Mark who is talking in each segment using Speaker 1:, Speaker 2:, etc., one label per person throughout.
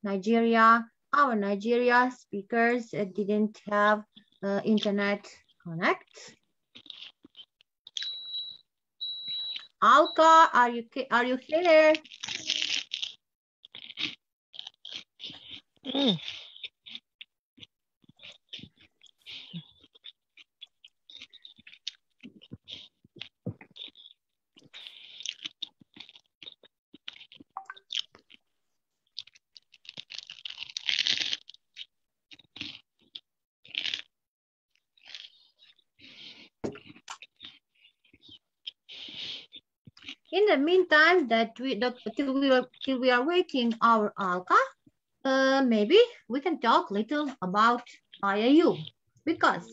Speaker 1: Nigeria. Our Nigeria speakers didn't have internet connect. Alka, are you here? In the meantime, till we are waiting our Alka, maybe we can talk little about Iiu, because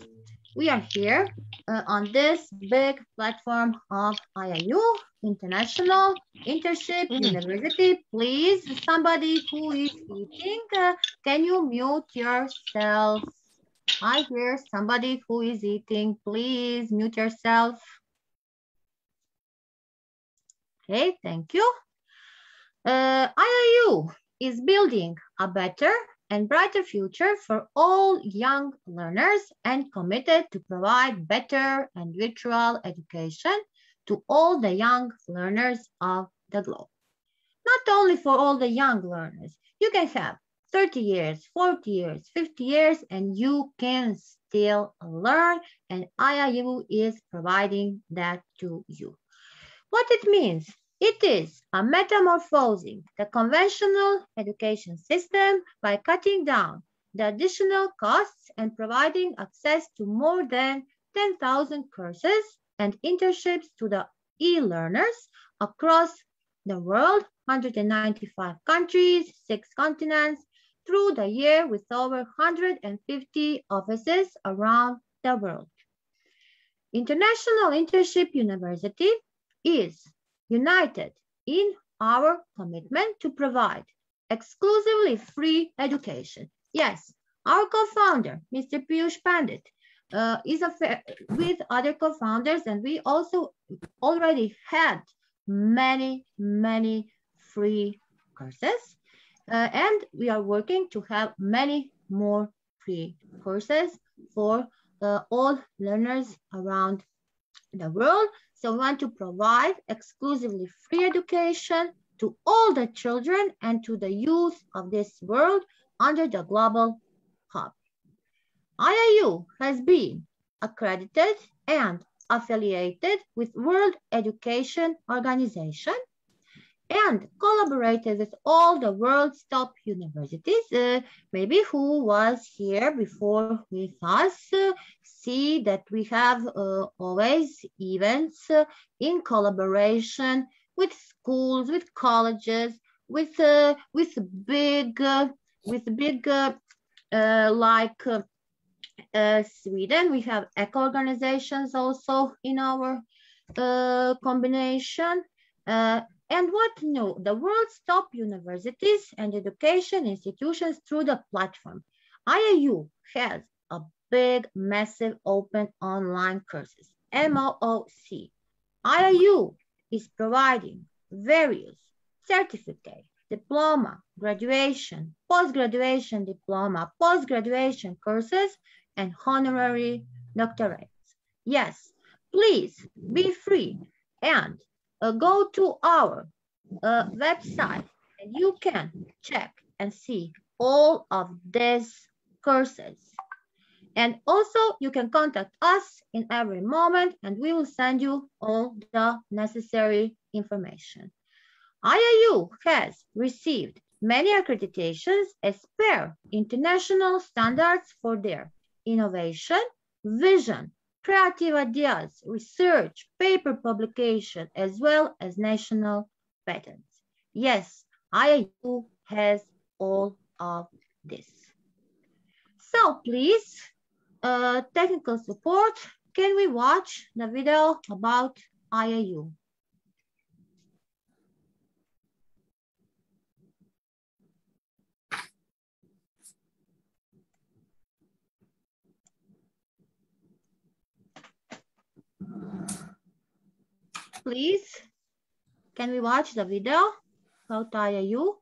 Speaker 1: we are here on this big platform of Iiu, International Internship University. Please, somebody who is eating, can you mute yourself? I hear somebody who is eating. Please mute yourself. Okay, thank you. Iiu is building a better and brighter future for all young learners and committed to provide better and virtual education to all the young learners of the globe. Not only for all the young learners, you can have 30 years, 40 years, 50 years, and you can still learn, and Iiu is providing that to you. What it means? It is a metamorphosing the conventional education system by cutting down the additional costs and providing access to more than 10,000 courses and internships to the e-learners across the world, 195 countries, 6 continents, through the year with over 150 offices around the world. International Internship University is united in our commitment to provide exclusively free education. Yes, our co-founder, Mr. Piyush Pandit, is with other co-founders, and we also already had many free courses, and we are working to have many more free courses for all learners around the world. So we want to provide exclusively free education to all the children and to the youth of this world under the global hub. Iiu has been accredited and affiliated with World Education Organization and collaborated with all the world's top universities. Maybe who was here before with us see that we have always events in collaboration with schools, with colleges, with big like Sweden. We have eco organizations also in our combination. And what no, the world's top universities and education institutions through the platform. Iiu has a big, massive, open online courses, MOOC. Iiu is providing various certificate, diploma, graduation, post-graduation diploma, post-graduation courses, and honorary doctorates. Yes, please be free and go to our website and you can check and see all of these courses. And also you can contact us in every moment and we will send you all the necessary information. Iiu has received many accreditations as per international standards for their innovation, vision, creative ideas, research, paper publication, as well as national patents. Yes, Iiu has all of this. So please, technical support, can we watch the video about Iiu? Please, can we watch the video about Iiu?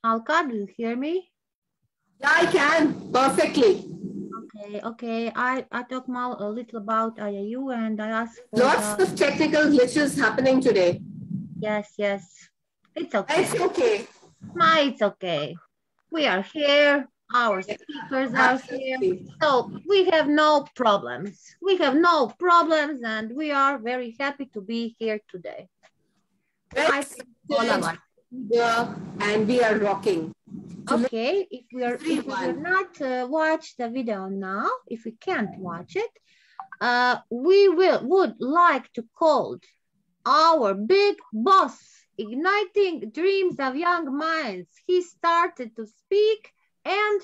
Speaker 1: Alka, do you hear me?
Speaker 2: Yeah, I can perfectly.
Speaker 1: Okay. I talk more a little about Iiu and I ask for
Speaker 2: Lots
Speaker 1: the
Speaker 2: of technical glitches happening today.
Speaker 1: yes. It's
Speaker 2: It's
Speaker 1: okay.
Speaker 2: okay.
Speaker 1: It's okay. We are here. Our
Speaker 2: Yeah,
Speaker 1: speakers are here.
Speaker 2: absolutely.
Speaker 1: So we have no problems. We have no problems and we are very happy to be here today.
Speaker 2: Well
Speaker 1: I think all of
Speaker 2: seated
Speaker 1: us.
Speaker 2: here, and we are rocking. To let
Speaker 1: Okay, if we will
Speaker 2: everyone.
Speaker 1: not watch the video now, if we can't watch it, would like to call our big boss, igniting dreams of young minds. He started to speak and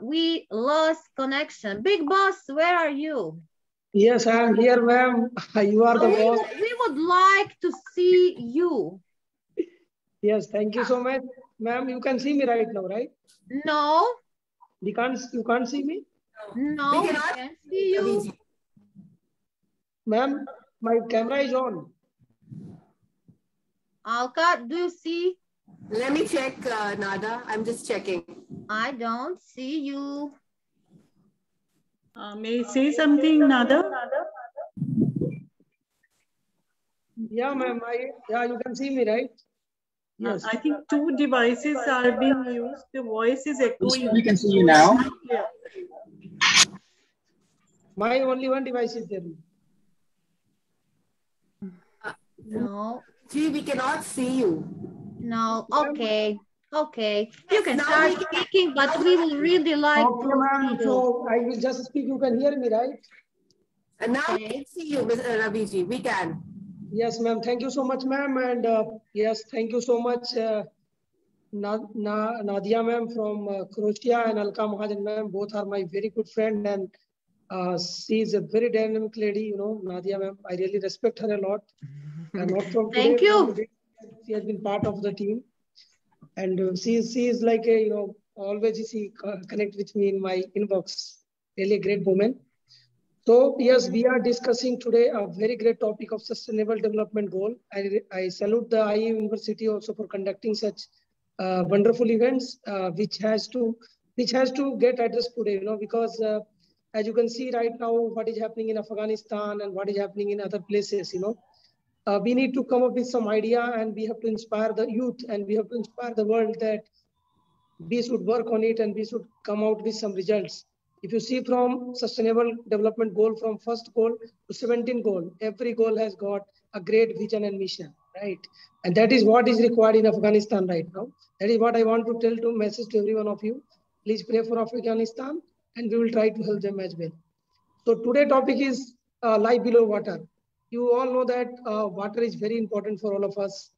Speaker 1: we lost connection. Big boss, where are you?
Speaker 3: Yes, I am here, ma'am. You are the boss.
Speaker 1: We would like to see you.
Speaker 3: Yes, thank you so much, ma'am. You can see me right now, right?
Speaker 1: No,
Speaker 3: You can't see me,
Speaker 2: We
Speaker 1: we
Speaker 2: cannot
Speaker 1: can't see you.
Speaker 3: ma'am. My camera is on.
Speaker 1: Alka, do you see?
Speaker 2: Let me check, Nada. I'm just checking.
Speaker 1: I don't see you.
Speaker 4: May I say something, Nada?
Speaker 3: Yeah, ma'am. Yeah, you can see me, right? Yes.
Speaker 4: I think two devices are being used. The voice is echoing.
Speaker 5: We can see you now.
Speaker 4: Yeah.
Speaker 3: My only one device is there.
Speaker 1: No,
Speaker 2: Gee, we cannot see you.
Speaker 1: no. Okay. You can
Speaker 2: Now
Speaker 1: start
Speaker 2: we can.
Speaker 1: speaking, but we will really like
Speaker 3: Okay,
Speaker 1: to see
Speaker 3: ma'am.
Speaker 1: you.
Speaker 3: So I will just speak. You can hear me, right?
Speaker 2: And now we
Speaker 1: Okay.
Speaker 2: can see you, Mr. Raviji. We can.
Speaker 3: Yes, ma'am. Thank you so much, ma'am. And yes, thank you so much, Nadia, ma'am, from Croatia, and Alka Mahajan, ma'am. Both are my very good friend, and she is a very dynamic lady. You know, Nadia, ma'am. I really respect her a lot. And not from today,
Speaker 1: Thank
Speaker 3: from
Speaker 1: you.
Speaker 3: the day she has been part of the team. And she is like a, you know, always she connect with me in my inbox. Really a great woman. So yes, we are discussing today a very great topic of sustainable development goal. I salute the IU University also for conducting such wonderful events, which has to get addressed today. You know, because as you can see right now, what is happening in Afghanistan and what is happening in other places. You know, we need to come up with some idea, and we have to inspire the youth, and we have to inspire the world that we should work on it and we should come out with some results. If you see from sustainable development goal, from first goal to 17 goal, every goal has got a great vision and mission, right? And that is what is required in Afghanistan right now. That is what I want to tell to message to every one of you. Please pray for Afghanistan, and we will try to help them as well. So today topic is life below water. You all know that water is very important for all of us,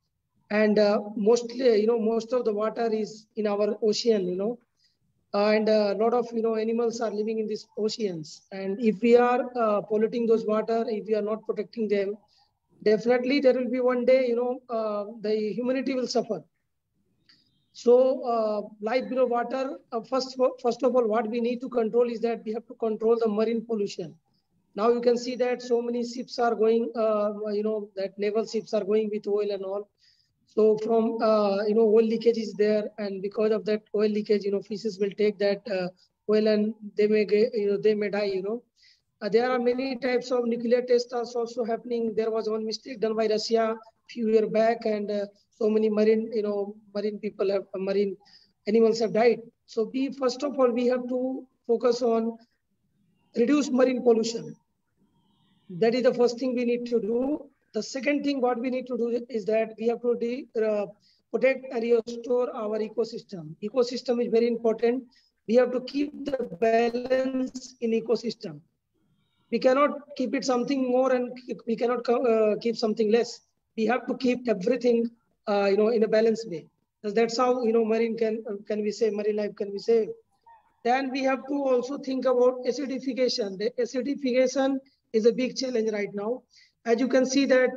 Speaker 3: and mostly, you know, most of the water is in our ocean, you know, and a lot of, you know, animals are living in these oceans. And if we are polluting those water, if we are not protecting them, definitely there will be one day, you know, the humanity will suffer. So life below water, first of all, what we need to control is that we have to control the marine pollution. Now you can see that so many ships are going, you know, that naval ships are going with oil and all. So from, you know, oil leakage is there, and because of that oil leakage, you know, fishes will take that oil and they may get, you know, they may die, you know. There are many types of nuclear tests also happening. There was one mistake done by Russia few years back, and so many marine, you know, marine people have, marine animals have died. So we, first of all, we have to focus on reduce marine pollution. That is the first thing we need to do. The second thing what we need to do is that we have to protect and restore our ecosystem. Ecosystem is very important. We have to keep the balance in ecosystem. We cannot keep it something more, and we cannot keep something less. We have to keep everything, you know, in a balanced way. That's how, you know, marine can we say marine life can be saved. Then we have to also think about acidification. The acidification is a big challenge right now. As you can see that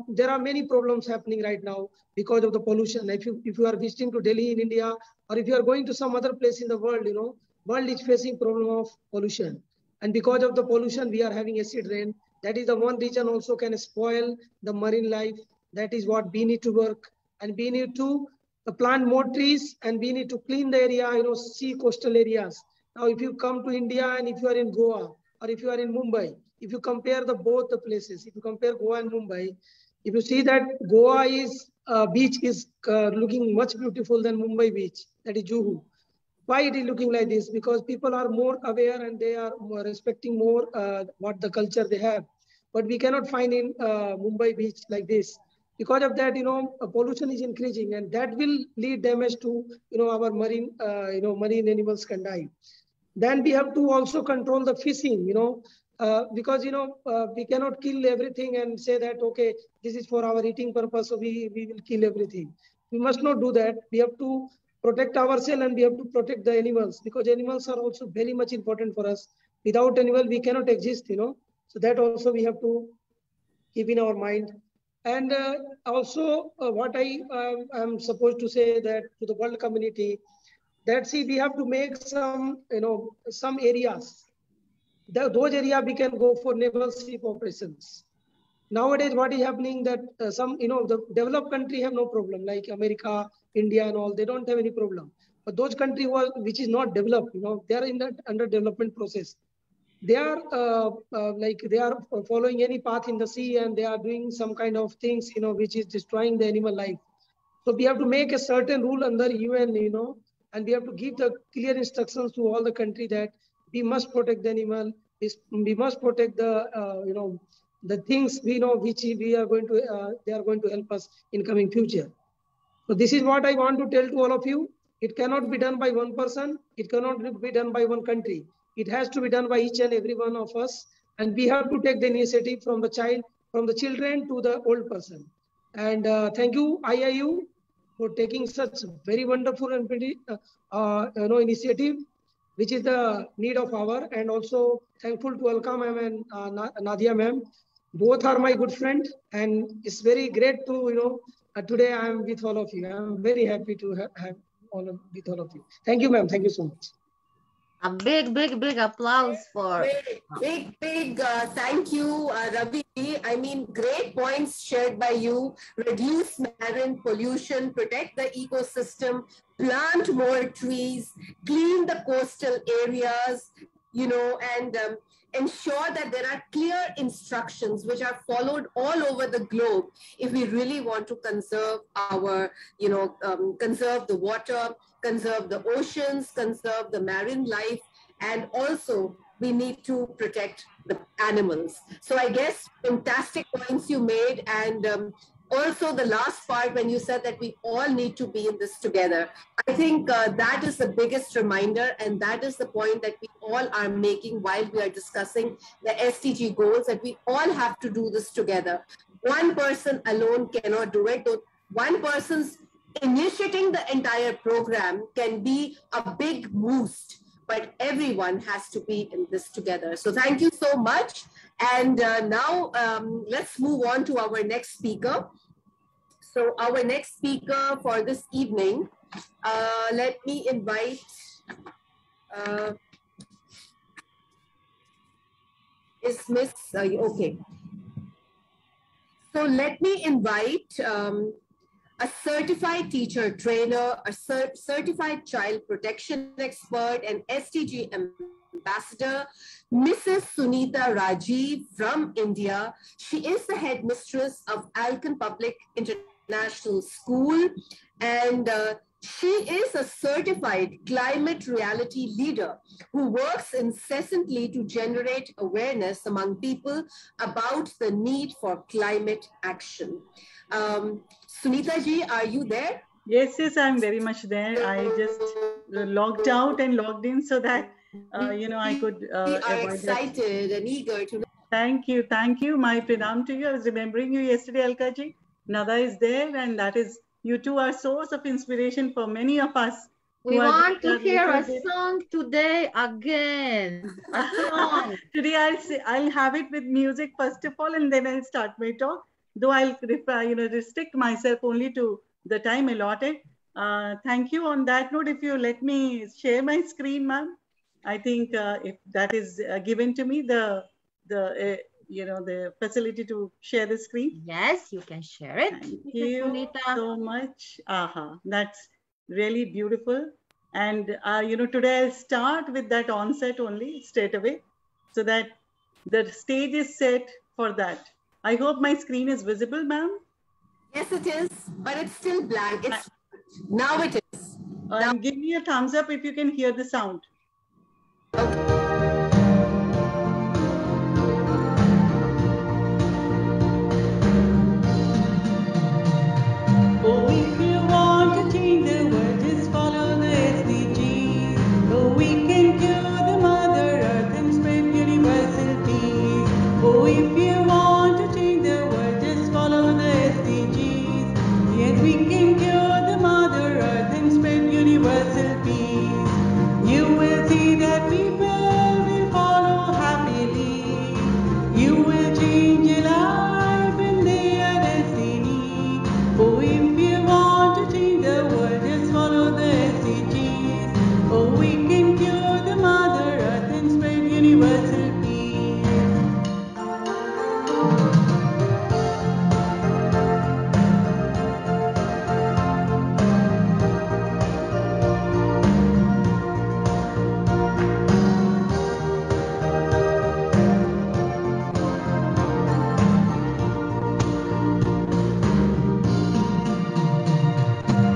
Speaker 3: there are many problems happening right now because of the pollution. If you are visiting to Delhi in India, or if you are going to some other place in the world, you know, world is facing problem of pollution. And because of the pollution, we are having acid rain. That is the one region also can spoil the marine life. That is what we need to work, and we need to plant more trees, and we need to clean the area, sea coastal areas. Now, if you come to India and if you are in Goa or if you are in Mumbai, if you compare the both the places, if you compare Goa and Mumbai, if you see that Goa is beach is looking much beautiful than Mumbai beach, that is Juhu. Why it is looking like this? Because people are more aware and they are more respecting more what the culture they have. But we cannot find in Mumbai beach like this. Because of that, pollution is increasing, and that will lead damage to, our marine, marine animals can die. Then we have to also control the fishing, because, we cannot kill everything and say that, okay, this is for our eating purpose, so we will kill everything. We must not do that. We have to protect ourselves and we have to protect the animals, because animals are also very much important for us. Without animal, we cannot exist, So that also we have to keep in our mind. And also what I am supposed to say that to the world community, that see, we have to make some, some areas. Those areas we can go for naval ship operations. Nowadays, what is happening that some, the developed country have no problem, like America, India and all, they don't have any problem. But those countries which is not developed, they are in that under development process. They are like they are following any path in the sea, and they are doing some kind of things, which is destroying the animal life. So we have to make a certain rule under UN, and we have to give the clear instructions to all the country that we must protect the animal. We must protect the, the things we know which we are going to, they are going to help us in coming future. So this is what I want to tell to all of you. It cannot be done by one person. It cannot be done by one country. It has to be done by each and every one of us. And we have to take the initiative from the child, from the children to the old person. And thank you, IIU, for taking such very wonderful and pretty, initiative, which is the need of our. And also thankful to Alka ma'am and Nadia ma'am. Both are my good friends, and it's very great to, today I am with all of you. I'm very happy to have with all of you. Thank you, ma'am. Thank you so much.
Speaker 1: A big applause for...
Speaker 2: Big thank you, Ravi. I mean, great points shared by you. Reduce marine pollution, protect the ecosystem, plant more trees, clean the coastal areas, and ensure that there are clear instructions which are followed all over the globe if we really want to conserve our, conserve the water, conserve the oceans, conserve the marine life, and also we need to protect the animals. So I guess fantastic points you made, and also the last part when you said that we all need to be in this together. I think that is the biggest reminder, and that is the point that we all are making while we are discussing the SDG goals, that we all have to do this together. One person alone cannot do it. One person's initiating the entire program can be a big boost, but everyone has to be in this together. So thank you so much. And now let's move on to our next speaker. So our next speaker for this evening, let me invite is Miss, okay. So let me invite a certified teacher trainer, a certified child protection expert, and SDG ambassador, Mrs. Sunita Rajiv from India. She is the headmistress of Alkan Public International School, and she is a certified climate reality leader who works incessantly to generate awareness among people about the need for climate action. Sunita ji, are you there?
Speaker 4: Yes, I'm very much there. I just logged out and logged in so that, I could
Speaker 2: we are excited and eager to...
Speaker 4: Thank you. My pranam to you. I was remembering you yesterday, Alka ji. Nada is there, and that is, you two are source of inspiration for many of us.
Speaker 1: We want to hear a song today again. A song.
Speaker 4: Today I'll have it with music first of all, and then I'll start my talk. Though I'll restrict myself only to the time allotted. Thank you. On that note, if you let me share my screen, ma'am, I think if that is given to me, the the facility to share the screen?
Speaker 1: Yes, you can share it.
Speaker 4: Thank you so much. That's really beautiful. And today I'll start with that onset only straight away, so that the stage is set for that. I hope my screen is visible, ma'am.
Speaker 2: Yes, it is, but it's still blank. Now it is.
Speaker 4: And give me a thumbs up if you can hear the sound.
Speaker 5: Oh, if you want to change the world, just follow the SDGs. Oh, we can cure the Mother Earth and spread universal peace. Oh, if you want to change the world, just follow the SDGs. Yes, we can cure the Mother Earth and spread universal peace. You will see that people will follow happily. You will change your life in their destiny. Oh, if you want to change the world, just follow the SDGs. Oh, we can cure the Mother Earth and spread universal peace.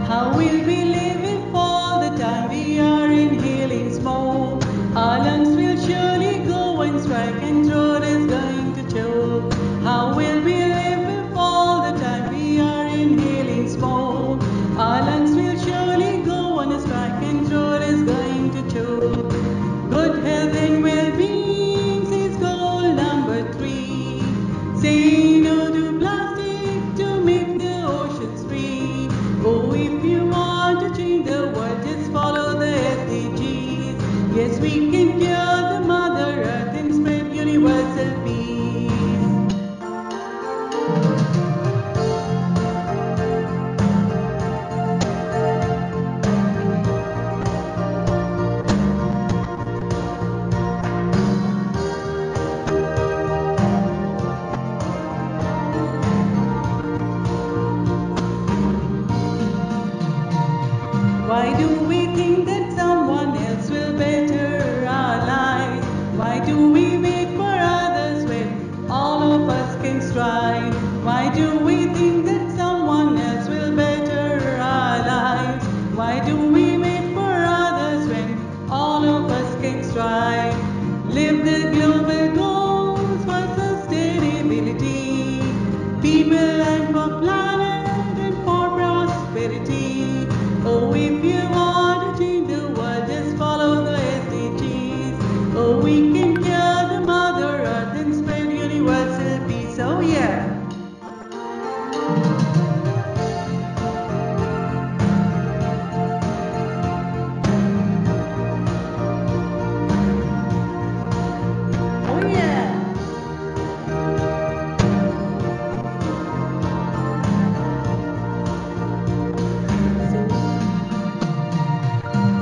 Speaker 5: How will we live if all the time we are inhaling smoke? Our lungs will surely go and strike and throat is going to choke. How will we live if all the time we are inhaling smoke? Our lungs will surely go on a strike and throat is going to choke. Good health and well-being is goal number 3. Say no to plastic to make the oceans free. Oh, if you want to change the world, just follow the SDGs. Yes, we can cure the Mother Earth and spread universal peace. Why do we think that someone else will better our lives? Why do we wait for others when all of us can strive? Why do we think that someone else will better our lives? Why do we wait for others when all of us can strive? Live the global goals for sustainability, people and for planet and for prosperity. Oh, if you want to change the world, just follow the SDGs. Oh, we can cure the Mother Earth and spread universal peace. Oh, yeah. Oh, yeah.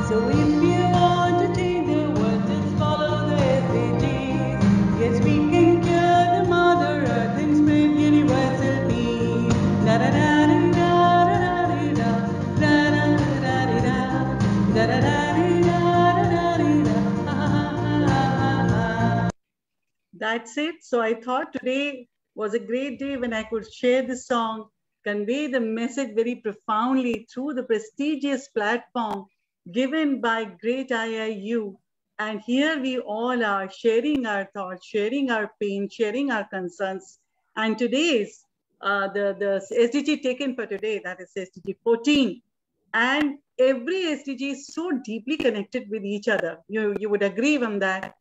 Speaker 5: So if you want to change the world, just follow the SDGs. Yes, we can cure the Mother Earth and spread universal peace. Da da da da da da da da da da da da da.
Speaker 4: That's it. So I thought today was a great day when I could share the song, convey the message very profoundly through the prestigious platform given by great IIU. And here we all are sharing our thoughts, sharing our pain, sharing our concerns. And today's, the SDG taken for today, that is SDG 14. And every SDG is so deeply connected with each other. You would agree on that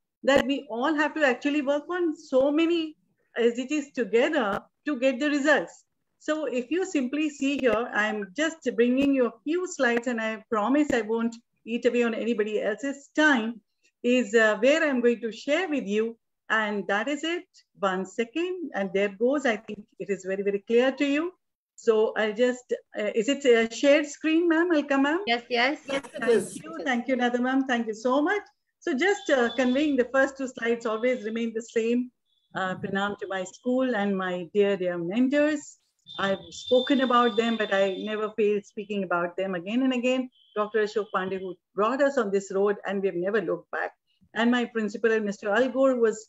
Speaker 4: we all have to actually work on so many SDGs together to get the results. So if you simply see here, I'm just bringing you a few slides, and I promise I won't eat away on anybody else's time, is where I'm going to share with you. And that is it. 1 second. And there goes. I think it is very, very clear to you. So I'll just, is it a shared screen, ma'am? I'll come, ma'am.
Speaker 1: Yes, yes.
Speaker 2: Yes, it is.
Speaker 4: Thank you, Nada, ma'am. Thank you so much. So just conveying the first 2 slides always remain the same. Pranam to my school and my dear mentors. I've spoken about them, but I never failed speaking about them again and again. Dr. Ashok Pandey, who brought us on this road, and we've never looked back. And my principal, Mr. Al Gore, was,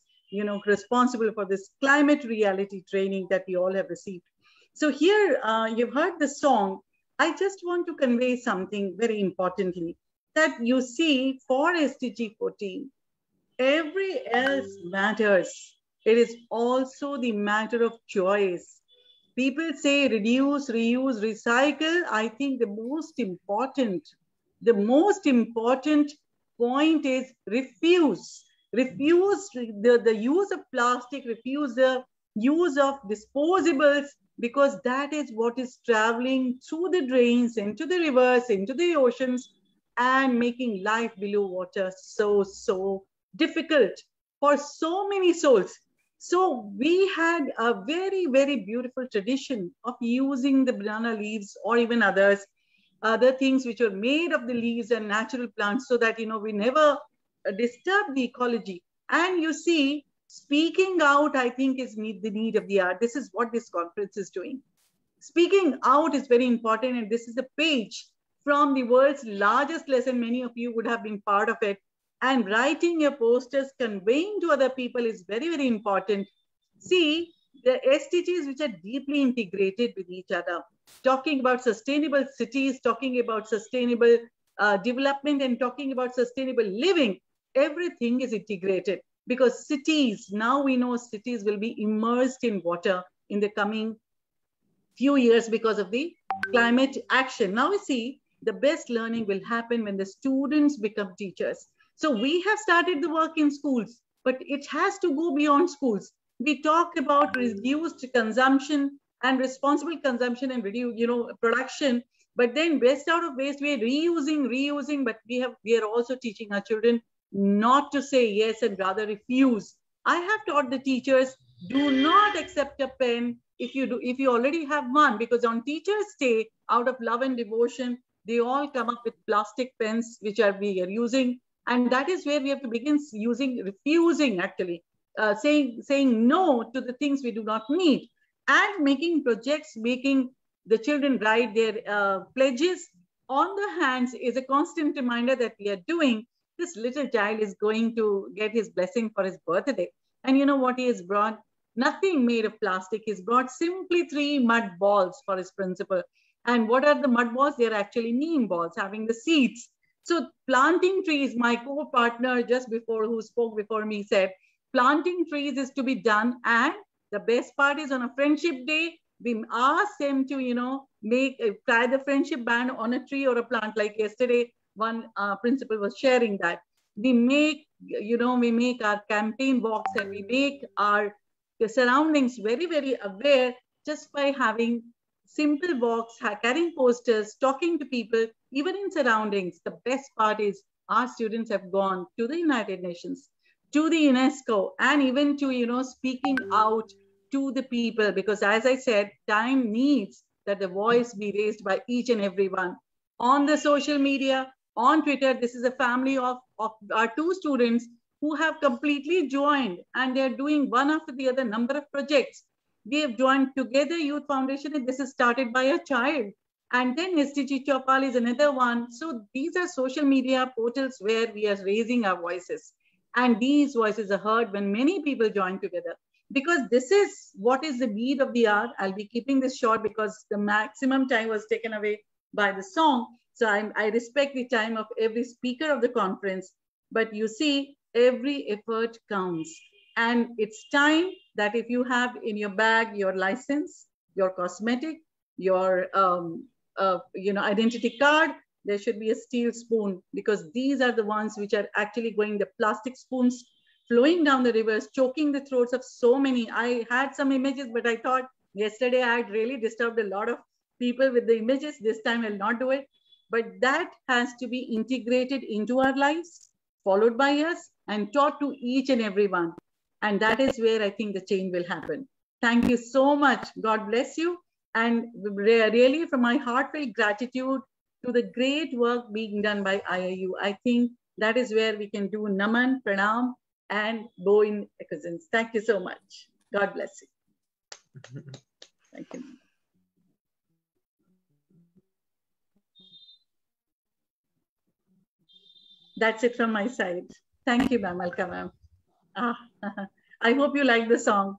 Speaker 4: responsible for this climate reality training that we all have received. So here, you've heard the song. I just want to convey something very importantly, that you see for SDG 14, every else matters. It is also the matter of choice. People say reduce, reuse, recycle. I think the most important point is refuse. Refuse the use of plastic, refuse the use of disposables, because that is what is traveling through the drains, into the rivers, into the oceans, and making life below water so difficult for so many souls. So we had a very, very beautiful tradition of using the banana leaves or even other things which are made of the leaves and natural plants, so that, we never disturb the ecology. And you see, speaking out, I think, is the need of the hour. This is what this conference is doing. Speaking out is very important, and this is a page from the world's largest lesson. Many of you would have been part of it. And writing your posters, conveying to other people is very, very important. See, the SDGs which are deeply integrated with each other, talking about sustainable cities, talking about sustainable development, and talking about sustainable living, everything is integrated, because cities, now we know cities will be immersed in water in the coming few years because of the climate action. Now we see the best learning will happen when the students become teachers. So we have started the work in schools, but it has to go beyond schools. We talk about reduced consumption and responsible consumption and production, but then best out of waste, we're reusing, but we are also teaching our children not to say yes and rather refuse. I have taught the teachers, do not accept a pen if you already have one, because on Teachers' Day, out of love and devotion, they all come up with plastic pens, which we are using. And that is where we have to begin refusing, actually, saying no to the things we do not need, and making projects, making the children write their pledges on the hands is a constant reminder that we are doing. This little child is going to get his blessing for his birthday. And you know what he has brought? Nothing made of plastic. He's brought simply 3 mud balls for his principal. And what are the mud balls? They're actually neem balls, having the seeds. So planting trees, my co-partner who spoke before me said, planting trees is to be done. And the best part is, on a friendship day, we ask them to, try the friendship band on a tree or a plant. Like yesterday, one principal was sharing that. We make our campaign walks, and we make our surroundings very, very aware just by having simple walks, carrying posters, talking to people, even in surroundings. The best part is our students have gone to the United Nations, to the UNESCO, and even to, speaking out to the people, because as I said, time needs that the voice be raised by each and every one. On the social media, on Twitter, this is a family of our 2 students who have completely joined, and they're doing one after the other number of projects. We have joined Together Youth Foundation, and this is started by a child. And then SDG Chopal is another one. So these are social media portals where we are raising our voices. And these voices are heard when many people join together, because this is what is the need of the hour. I'll be keeping this short because the maximum time was taken away by the song. So I respect the time of every speaker of the conference. But you see, every effort counts. And it's time that if you have in your bag your license, your cosmetic, your identity card, there should be a steel spoon, because these are the ones which are actually going, the plastic spoons flowing down the rivers, choking the throats of so many. I had some images, but I thought yesterday I had really disturbed a lot of people with the images. This time I'll not do it. But that has to be integrated into our lives, followed by us, and taught to each and every one. And that is where I think the change will happen. Thank you so much. God bless you. And really, from my heartfelt gratitude to the great work being done by IIU, I think that is where we can do Naman, Pranam, and Bowen Cousins. Thank you so much. God bless you. Thank you. That's it from my side. Thank you, ma'am. Welcome, ma'am. I hope you like the song.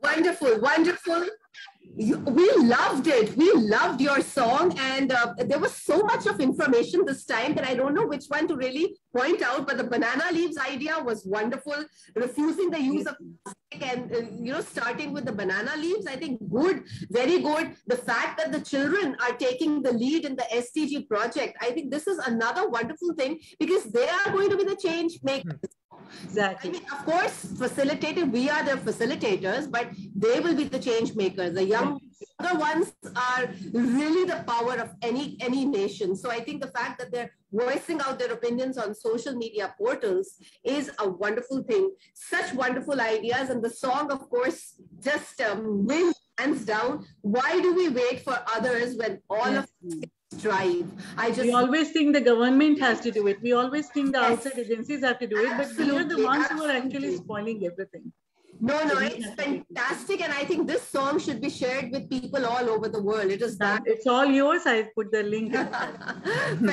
Speaker 2: Wonderful, wonderful. We loved it. We loved your song, and there was so much of information this time that I don't know which one to really point out. But the banana leaves idea was wonderful. Refusing the use of plastic and starting with the banana leaves. I think good, very good. The fact that the children are taking the lead in the SDG project. I think this is another wonderful thing because they are going to be the change makers.
Speaker 4: Exactly.
Speaker 2: I mean, of course, facilitated, we are the facilitators, but they will be the change makers. The younger ones are really the power of any nation. So I think the fact that they're voicing out their opinions on social media portals is a wonderful thing. Such wonderful ideas. And the song, of course, just wins hands down. Why do we wait for others when all of us strive?
Speaker 4: We always think the government has to do it. We always think the
Speaker 2: Yes.
Speaker 4: outside agencies have to do it, but we are the ones who are actually spoiling everything.
Speaker 2: No, it's fantastic. And I think this song should be shared with people all over the world. It is that.
Speaker 4: It's all yours. I put the link.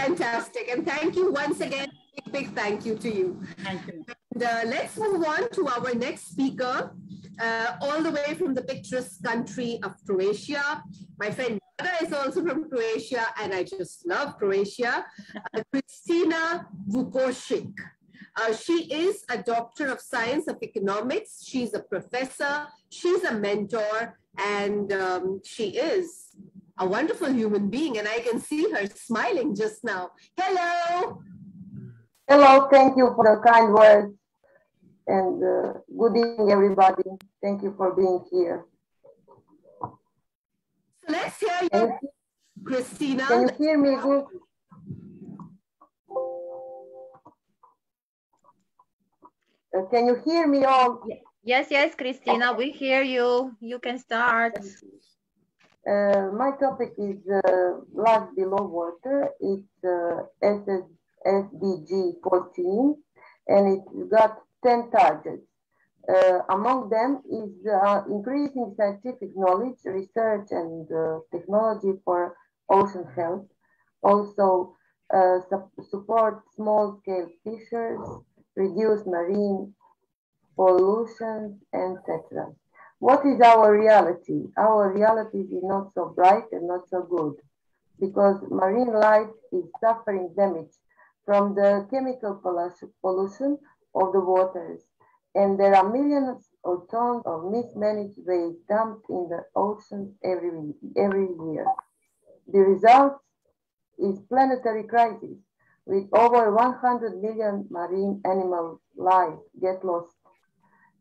Speaker 2: Fantastic. And thank you once again. Big thank you to you.
Speaker 4: Thank you.
Speaker 2: And, let's move on to our next speaker, all the way from the picturesque country of Croatia. My friend Nada is also from Croatia, and I just love Croatia. Kristina Vukošić. She is a doctor of science of economics. She's a professor. She's a mentor, and she is a wonderful human being. And I can see her smiling just now. Hello.
Speaker 6: Hello. Thank you for the kind words. And good evening, everybody. Thank you for being here.
Speaker 2: So let's hear you, Kristina.
Speaker 6: Can you hear me good? Can you hear me all?
Speaker 1: Yes, Kristina, we hear you. You can start.
Speaker 6: My topic is life below water. It's SDG 14, and it's got 10 targets. Among them is increasing scientific knowledge, research, and technology for ocean health. Also, support small-scale fishers, reduce marine pollution, etc. What is our reality? Our reality is not so bright and not so good because marine life is suffering damage from the chemical pollution of the waters, and there are millions of tons of mismanaged waste dumped in the oceans every year. The result is planetary crisis, with over 100 million marine animal lives get lost,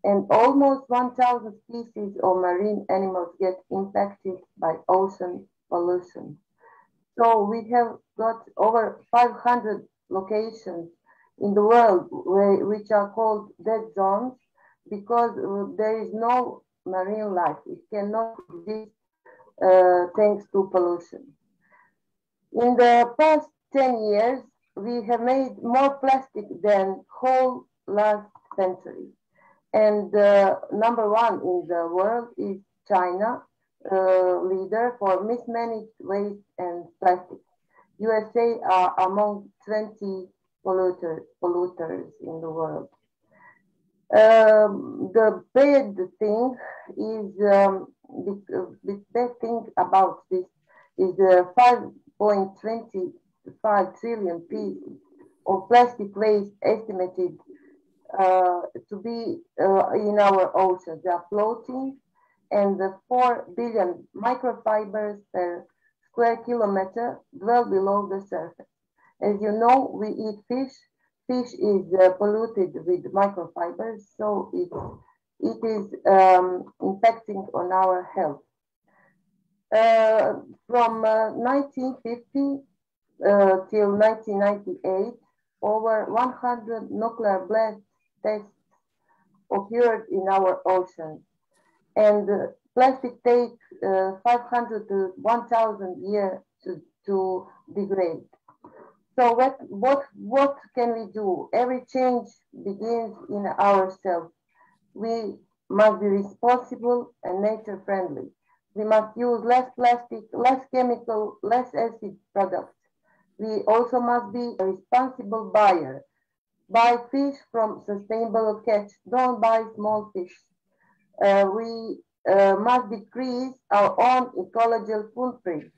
Speaker 6: and almost 1,000 species of marine animals get impacted by ocean pollution. So we have got over 500 locations in the world which are called dead zones because there is no marine life. It cannot exist thanks to pollution. In the past 10 years, we have made more plastic than whole last century. And number one in the world is China, leader for mismanaged waste and plastic. USA are among 20 polluters in the world. The bad thing is, the bad thing about this is 5.25 trillion pieces of plastic waste estimated to be in our oceans. They are floating, and the 4 billion microfibers per square kilometer dwell below the surface. As you know, we eat fish. Fish is polluted with microfibers, so it is impacting on our health. From 1950 till 1998, over 100 nuclear blast tests occurred in our oceans, and plastic takes 500 to 1,000 years to degrade. So what can we do? Every change begins in ourselves. We must be responsible and nature friendly. We must use less plastic, less chemical, less acid products. We also must be a responsible buyer. Buy fish from sustainable catch. Don't buy small fish. We must decrease our own ecological footprint.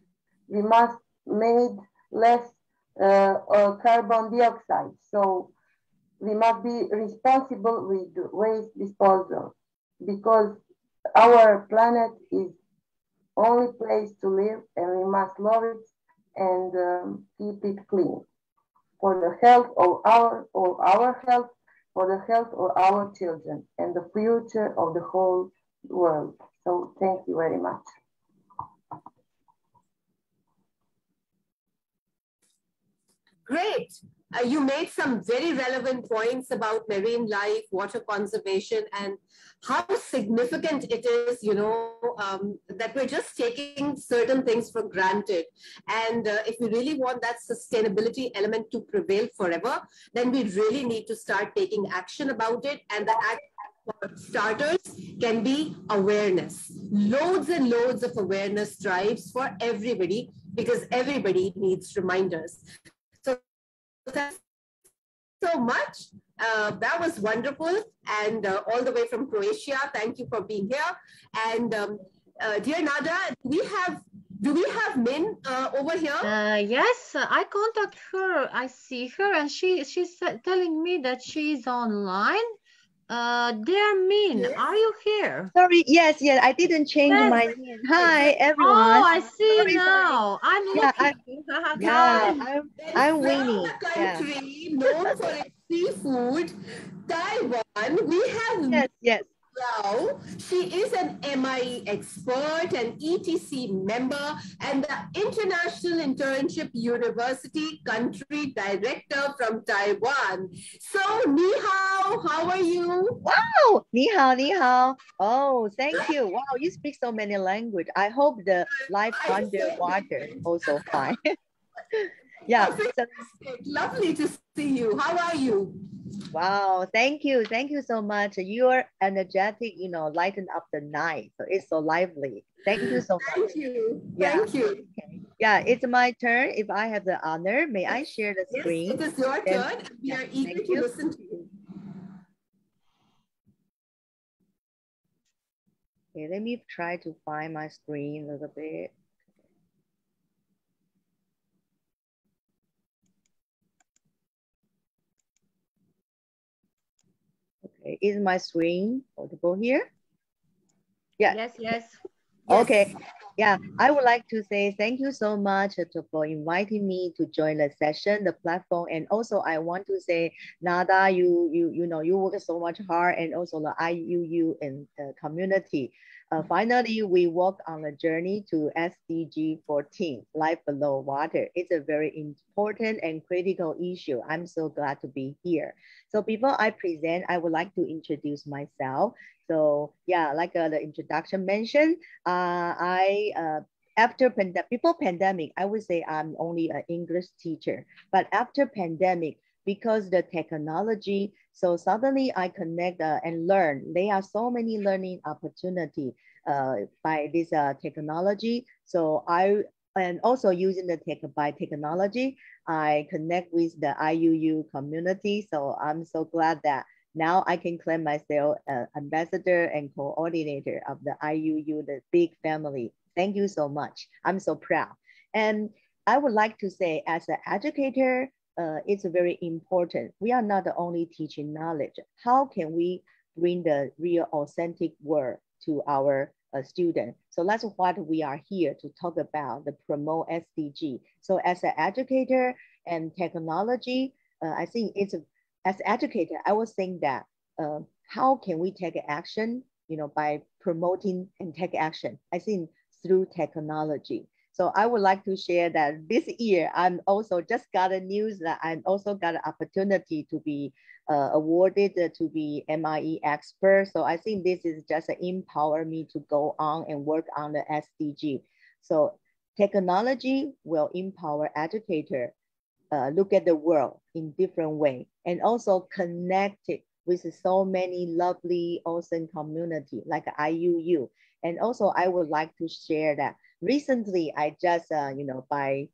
Speaker 6: We must make less carbon dioxide. So we must be responsible with waste disposal because our planet is only place to live and we must love it and keep it clean for the health of our health, for the health of our children and the future of the whole world. So thank you very much.
Speaker 2: Great. You made some very relevant points about marine life, water conservation, and how significant it is, that we're just taking certain things for granted. And if we really want that sustainability element to prevail forever, then we really need to start taking action about it. And the act for starters can be awareness. Loads and loads of awareness drives for everybody because everybody needs reminders. So thanks so much. That was wonderful. And all the way from Croatia, thank you for being here. And dear Nada, do we have Min over here?
Speaker 1: Yes, I contact her. I see her, and she's telling me that she's online. Dear Min,
Speaker 2: Yes.
Speaker 1: are you here?
Speaker 7: Sorry, yes, I didn't change
Speaker 1: Yes.
Speaker 7: my name. Hi, everyone.
Speaker 1: Oh, I see
Speaker 7: Sorry.
Speaker 1: now. I'm looking.
Speaker 7: I'm
Speaker 2: From
Speaker 7: Winnie.
Speaker 2: the country known for its seafood, Taiwan, we have
Speaker 7: Yes.
Speaker 2: Rao. She is an MIE expert, an ETC member, and the International Internship University Country Director from Taiwan. So, ni hao, how are you?
Speaker 7: Wow, ni hao. Oh, thank you. Wow, you speak so many languages. I hope the life underwater also fine. Yeah.
Speaker 2: Fantastic. Lovely to see you. How are you?
Speaker 7: Wow, thank you so much. You're energetic, lighten up the night. So it's so lively. Thank you so much.
Speaker 2: Thank you. Thank you.
Speaker 7: Okay. Yeah, it's my turn. If I have the honor, may I share the screen?
Speaker 2: Yes, it is your turn. We are eager to listen to you.
Speaker 7: Okay, let me try to find my screen a little bit. Okay, is my screen audible here? Yeah.
Speaker 1: Yes.
Speaker 7: Okay. Yeah, I would like to say thank you so much for inviting me to join the session, the platform, and also I want to say, Nada, you work so much hard, and also the IUU and community. Finally, we walk on a journey to SDG 14, Life Below Water. It's a very important and critical issue. I'm so glad to be here. So before I present, I would like to introduce myself. So yeah, like the introduction mentioned, before pandemic, I would say I'm only an English teacher, but after pandemic, because the technology, so suddenly I connect and learn. There are so many learning opportunity by this technology. So and also using the technology, I connect with the IUU community. So I'm so glad that now I can claim myself ambassador and coordinator of the IUU, the big family. Thank you so much. I'm so proud. And I would like to say, as an educator, it's very important. We are not only teaching knowledge. How can we bring the real authentic word to our students? So that's what we are here to talk about, the promote SDG. So as an educator and technology, I think it's as educator, I was saying that how can we take action, by promoting and take action? I think through technology. So I would like to share that this year, I'm also just got a news that I also got an opportunity to be awarded to be MIE expert. So I think this is just empower me to go on and work on the SDG. So technology will empower educator look at the world in different way, and also connect it with so many lovely, awesome community like IUU. And also I would like to share that recently I just, by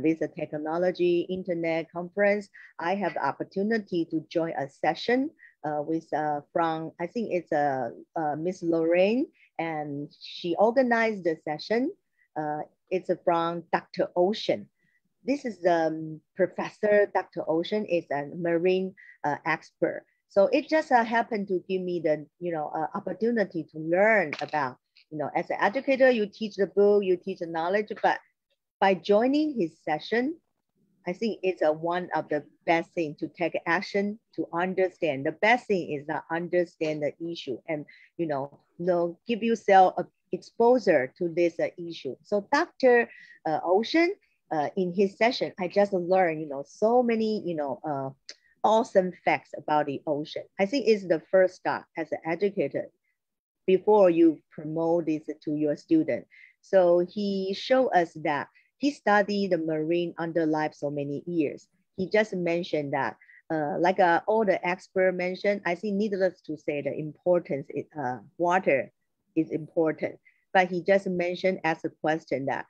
Speaker 7: this technology internet conference, I have the opportunity to join a session with from, I think it's Miss Lorraine, and she organized the session. It's from Dr. Ocean. This is Professor Dr. Ocean is a marine expert. So it just happened to give me the opportunity to learn about, as an educator, you teach the book, you teach the knowledge, but by joining his session, I think it's one of the best thing to take action to understand. The best thing is to understand the issue and give yourself exposure to this issue. So Dr. Ocean, in his session, I just learned so many awesome facts about the ocean. I think it's the first step as an educator before you promote this to your student. So he showed us that he studied the marine underlife so many years. He just mentioned that, like all the experts mentioned, I think needless to say the importance, water is important. But he just mentioned as a question that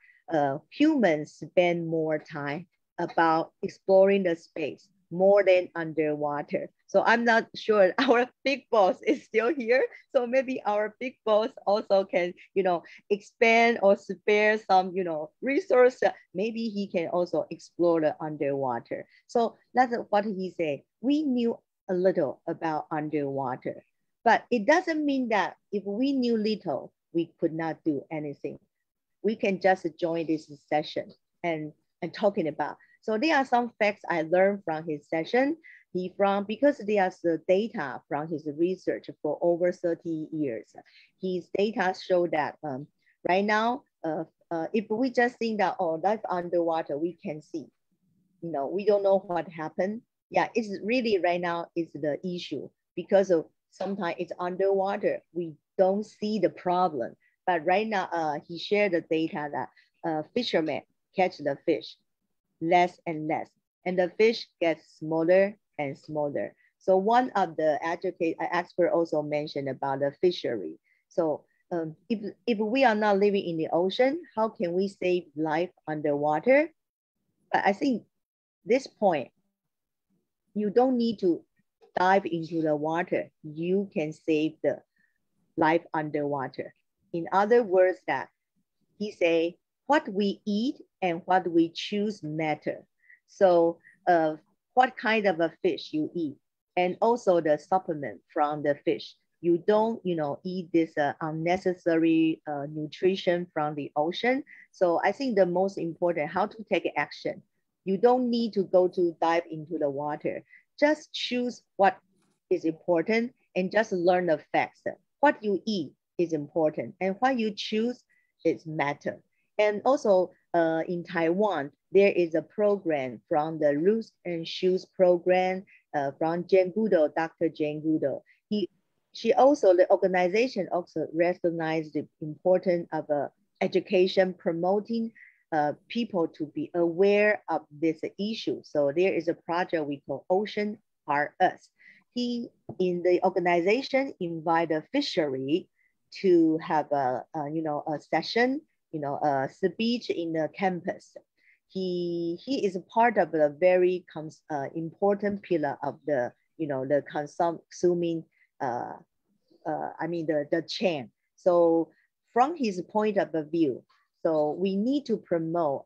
Speaker 7: humans spend more time about exploring the space more than underwater. So I'm not sure our big boss is still here. So maybe our big boss also can, expand or spare some, resource. Maybe he can also explore the underwater. So that's what he said. We knew a little about underwater, but it doesn't mean that if we knew little, we could not do anything. We can just join this session and talking about. So there are some facts I learned from his session. Because there's the data from his research for over 30 years. His data show that right now, if we just think that, oh, life underwater, we can see, we don't know what happened. Yeah, it's really right now is the issue because of sometimes it's underwater. We don't see the problem. But right now, he shared the data that fishermen catch the fish less and less, and the fish gets smaller and smaller. So one of the expert also mentioned about the fishery. So if we are not living in the ocean, how can we save life underwater? But I think this point, you don't need to dive into the water. You can save the life underwater. In other words, that he say, what we eat and what we choose matter. So what kind of a fish you eat, and also the supplement from the fish. You don't, eat this unnecessary nutrition from the ocean. So I think the most important, how to take action. You don't need to go to dive into the water. Just choose what is important and just learn the facts. What you eat is important, and what you choose is matter. And also in Taiwan, there is a program from the Roots and Shoes program from Jane Goodall, Dr. Jane Goodall. The organization also recognized the importance of education, promoting people to be aware of this issue. So there is a project we call Ocean Are Us. He, in the organization, invite a fishery to have a session, a speech in the campus. He is a part of a very important pillar of the the consuming the chain. So from his point of view, so we need to promote.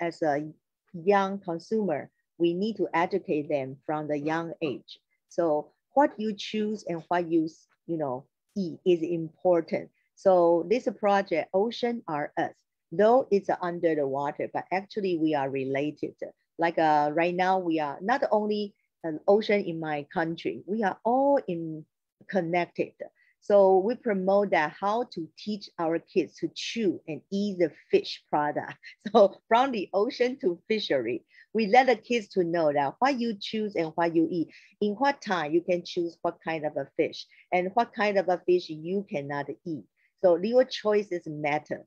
Speaker 7: As a young consumer, we need to educate them from the young age. So what you choose and what you eat is important. So this project, Ocean Are Us, though it's under the water, but actually we are related. Like right now, we are not only an ocean in my country, we are all connected. So we promote that how to teach our kids to chew and eat the fish product. So from the ocean to fishery, we let the kids to know that what you choose and what you eat, in what time you can choose what kind of a fish and what kind of a fish you cannot eat. So your choices matter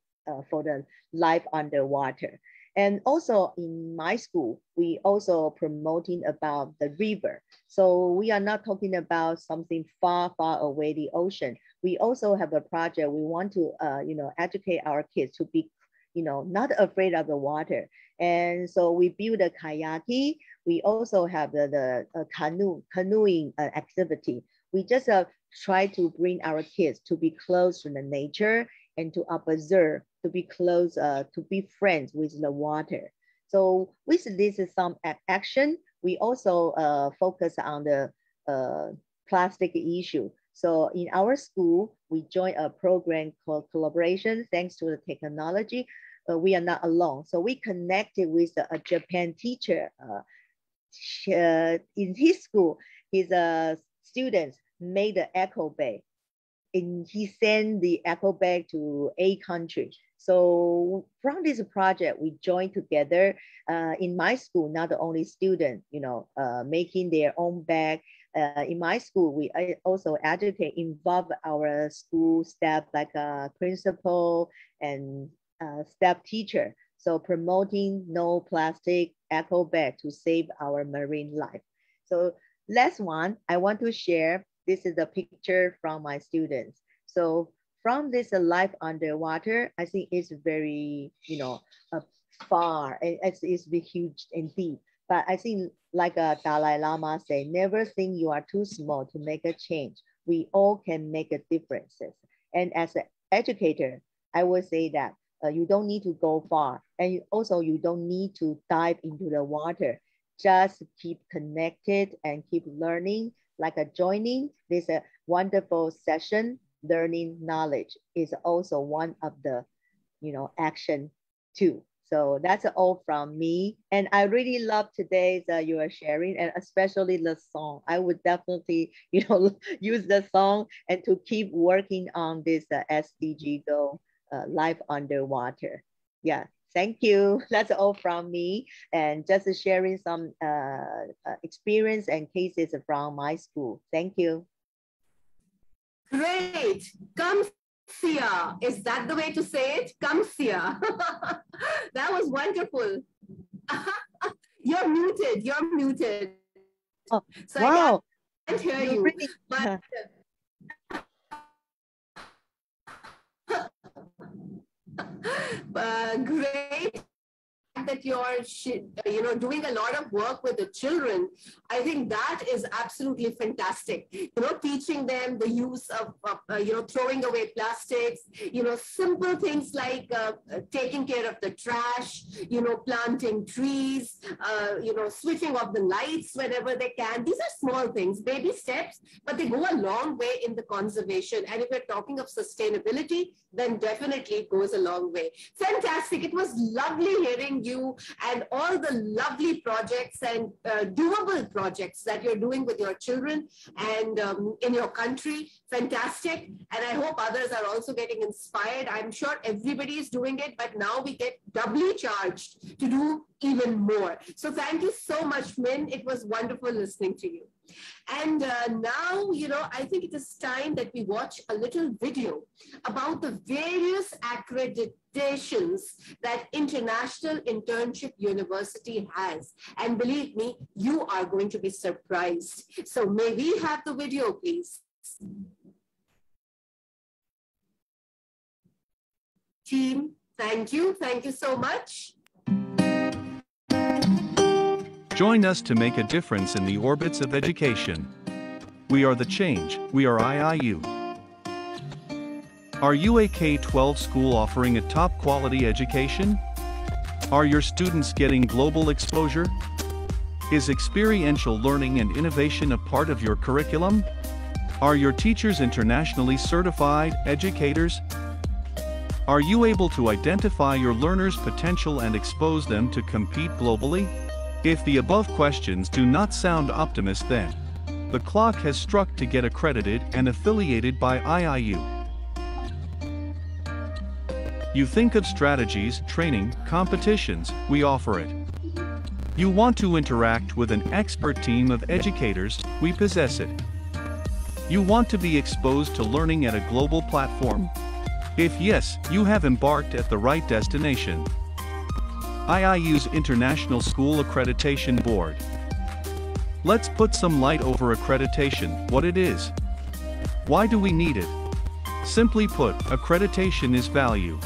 Speaker 7: for the life underwater. And also in my school, we also promoting about the river. So we are not talking about something far, far away, the ocean. We also have a project. We want to, educate our kids to be, not afraid of the water. And so we build a kayaking. We also have the canoeing activity. We just try to bring our kids to be close to the nature and to observe, to be close, to be friends with the water. So with this is some action. We also focus on the plastic issue. So in our school, we join a program called Collaboration. Thanks to the technology, we are not alone. So we connected with a Japan teacher. In his school, his students made the eco bag. And he sent the eco bag to 8 countries. So from this project, we joined together in my school, not only students, making their own bag. In my school, we also educate, involve our school staff like a principal and staff teacher. So promoting no plastic eco bag to save our marine life. So last one, I want to share. This is a picture from my students. So from this life underwater, I think it's very, far, and it's huge and deep. But I think like Dalai Lama say, never think you are too small to make a change. We all can make a differences. And as an educator, I would say that you don't need to go far. And also you don't need to dive into the water. Just keep connected and keep learning, like joining this wonderful session. Learning knowledge is also one of the, action too. So that's all from me. And I really love today's you are sharing, and especially the song. I would definitely, use the song and to keep working on this SDG goal, life underwater. Yeah. Thank you. That's all from me. And just sharing some experience and cases from my school. Thank you.
Speaker 2: Great. Kamsia. Is that the way to say it? Kamsia. That was wonderful. You're muted. You're muted.
Speaker 7: Oh,
Speaker 2: so
Speaker 7: wow.
Speaker 2: I can't hear you.
Speaker 7: Really...
Speaker 2: But great that you're doing a lot of work with the children. I think that is absolutely fantastic. Teaching them the use of throwing away plastics, simple things like taking care of the trash, planting trees, switching off the lights whenever they can. These are small things, baby steps, but they go a long way in the conservation. And if we're talking of sustainability, then definitely it goes a long way. Fantastic. It was lovely hearing you and all the lovely projects and doable projects that you're doing with your children and in your country. Fantastic. And I hope others are also getting inspired. I'm sure everybody is doing it, but now we get doubly charged to do even more. So thank you so much, Min. It was wonderful listening to you. And now, I think it is time that we watch a little video about the various accreditations that International Internship University has. And believe me, you are going to be surprised. So may we have the video, please? Team, thank you. Thank you so much.
Speaker 8: Join us to make a difference in the orbits of education. We are the change. We are Iiu. Are you a K-12 school offering a top quality education? Are your students getting global exposure? Is experiential learning and innovation a part of your curriculum? Are your teachers internationally certified educators? Are you able to identify your learners' potential and expose them to compete globally? If the above questions do not sound optimist, then the clock has struck to get accredited and affiliated by Iiu. You think of strategies, training, competitions, we offer it. You want to interact with an expert team of educators, we possess it. You want to be exposed to learning at a global platform? If yes, you have embarked at the right destination. Iiu's International School Accreditation Board. Let's put some light over accreditation, what it is. Why do we need it? Simply put, accreditation is value.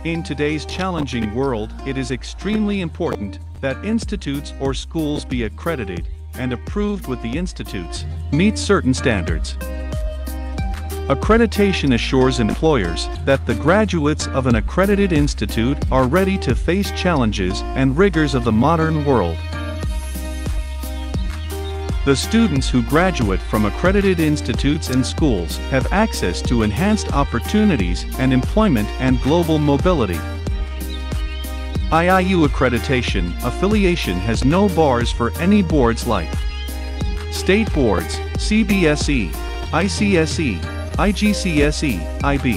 Speaker 8: In today's challenging world, it is extremely important that institutes or schools be accredited and approved with the institutes meet certain standards. Accreditation assures employers that the graduates of an accredited institute are ready to face challenges and rigors of the modern world. The students who graduate from accredited institutes and schools have access to enhanced opportunities and employment and global mobility. Iiu accreditation affiliation has no bars for any boards like state boards, CBSE, ICSE, IGCSE, IB.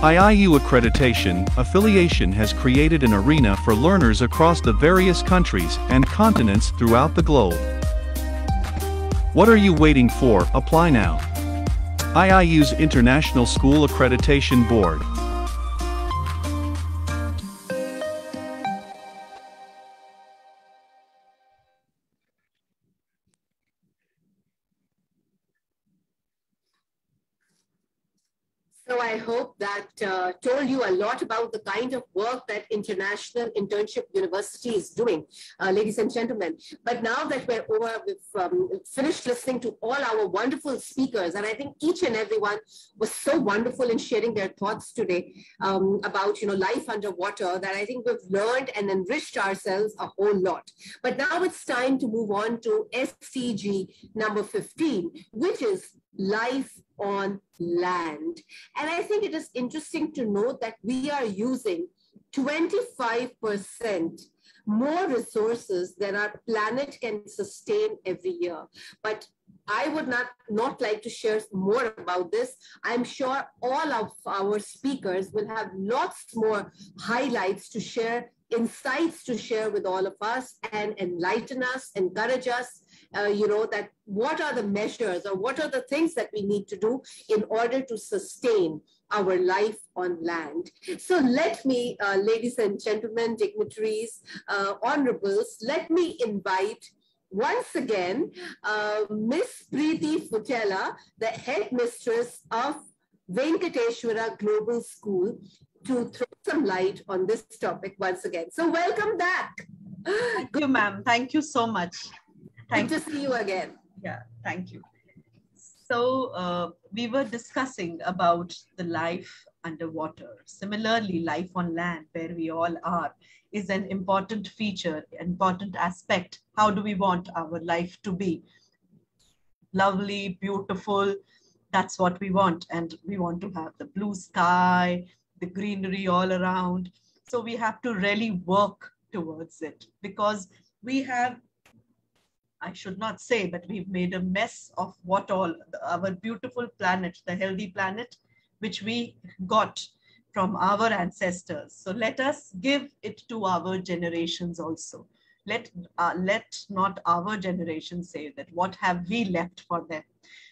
Speaker 8: Iiu accreditation affiliation has created an arena for learners across the various countries and continents throughout the globe. What are you waiting for? Apply now. Iiu's International School Accreditation Board.
Speaker 2: So I hope that told you a lot about the kind of work that International Internship University is doing, ladies and gentlemen. But now that we're over, we've finished listening to all our wonderful speakers, and I think each and every one was so wonderful in sharing their thoughts today about life underwater, that I think we've learned and enriched ourselves a whole lot. But now it's time to move on to SDG number 15, which is life on land. And I think it is interesting to note that we are using 25% more resources than our planet can sustain every year. But I would not like to share more about this. I'm sure all of our speakers will have lots more highlights to share, insights to share with all of us, and enlighten us, encourage us, that what are the measures or what are the things that we need to do in order to sustain our life on land. So let me, ladies and gentlemen, dignitaries, honorables, let me invite once again, Miss Preeti Futela, the headmistress of Venkateshwara Global School, to throw some light on this topic once again. So welcome back.
Speaker 9: Thank you, ma'am. Thank you so much.
Speaker 2: Good to see you again.
Speaker 9: Yeah, thank you. So we were discussing about the life underwater. Similarly, life on land, where we all are, is an important feature, important aspect. How do we want our life to be? Lovely, beautiful. That's what we want. And we want to have the blue sky, the greenery all around. So we have to really work towards it, because we have, I should not say, but we've made a mess of what all, our beautiful planet, the healthy planet, which we got from our ancestors. So let us give it to our generations also. Let not our generation say that what have we left for them.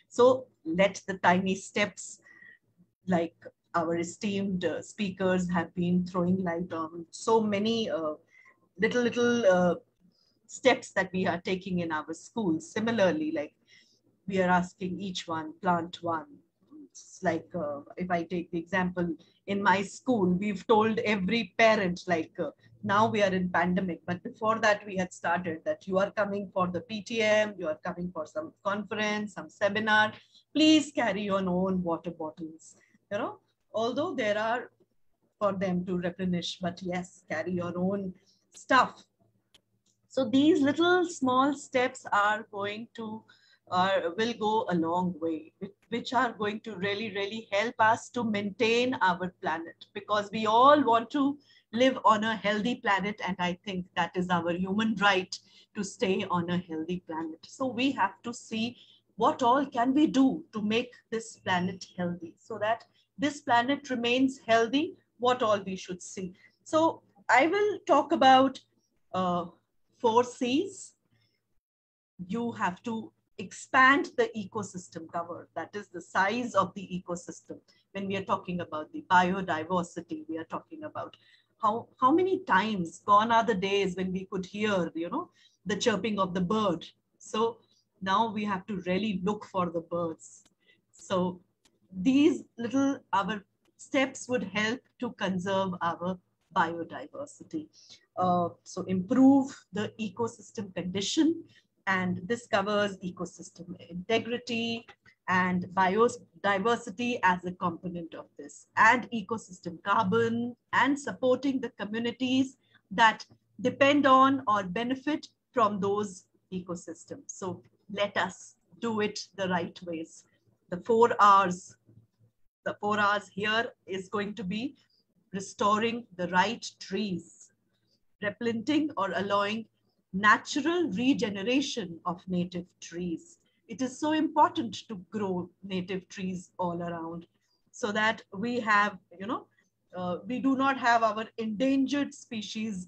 Speaker 9: So let the tiny steps, like our esteemed speakers have been throwing light on, so many little steps that we are taking in our schools. Similarly, like we are asking each one, plant one. It's like, if I take the example, in my school, we've told every parent, like now we are in pandemic, but before that we had started that you are coming for the PTM, you are coming for some conference, some seminar, please carry your own water bottles. Although there are for them to replenish, but yes, carry your own stuff. So these little small steps are going to, will go a long way, which are going to really help us to maintain our planet, because we all want to live on a healthy planet. And I think that is our human right to stay on a healthy planet. So we have to see what all can we do to make this planet healthy, so that this planet remains healthy, what all we should see. So I will talk about 4 C's. You have to expand the ecosystem cover. That is the size of the ecosystem. When we are talking about the biodiversity, we are talking about how many times gone are the days when we could hear, the chirping of the bird. So now we have to really look for the birds. So these little our steps would help to conserve our biodiversity. So improve the ecosystem condition, and this covers ecosystem integrity and biodiversity as a component of this, and ecosystem carbon, and supporting the communities that depend on or benefit from those ecosystems. So let us do it the right ways. The 4 R's. The 4 R's here is going to be restoring the right trees, replanting or allowing natural regeneration of native trees. It is so important to grow native trees all around so that we have, we do not have our endangered species,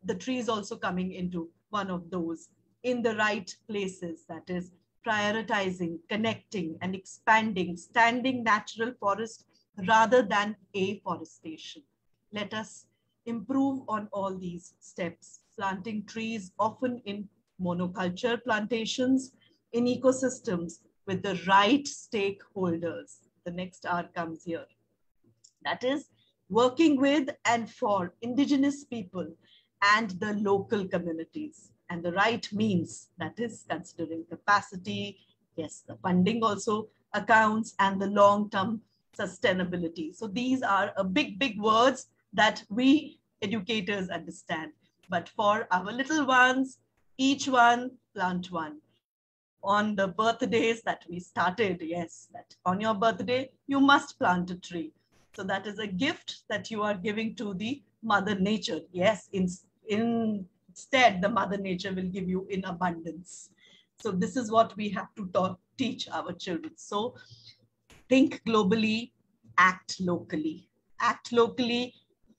Speaker 9: the trees also coming into one of those in the right places. That is prioritizing, connecting, and expanding standing natural forest rather than afforestation. Let us improve on all these steps, planting trees often in monoculture plantations, in ecosystems with the right stakeholders. The next R comes here. That is working with and for indigenous people and the local communities, and the right means, that is considering capacity, yes, the funding also accounts, and the long-term sustainability. So these are a big words that we educators understand, but for our little ones, each one plant one. On the birthdays that we started, yes, that on your birthday, you must plant a tree. So that is a gift that you are giving to the Mother Nature. Yes, instead, the Mother Nature will give you in abundance. So this is what we have to teach our children. So think globally, act locally. Act locally,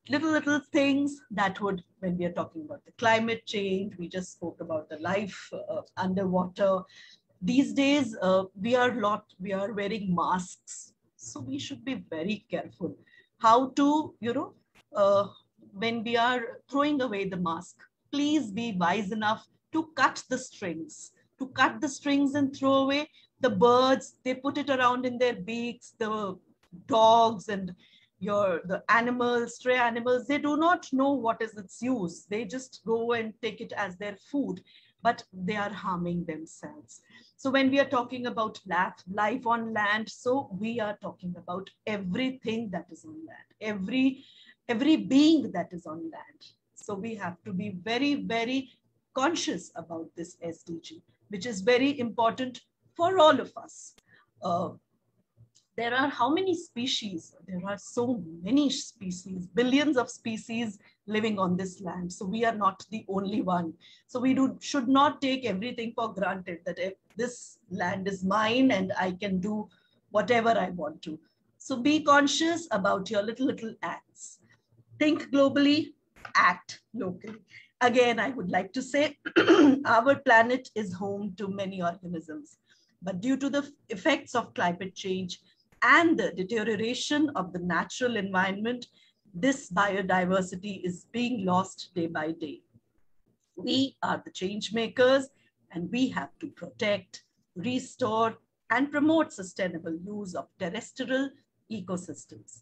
Speaker 9: little things that would, when we are talking about the climate change, we just spoke about the life underwater. These days, we are wearing masks. So we should be very careful how to, when we are throwing away the mask, please be wise enough to cut the strings, and throw away the birds. They put it around in their beaks, the dogs and the animals, stray animals, they do not know what is its use. They just go and take it as their food, but they are harming themselves. So when we are talking about life on land, so we are talking about everything that is on land, every being that is on land. So we have to be very conscious about this SDG, which is very important for all of us. There are how many species? There are so many species, billions of species living on this land. So we are not the only one. So we should not take everything for granted, that if this land is mine and I can do whatever I want to. So be conscious about your little acts. Think globally, act locally. Again, I would like to say our planet is home to many organisms, but due to the effects of climate change and the deterioration of the natural environment, this biodiversity is being lost day by day. We are the change makers, and we have to protect, restore, and promote sustainable use of terrestrial ecosystems,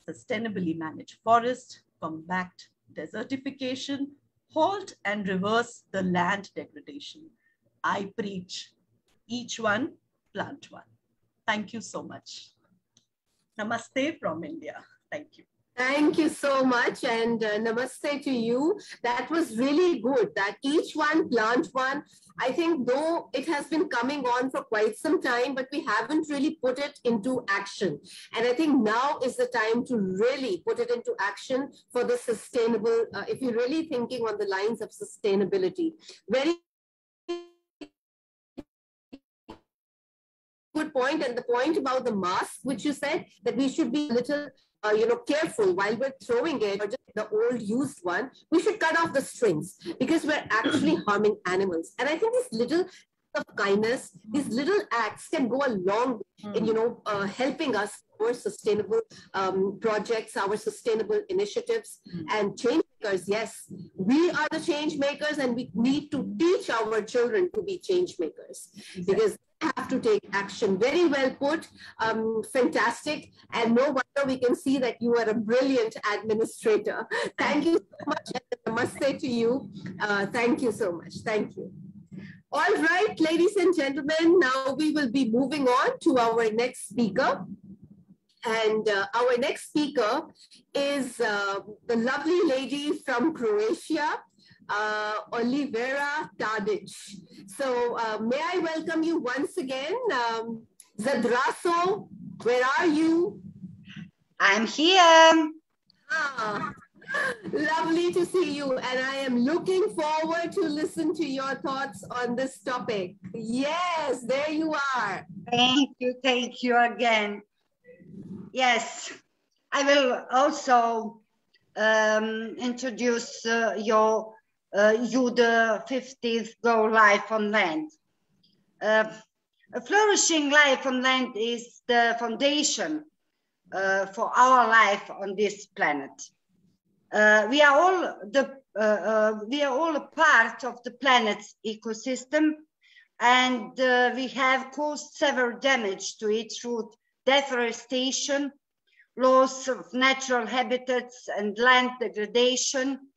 Speaker 9: sustainably manage forests, combat desertification, halt and reverse the land degradation. I preach, each one plant one. Thank you so much. Namaste from India. Thank you.
Speaker 2: Thank you so much, and namaste to you. That was really good, that each one plant one. I think though it has been coming on for quite some time, but we haven't really put it into action. And I think now is the time to really put it into action for the sustainable, if you're really thinking on the lines of sustainability. Very good point. And the point about the mask, which you said, that we should be a little careful while we're throwing it, or just the old used one, we should cut off the strings, because we're actually harming animals. And I think this little of kindness, these little acts can go a long way in, helping us more sustainable projects, our sustainable initiatives, and change makers. Yes, we are the change makers, and we need to teach our children to be change makers, because they have to take action. Very well put. Fantastic. And no wonder we can see that you are a brilliant administrator. Thank you so much. I must say to you, thank you so much. Thank you. All right, ladies and gentlemen, now we will be moving on to our next speaker. And our next speaker is the lovely lady from Croatia, Olivera Tadic. So may I welcome you once again. Zdraso, where are you?
Speaker 10: I'm here.
Speaker 2: Lovely to see you, and I am looking forward to listen to your thoughts on this topic. Yes, there you are.
Speaker 10: Thank you again. Yes, I will also introduce you the 50th goal, life on land. A flourishing life on land is the foundation for our life on this planet. We are all a part of the planet's ecosystem, and we have caused severe damage to it through deforestation, loss of natural habitats, and land degradation.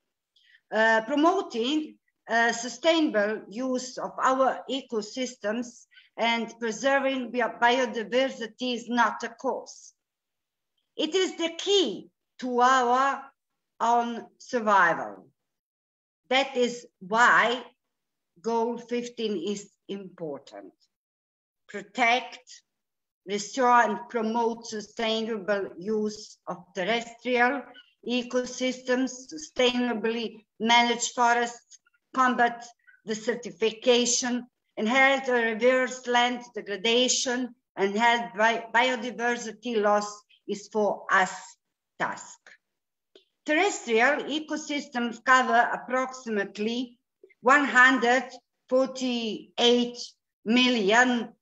Speaker 10: Promoting sustainable use of our ecosystems and preserving biodiversity is not a cause. It is the key to our own survival. That is why Goal 15 is important. Protect, restore, and promote sustainable use of terrestrial ecosystems, sustainably manage forests, combat desertification, inherit or reverse land degradation, and help biodiversity loss is for us task. Terrestrial ecosystems cover approximately 148 million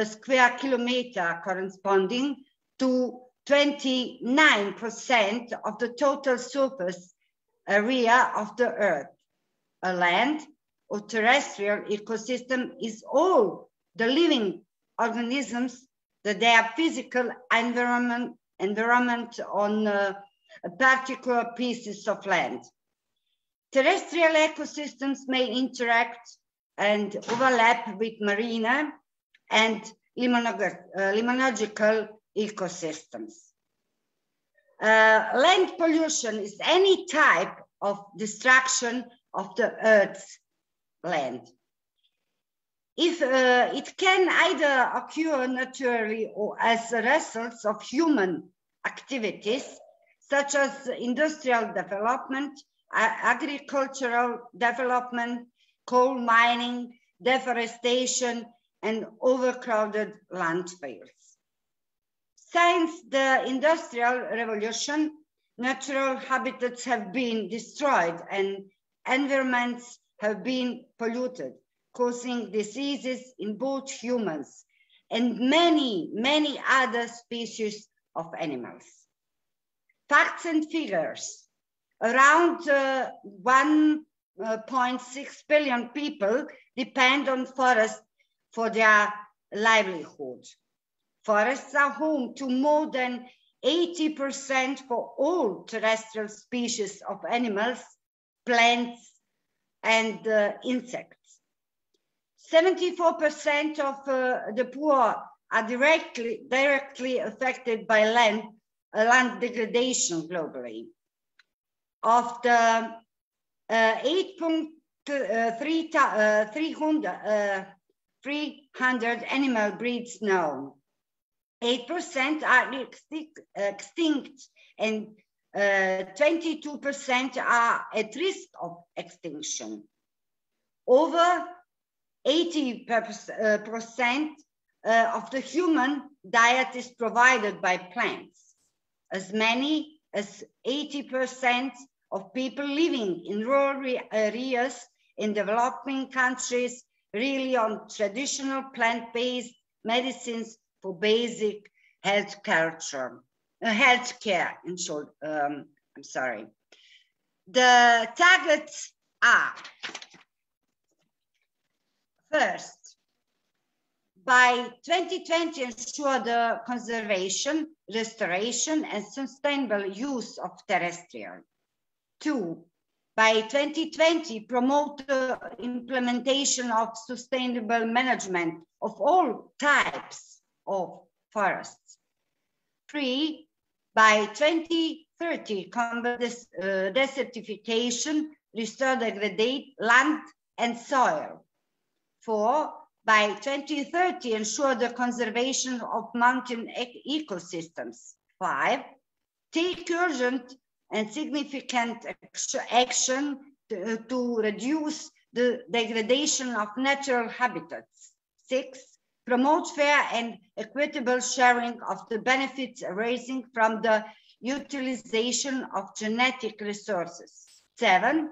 Speaker 10: square kilometer, corresponding to 29% of the total surface area of the Earth. A land or terrestrial ecosystem is all the living organisms that their physical environment on particular pieces of land. Terrestrial ecosystems may interact and overlap with marine and limnological ecosystems. Land pollution is any type of destruction of the Earth's land. If it can either occur naturally or as a result of human activities, such as industrial development, agricultural development, coal mining, deforestation, and overcrowded landfills. Since the Industrial Revolution, natural habitats have been destroyed and environments have been polluted, causing diseases in both humans and many, many other species of animals. Facts and figures. Around 1.6 billion people depend on forests for their livelihood. Forests are home to more than 80% for all terrestrial species of animals, plants, and insects. 74% of the poor are directly affected by land degradation globally. Of the 300 animal breeds known, 8% are extinct and 22% are at risk of extinction. Over 80% of the human diet is provided by plants. As many as 80% of people living in rural areas in developing countries really on traditional plant-based medicines for basic healthcare, in short. I'm sorry. The targets are, first, by 2020, ensure the conservation, restoration, and sustainable use of terrestrial. 2, by 2020, promote the implementation of sustainable management of all types of forests. 3, by 2030, combat desertification, restore degraded land and soil. 4, by 2030, ensure the conservation of mountain ecosystems. 5, take urgent and significant action to reduce the degradation of natural habitats. 6, promote fair and equitable sharing of the benefits arising from the utilization of genetic resources. 7,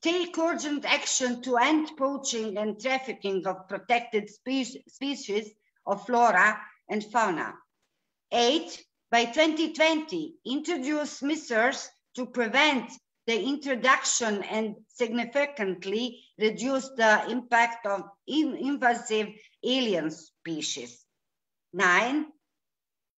Speaker 10: take urgent action to end poaching and trafficking of protected species of flora and fauna. 8, by 2020, introduce measures to prevent the introduction and significantly reduce the impact of invasive alien species. 9,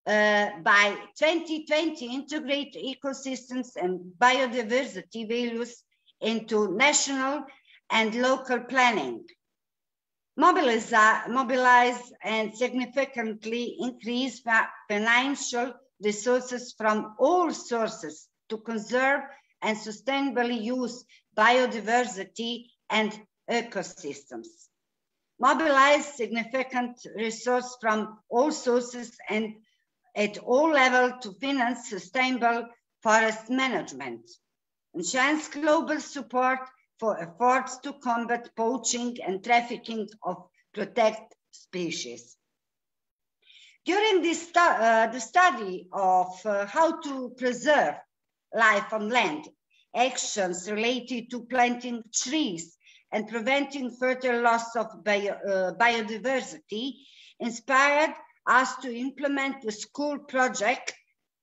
Speaker 10: by 2020, integrate ecosystems and biodiversity values into national and local planning. Mobilize and significantly increase financial resources from all sources to conserve and sustainably use biodiversity and ecosystems. Mobilize significant resources from all sources and at all levels to finance sustainable forest management. Enhance global support for efforts to combat poaching and trafficking of protected species. During this the study of how to preserve life on land, actions related to planting trees and preventing further loss of biodiversity inspired us to implement the school project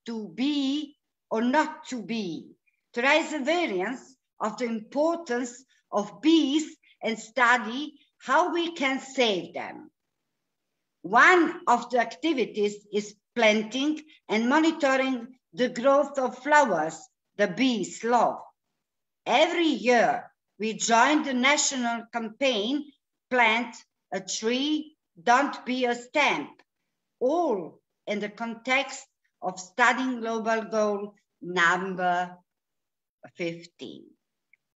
Speaker 10: To Be or Not to Be, to raise awareness of the importance of bees and study how we can save them. One of the activities is planting and monitoring the growth of flowers the bees love. Every year, we join the national campaign, Plant a Tree, Don't Be a Stamp, all in the context of studying global goal number 15.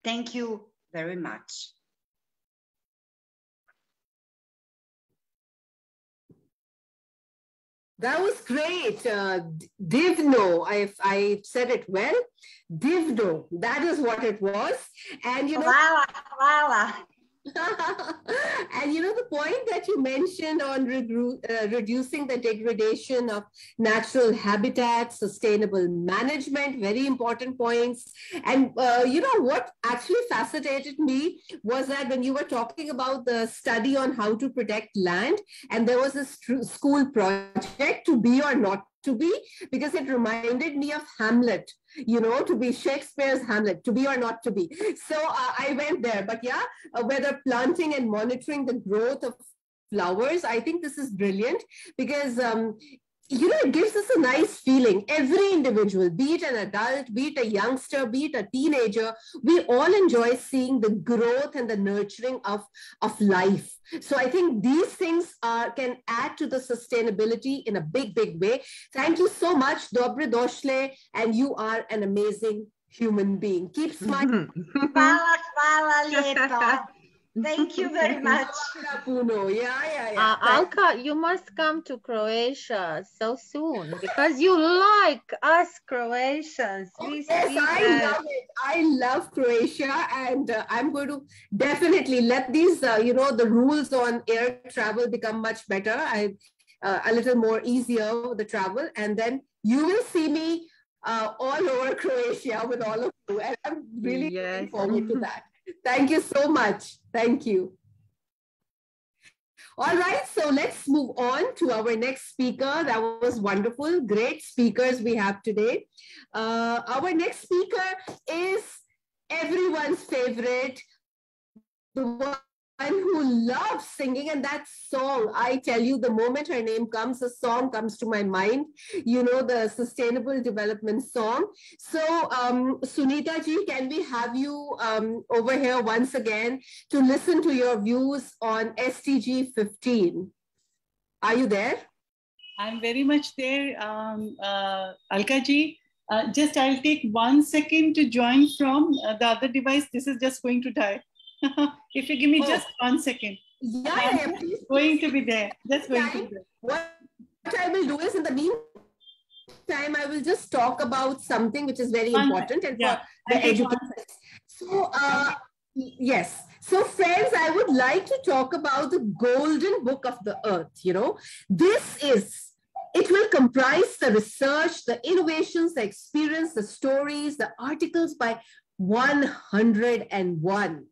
Speaker 10: Thank you very much.
Speaker 2: That was great. Divno, I said it well. Divno, that is what it was. And you know, and you know, the point that you mentioned on reducing the degradation of natural habitat, sustainable management, very important points. And you know, what actually fascinated me was that when you were talking about the study on how to protect land, and there was a school project, To Be or Not to Be, because it reminded me of Hamlet, you know, to be Shakespeare's Hamlet, to be or not to be. So I went there, but yeah, whether planting and monitoring the growth of flowers, I think this is brilliant because, you know, it gives us a nice feeling. Every individual, be it an adult, be it a youngster, be it a teenager, we all enjoy seeing the growth and the nurturing of life. So I think these things can add to the sustainability in a big, big way. Thank you so much, Dobre Došle, and you are an amazing human being. Keep smiling.
Speaker 10: Hvala lijepa. Thank you very much.
Speaker 1: Alka, you must come to Croatia so soon because you like us Croatians.
Speaker 2: Yes, I love it. I love Croatia, and I'm going to definitely let these, you know, the rules on air travel become much better. A little more easier the travel, and then you will see me all over Croatia with all of you, and I'm really looking forward to that. Thank you so much. Thank you. All right, so let's move on to our next speaker. That was wonderful. Great speakers we have today. Our next speaker is everyone's favorite, the one who loves singing, and that song, I tell you, the moment her name comes, a song comes to my mind, you know, the Sustainable Development Song. So Sunita ji, can we have you over here once again to listen to your views on SDG 15? Are you there?
Speaker 5: I'm very much there, Alka ji. Just I'll take 1 second to join from the other device. This is just going to die. If you give me just 1 second.
Speaker 2: Yeah,
Speaker 5: going to be there. Just going to be there.
Speaker 2: What I will do is, in the meantime, I will just talk about something which is very important and for the education. So, yes. So, friends, I would like to talk about the Golden Book of the Earth. You know, it will comprise the research, the innovations, the experience, the stories, the articles by 101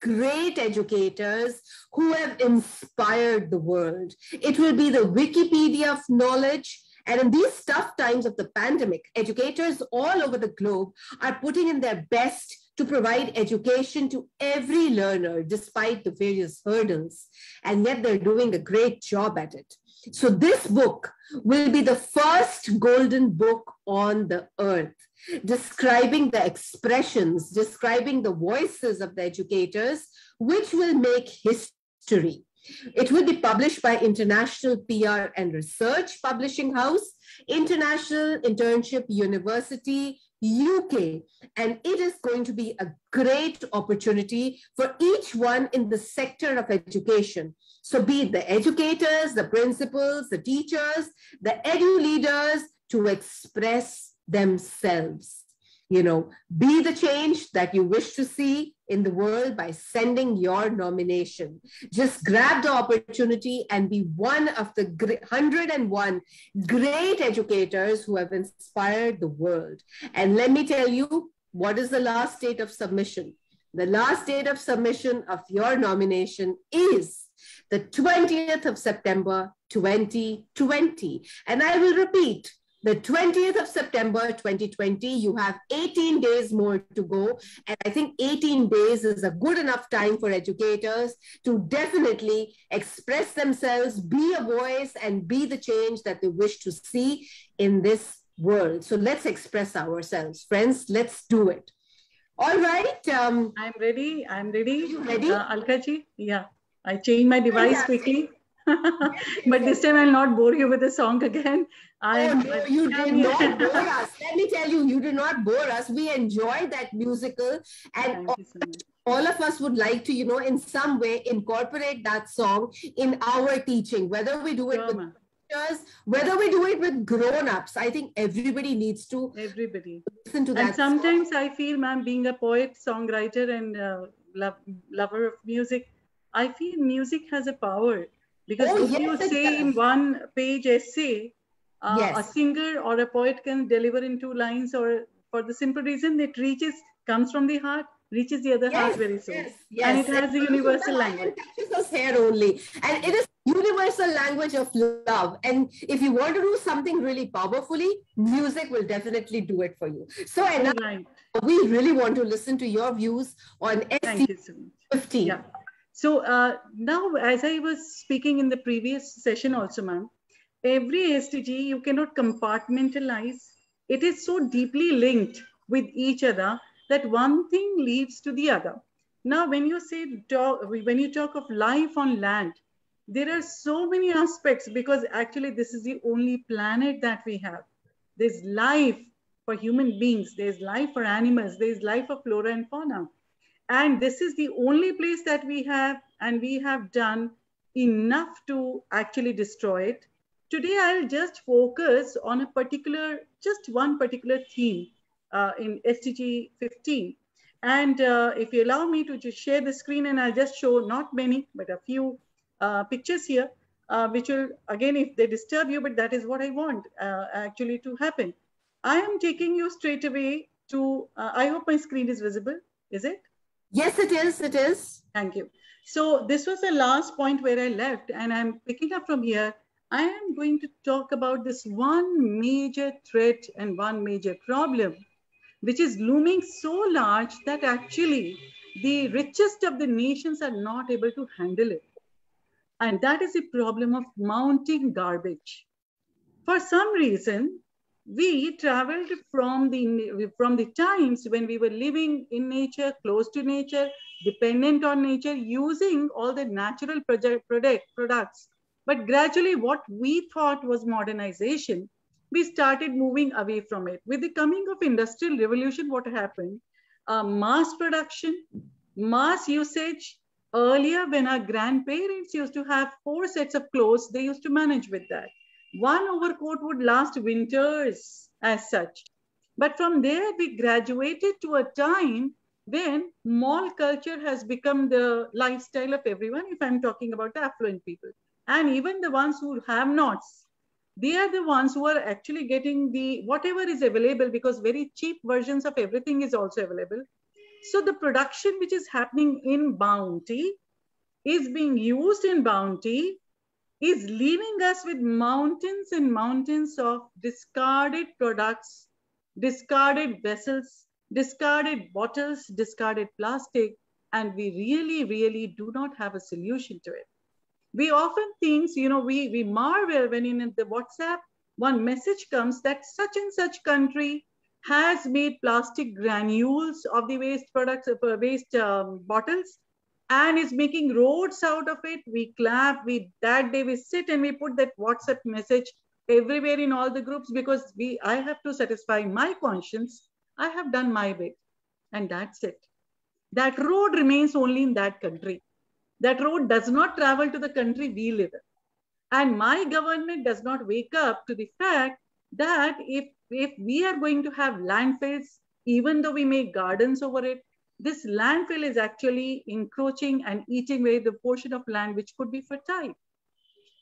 Speaker 2: great educators who have inspired the world. It will be the Wikipedia of knowledge. And in these tough times of the pandemic, educators all over the globe are putting in their best to provide education to every learner despite the various hurdles. And yet they're doing a great job at it. So this book will be the first golden book on the earth, describing the expressions, describing the voices of the educators, which will make history. It will be published by International PR and Research Publishing House, International Internship University, UK, and it is going to be a great opportunity for each one in the sector of education. So be it the educators, the principals, the teachers, the edu leaders, to express themselves. You know, be the change that you wish to see in the world by sending your nomination. Just grab the opportunity and be one of the 101 great educators who have inspired the world. And let me tell you, what is the last date of submission? The last date of submission of your nomination is the 20th of September, 2020. And I will repeat, the 20th of September, 2020, you have 18 days more to go. And I think 18 days is a good enough time for educators to definitely express themselves, be a voice, and be the change that they wish to see in this world. So let's express ourselves, friends. Let's do it. All right.
Speaker 4: I'm ready. I'm ready.
Speaker 2: You ready?
Speaker 4: Alka ji? Yeah. I changed my device quickly. But this time I'll not bore you with the song again.
Speaker 2: No, you did not bore us. Let me tell you, you did not bore us. We enjoyed that musical, and all of us would like to, you know, in some way incorporate that song in our teaching, whether we do it with teachers, whether we do it with grown-ups. I think everybody needs to listen to that.
Speaker 4: And sometimes song. I feel, ma'am, being a poet, songwriter, and lover of music, I feel music has a power. Because if you say in one page essay, a singer or a poet can deliver in 2 lines, or for the simple reason it comes from the heart, reaches the other heart very soon. And it has a universal language.
Speaker 2: It touches us here only. And it is universal language of love. And if you want to do something really powerfully, music will definitely do it for you. So we really want to listen to your views on SDG 15.
Speaker 4: Yeah. So now, as I was speaking in the previous session also, ma'am, every SDG you cannot compartmentalize. It is so deeply linked with each other that one thing leads to the other. Now, when you talk of life on land, there are so many aspects, because actually this is the only planet that we have. There's life for human beings. There's life for animals. There's life for flora and fauna. And this is the only place that we have, and we have done enough to actually destroy it. Today, I'll just focus on just one particular theme in SDG 15. And if you allow me to just share the screen, and I'll just show not many, but a few pictures here, which will, again, if they disturb you, but that is what I want actually to happen. I am taking you straight away to, I hope my screen is visible. Is it?
Speaker 2: Yes, it is. It is.
Speaker 4: Thank you. So this was the last point where I left, and I'm picking up from here. I am going to talk about this one major threat and one major problem, which is looming so large that actually the richest of the nations are not able to handle it. And that is the problem of mounting garbage. For some reason, we traveled from the times when we were living in nature, close to nature, dependent on nature, using all the natural products. But gradually, what we thought was modernization, we started moving away from it. With the coming of industrial revolution, what happened? Mass production, mass usage. Earlier, when our grandparents used to have 4 sets of clothes, they used to manage with that. One overcoat would last winters as such. But from there, we graduated to a time when mall culture has become the lifestyle of everyone, if I'm talking about the affluent people. And even the ones who have nots, they are the ones who are actually getting the whatever is available, because very cheap versions of everything is also available. So the production which is happening in bounty is being used in bounty, is leaving us with mountains and mountains of discarded products, discarded vessels, discarded bottles, discarded plastic, and we really, really do not have a solution to it. We often think, we marvel when in the WhatsApp, one message comes that such and such country has made plastic granules of the waste products, waste bottles, and is making roads out of it. We clap, that day we sit and we put that WhatsApp message everywhere in all the groups, because I have to satisfy my conscience. I have done my bit, and that's it. That road remains only in that country. That road does not travel to the country we live in. And my government does not wake up to the fact that if we are going to have landfills, even though we make gardens over it, this landfill is actually encroaching and eating away the portion of land which could be fertile.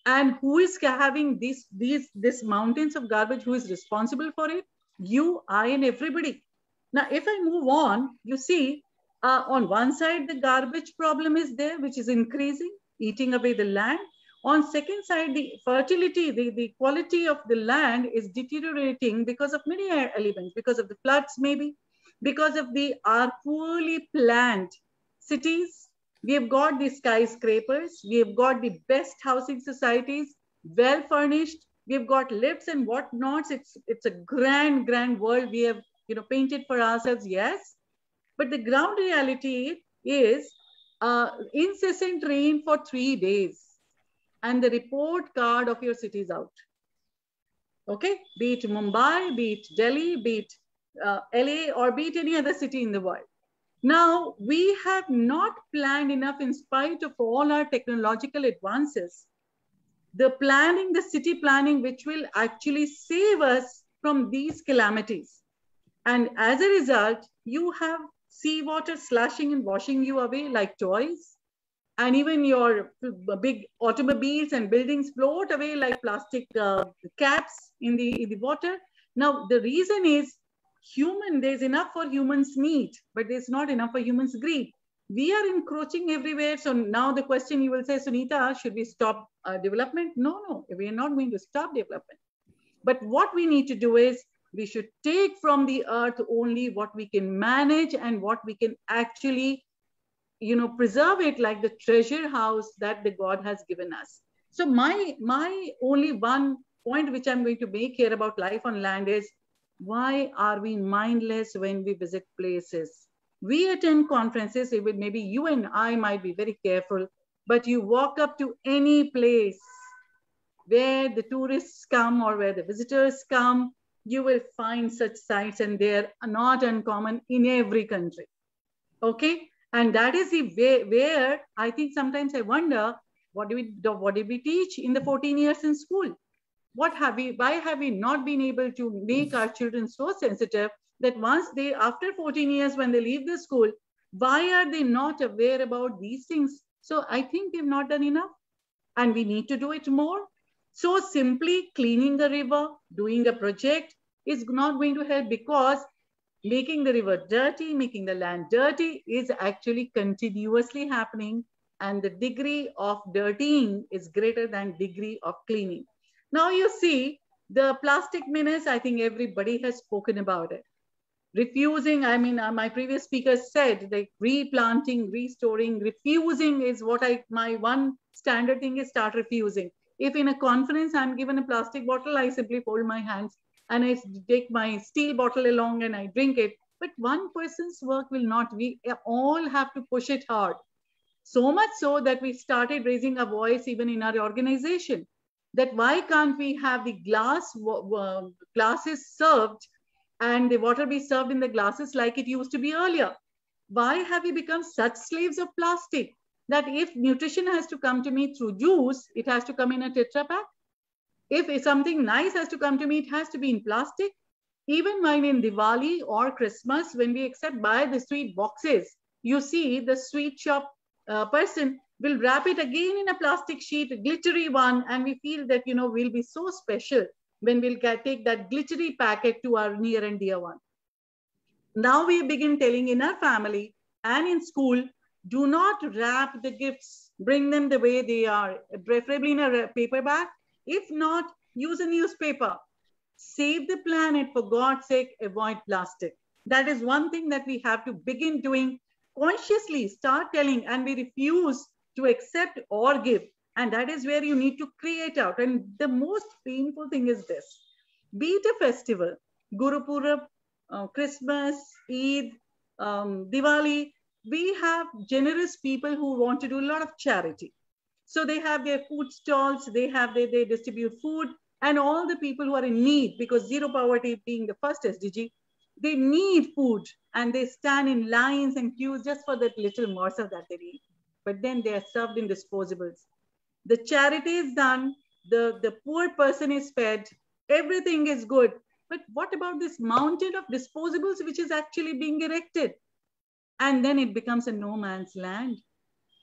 Speaker 4: And who is having these mountains of garbage? Who is responsible for it? You, I, and everybody. Now, if I move on, you see, on one side, the garbage problem is there, which is increasing, eating away the land. On second side, the fertility, the quality of the land is deteriorating because of many elements, because of the floods maybe, because of our poorly planned cities. We have got the skyscrapers, we have got the best housing societies, well furnished, we have got lifts and whatnots. It's a grand, grand world we have painted for ourselves, yes. But the ground reality is incessant rain for 3 days, and the report card of your city is out. Okay, be it Mumbai, be it Delhi, be it LA, or be it any other city in the world. Now, we have not planned enough in spite of all our technological advances. The city planning, which will actually save us from these calamities. And as a result, you have seawater slashing and washing you away like toys. And even your big automobiles and buildings float away like plastic caps in the water. Now, the reason is there's enough for humans' need, but there's not enough for humans' greed. We are encroaching everywhere. So now the question you will say, Sunita, should we stop development? No, we are not going to stop development. But what we need to do is, we should take from the earth only what we can manage and what we can actually, preserve it like the treasure house that the God has given us. So my only one point which I'm going to make here about life on land is, why are we mindless when we visit places? We attend conferences, even maybe you and I might be very careful, but you walk up to any place where the tourists come or where the visitors come, you will find such sites, and they're not uncommon in every country. Okay, and that is the way where I think sometimes I wonder, what did we teach in the 14 years in school? Why have we not been able to make our children so sensitive that after 14 years when they leave the school, why are they not aware about these things? So I think we've not done enough, and we need to do it more. So simply cleaning the river, doing a project is not going to help, because making the river dirty, making the land dirty is actually continuously happening. and the degree of dirtying is greater than degree of cleaning. Now you see the plastic menace, I think everybody has spoken about it. Refusing, I mean, my previous speaker said, like replanting, restoring, refusing is what my one standard thing is start refusing. If in a conference I'm given a plastic bottle, I simply fold my hands and I take my steel bottle along and I drink it. But one person's work will not, we all have to push it hard. So much so that we started raising a voice even in our organization, that why can't we have the glasses served and the water be served in the glasses like it used to be earlier? Why have we become such slaves of plastic that if nutrition has to come to me through juice, it has to come in a Tetra Pak? If something nice has to come to me, it has to be in plastic. Even when in Diwali or Christmas, when we accept buy the sweet boxes, you see the sweet shop person will wrap it again in a plastic sheet, a glittery one, and we feel that, you know, we'll be so special when we'll take that glittery packet to our near and dear one. Now we begin telling in our family and in school, do not wrap the gifts, bring them the way they are, preferably in a paper bag. If not, use a newspaper. Save the planet, for God's sake, avoid plastic. That is one thing that we have to begin doing consciously, start telling, and we refuse to accept or give. And that is where you need to create out. And the most painful thing is this: be it a festival, Guru Purab, Christmas, Eid, Diwali, we have generous people who want to do a lot of charity. So they have their food stalls, they distribute food, and all the people who are in need, because zero poverty being the first SDG, they need food and they stand in lines and queues just for that little morsel that they need. But then they are served in disposables. The charity is done, the poor person is fed, everything is good. But what about this mountain of disposables which is actually being erected? And then it becomes a no man's land.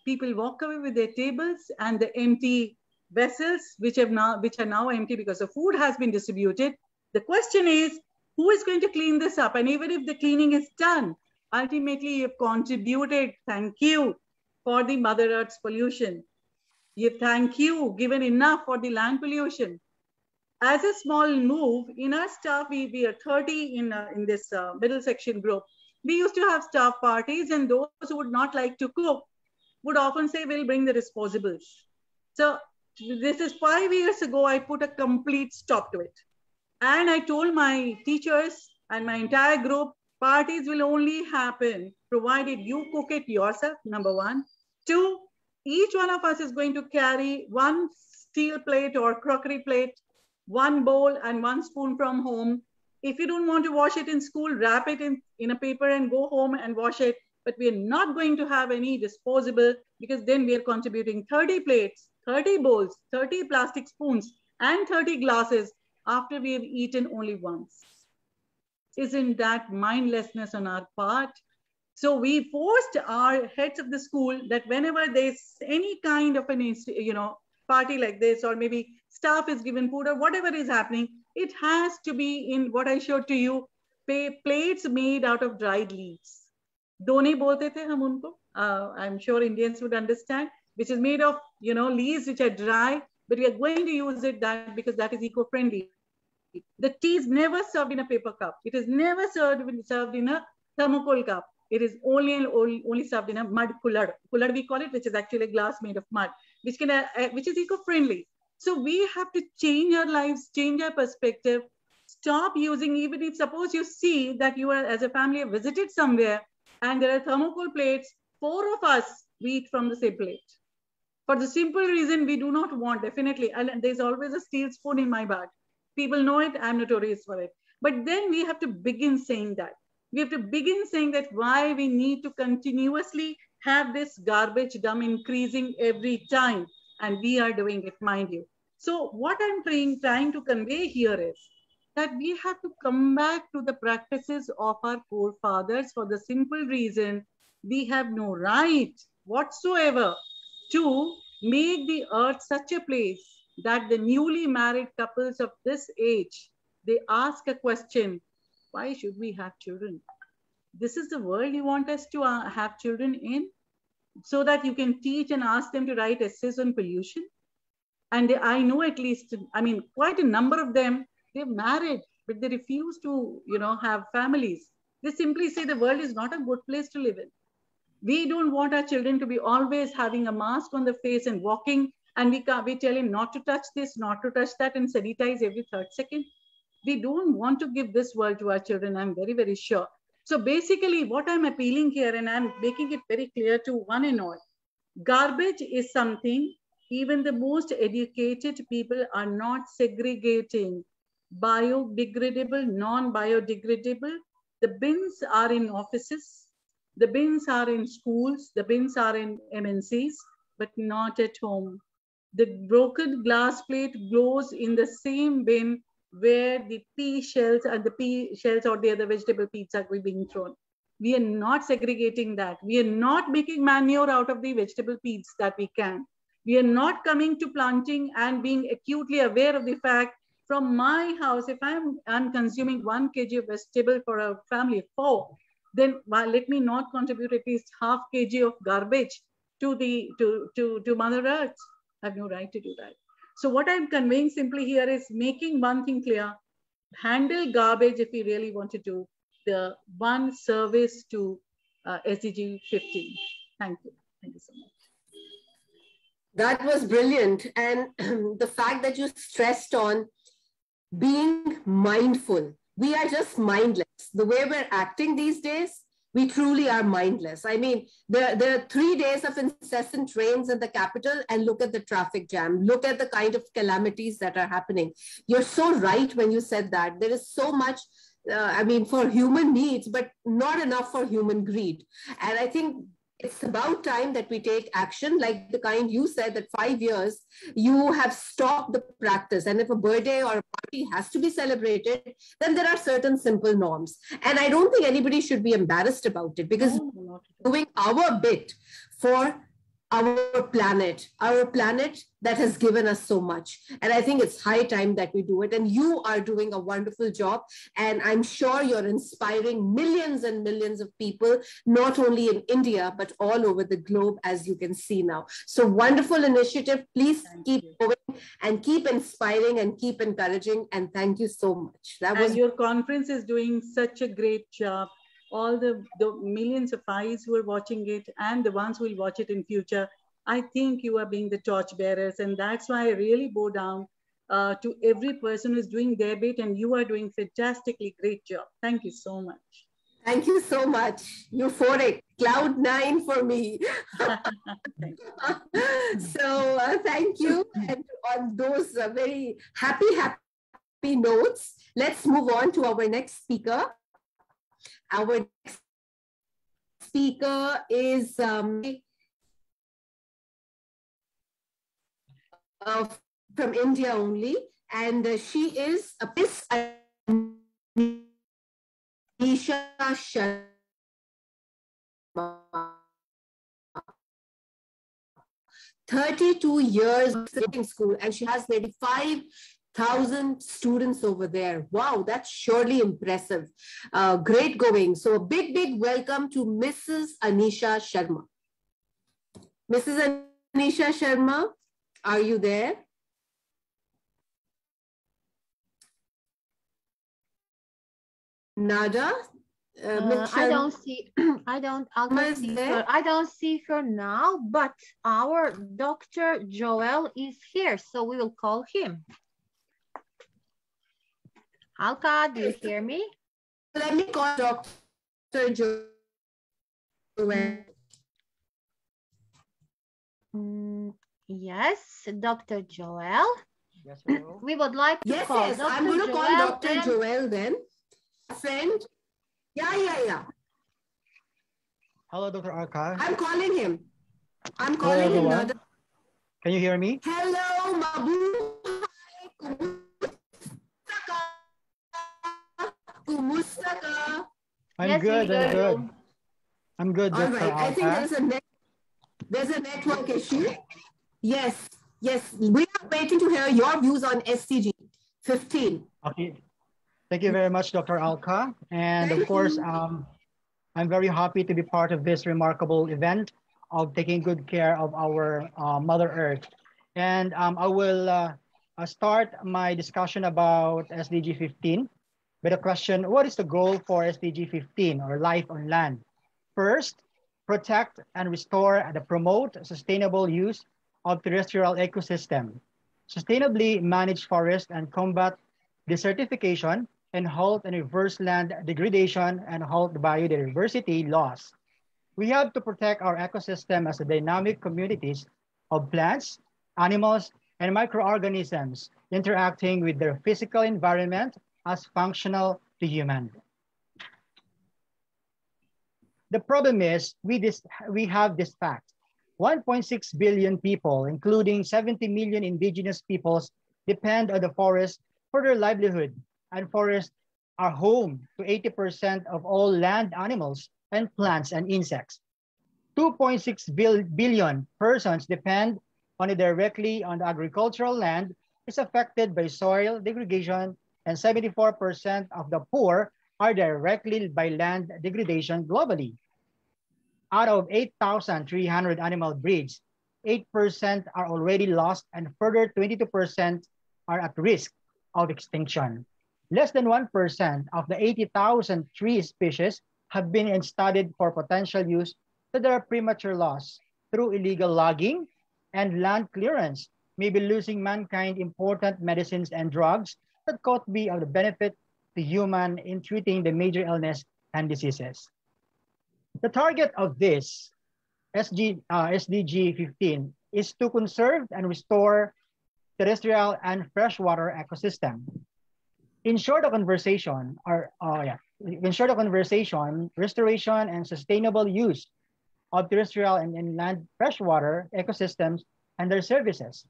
Speaker 4: People walk away with their tables and the empty vessels which are now empty because the food has been distributed. The question is, who is going to clean this up? And even if the cleaning is done, ultimately you've contributed, thank you, for the Mother Earth's pollution. Thank you, given enough for the land pollution. As a small move, in our staff, we are 30 in this middle section group. We used to have staff parties, and those who would not like to cook would often say, we'll bring the disposables. So this is 5 years ago, I put a complete stop to it. And I told my teachers and my entire group, parties will only happen provided you cook it yourself, number one. 2, each one of us is going to carry one steel plate or crockery plate, one bowl and one spoon from home. If you don't want to wash it in school, wrap it in a paper and go home and wash it. But we are not going to have any disposable, because then we are contributing 30 plates, 30 bowls, 30 plastic spoons, and 30 glasses after we have eaten only once. Isn't that mindlessness on our part? So we forced our heads of the school that whenever there's any kind of an party like this, or maybe staff is given food or whatever is happening, it has to be in what I showed to you, plates made out of dried leaves. Done bolte the hum unko. I'm sure Indians would understand, which is made of leaves which are dry, but we are going to use it because that is eco-friendly. The tea is never served in a paper cup. It is never served in a thermocol cup. It is only served in a mud kullad. Kullad we call it, which is actually a glass made of mud, which is eco-friendly. So we have to change our lives, change our perspective, stop using, even if suppose you see that you are as a family have visited somewhere and there are thermocol plates, 4 of us, we eat from the same plate. For the simple reason, we do not want, definitely, and there's always a steel spoon in my bag. People know it, I'm notorious for it. But then we have to begin saying that. We have to begin saying that why we need to continuously have this garbage dump increasing every time. And we are doing it, mind you. So what I'm trying to convey here is that we have to come back to the practices of our forefathers for the simple reason we have no right whatsoever to make the earth such a place that the newly married couples of this age, they ask a question, why should we have children? This is the world you want us to have children in? so that you can teach and ask them to write essays on pollution. And I know at least, I mean, quite a number of them, they're married, but they refuse to, have families. They simply say the world is not a good place to live in. We don't want our children to be always having a mask on the face and walking, and we tell him not to touch this, not to touch that, and sanitize every 3rd second. We don't want to give this world to our children, I'm very, very sure. So basically what I'm appealing here, and I'm making it very clear to one and all, garbage is something even the most educated people are not segregating. Biodegradable, non-biodegradable. The bins are in offices, the bins are in schools, the bins are in MNCs, but not at home. The broken glass plate goes in the same bin where the pea shells and the pea shells or the other vegetable peels are being thrown. We are not segregating that. We are not making manure out of the vegetable peels that we can. We are not coming to planting and being acutely aware of the fact from my house, if I'm consuming 1 kg of vegetable for a family of 4, then let me not contribute at least half kg of garbage to Mother Earth. I have no right to do that. So what I'm conveying simply here is making one thing clear: handle garbage if we really want to do the one service to SDG 15. Thank you. Thank you so much.
Speaker 2: That was brilliant. And the fact that you stressed on being mindful. We are just mindless. The way we're acting these days, we truly are mindless. I mean, there are 3 days of incessant rains in the capital, and look at the traffic jam. Look at the kind of calamities that are happening. You're so right when you said that. There is so much, for human needs, but not enough for human greed. And I think it's about time that we take action, like the kind you said, that 5 years, you have stopped the practice. And if a birthday or a party has to be celebrated, then there are certain simple norms. And I don't think anybody should be embarrassed about it, because we're doing our bit for our planet that has given us so much. And I think it's high time that we do it. And you are doing a wonderful job. And I'm sure you're inspiring millions and millions of people, not only in India, but all over the globe, as you can see now. So wonderful initiative. Please keep going and keep inspiring and keep encouraging. And thank you so much.
Speaker 4: And your conference is doing such a great job. All the millions of eyes who are watching it and the ones who will watch it in future, I think you are being the torch bearers. And that's why I really bow down to every person who's doing their bit, and you are doing fantastically great job. Thank you so much.
Speaker 2: Thank you so much. Euphoric, cloud 9 for me.
Speaker 4: Thank you.
Speaker 2: So thank you. And on those very happy notes, let's move on to our next speaker. Our next speaker is from India only, and she is Miss Anisha Sharma. 32 years in school, and she has maybe 5,000 students over there. Wow, that's surely impressive. Great going. So a big welcome to Mrs. Anisha Sharma. Mrs. Anisha Sharma, are you there? Nada?
Speaker 1: I don't see her now, but our Dr. Joel is here, so we will call him. Alka, do you hear me?
Speaker 2: Let me call Dr. Joel.
Speaker 1: Yes, Dr. Joel.
Speaker 11: Yes, hello.
Speaker 1: We would like to call
Speaker 2: Yes,
Speaker 1: Dr.
Speaker 2: I'm going to call
Speaker 1: Joel
Speaker 2: Dr. Joel then. Friend. Yeah.
Speaker 11: Hello, Dr. Alka.
Speaker 2: I'm calling him.
Speaker 11: Hello,
Speaker 2: him.
Speaker 11: Can you hear me?
Speaker 2: Hello, Kumusta.
Speaker 11: I'm good. I'm good,
Speaker 2: All
Speaker 11: Dr.
Speaker 2: right.
Speaker 11: Alka.
Speaker 2: I think there's a network issue. Yes. We are waiting to hear your views on SDG 15.
Speaker 11: Okay. Thank you very much, Dr. Alka. And of course, I'm very happy to be part of this remarkable event of taking good care of our Mother Earth. And I will start my discussion about SDG 15 with a question: what is the goal for SDG 15 or life on land? First, protect and restore and promote sustainable use of terrestrial ecosystem, sustainably manage forest and combat desertification, and halt and reverse land degradation and halt biodiversity loss. We have to protect our ecosystem as a dynamic communities of plants, animals, and microorganisms interacting with their physical environment as functional to human. The problem is we have this fact. 1.6 billion people, including 70 million indigenous peoples, depend on the forest for their livelihood, and forests are home to 80% of all land animals and plants and insects. 2.6 billion persons depend on it directly on the agricultural land is affected by soil degradation, and 74% of the poor are directly by land degradation globally. Out of 8,300 animal breeds, 8% are already lost and further 22% are at risk of extinction. Less than 1% of the 80,000 tree species have been studied for potential use to their premature loss through illegal logging, and land clearance may be losing mankind important medicines and drugs that could be of the benefit to human in treating the major illness and diseases. The target of this SDG 15 is to conserve and restore terrestrial and freshwater ecosystem. In short of conversation, restoration and sustainable use of terrestrial and inland freshwater ecosystems and their services.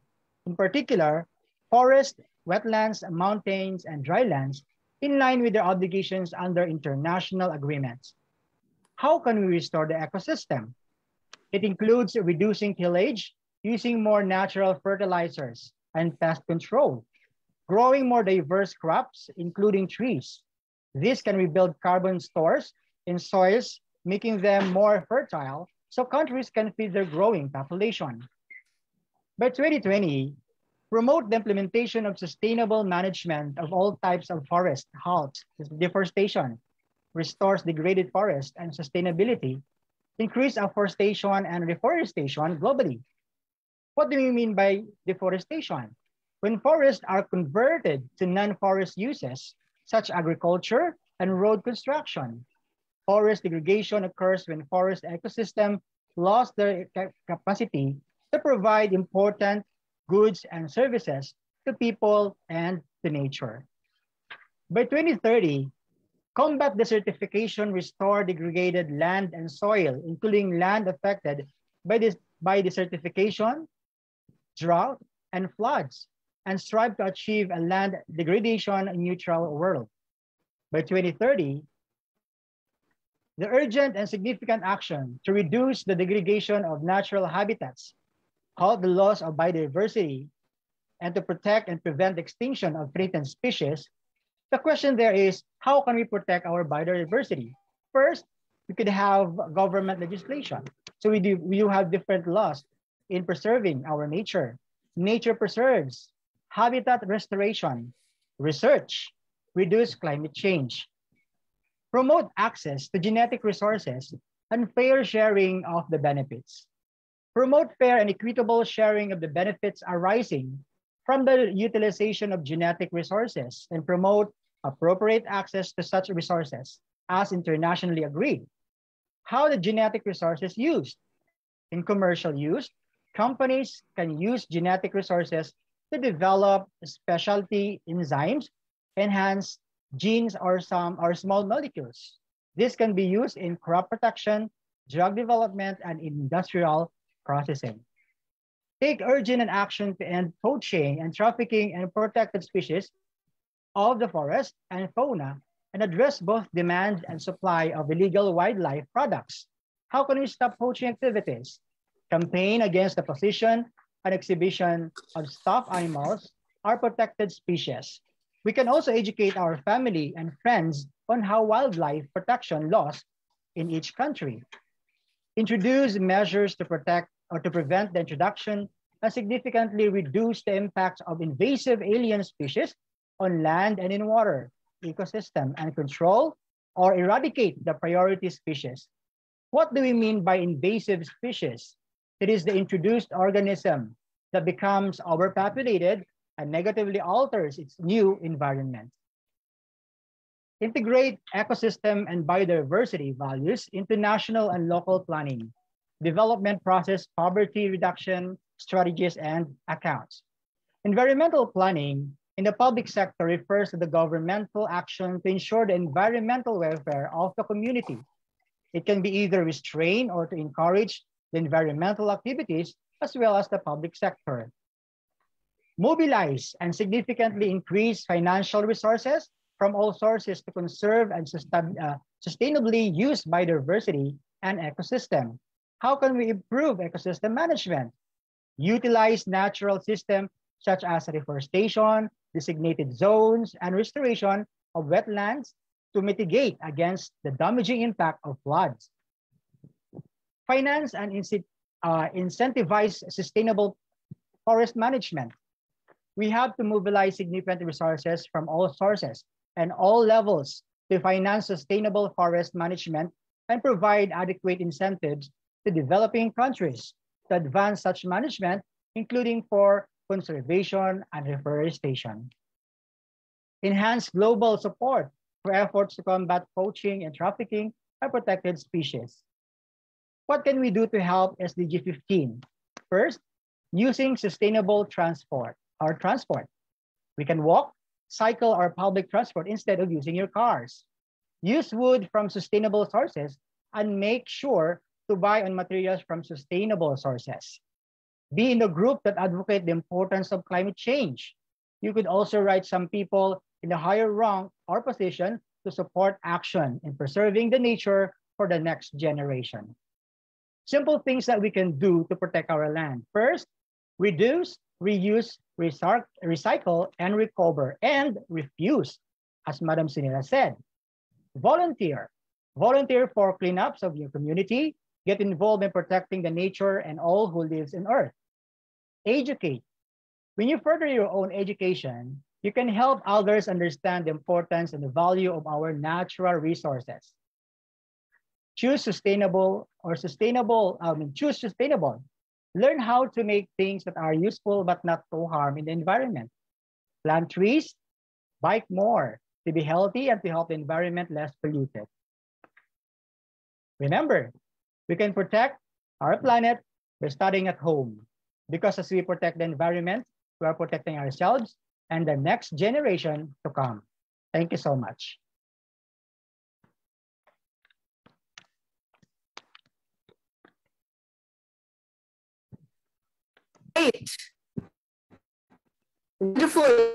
Speaker 11: In particular, forests, wetlands, mountains, and drylands in line with their obligations under international agreements. How can we restore the ecosystem? It includes reducing tillage, using more natural fertilizers and pest control, growing more diverse crops, including trees. This can rebuild carbon stores in soils, making them more fertile so countries can feed their growing population. By 2020, promote the implementation of sustainable management of all types of forest, halt deforestation, restores degraded forest and sustainability, increase afforestation and reforestation globally. What do we mean by deforestation? When forests are converted to non-forest uses, such agriculture and road construction. Forest degradation occurs when forest ecosystem lost their capacity to provide important goods and services to people and to nature. By 2030, combat desertification, restore degraded land and soil, including land affected by desertification, drought, and floods, and strive to achieve a land degradation neutral world. By 2030, the urgent and significant action to reduce the degradation of natural habitats, halt the loss of biodiversity, and to protect and prevent the extinction of threatened species. The question there is, how can we protect our biodiversity? First, we could have government legislation. So we do have different laws in preserving our nature. Nature preserves, habitat restoration, research, reduce climate change, promote access to genetic resources, and fair sharing of the benefits. Promote fair and equitable sharing of the benefits arising from the utilization of genetic resources, and promote appropriate access to such resources as internationally agreed. How the genetic resources used? In commercial use, companies can use genetic resources to develop specialty enzymes, enhance genes or small molecules. This can be used in crop protection, drug development, and industrial processing. Take urgent action to end poaching and trafficking and protected species of the forest and fauna, and address both demand and supply of illegal wildlife products. How can we stop poaching activities? Campaign against the possession and exhibition of stuffed animals or protected species. We can also educate our family and friends on how wildlife protection laws in each country. introduce measures to protect or to prevent the introduction and significantly reduce the impacts of invasive alien species on land and in water ecosystem, and control or eradicate the priority species. What do we mean by invasive species? It is the introduced organism that becomes overpopulated and negatively alters its new environment. Integrate ecosystem and biodiversity values into national and local planning, development process, poverty reduction strategies, and accounts. Environmental planning in the public sector refers to the governmental action to ensure the environmental welfare of the community. It can be either restrain or to encourage the environmental activities as well as the public sector. Mobilize and significantly increase financial resources from all sources to conserve and sustainably use biodiversity and ecosystem. How can we improve ecosystem management? Utilize natural systems such as reforestation, designated zones, and restoration of wetlands to mitigate against the damaging impact of floods. Finance and incentivize sustainable forest management. We have to mobilize significant resources from all sources and all levels to finance sustainable forest management and provide adequate incentives to developing countries to advance such management, including for conservation and reforestation. Enhance global support for efforts to combat poaching and trafficking of protected species. What can we do to help SDG 15? First, using sustainable transport. We can walk, cycle, or public transport instead of using your cars. Use wood from sustainable sources and make sure to buy on materials from sustainable sources. Be in the group that advocate the importance of climate change. You could also write some people in a higher rank or position to support action in preserving the nature for the next generation. Simple things that we can do to protect our land. First, reduce, reuse, recycle, and recover, and refuse, as Madam Sinira said. Volunteer. Volunteer for cleanups of your community. Get involved in protecting the nature and all who lives in Earth. Educate. When you further your own education, you can help others understand the importance and the value of our natural resources. Choose sustainable. Learn how to make things that are useful but not to harm in the environment. Plant trees, bike more to be healthy and to help the environment less polluted. Remember, we can protect our planet by studying at home, because as we protect the environment, we are protecting ourselves and the next generation to come. Thank you so much.
Speaker 2: Great. Wonderful.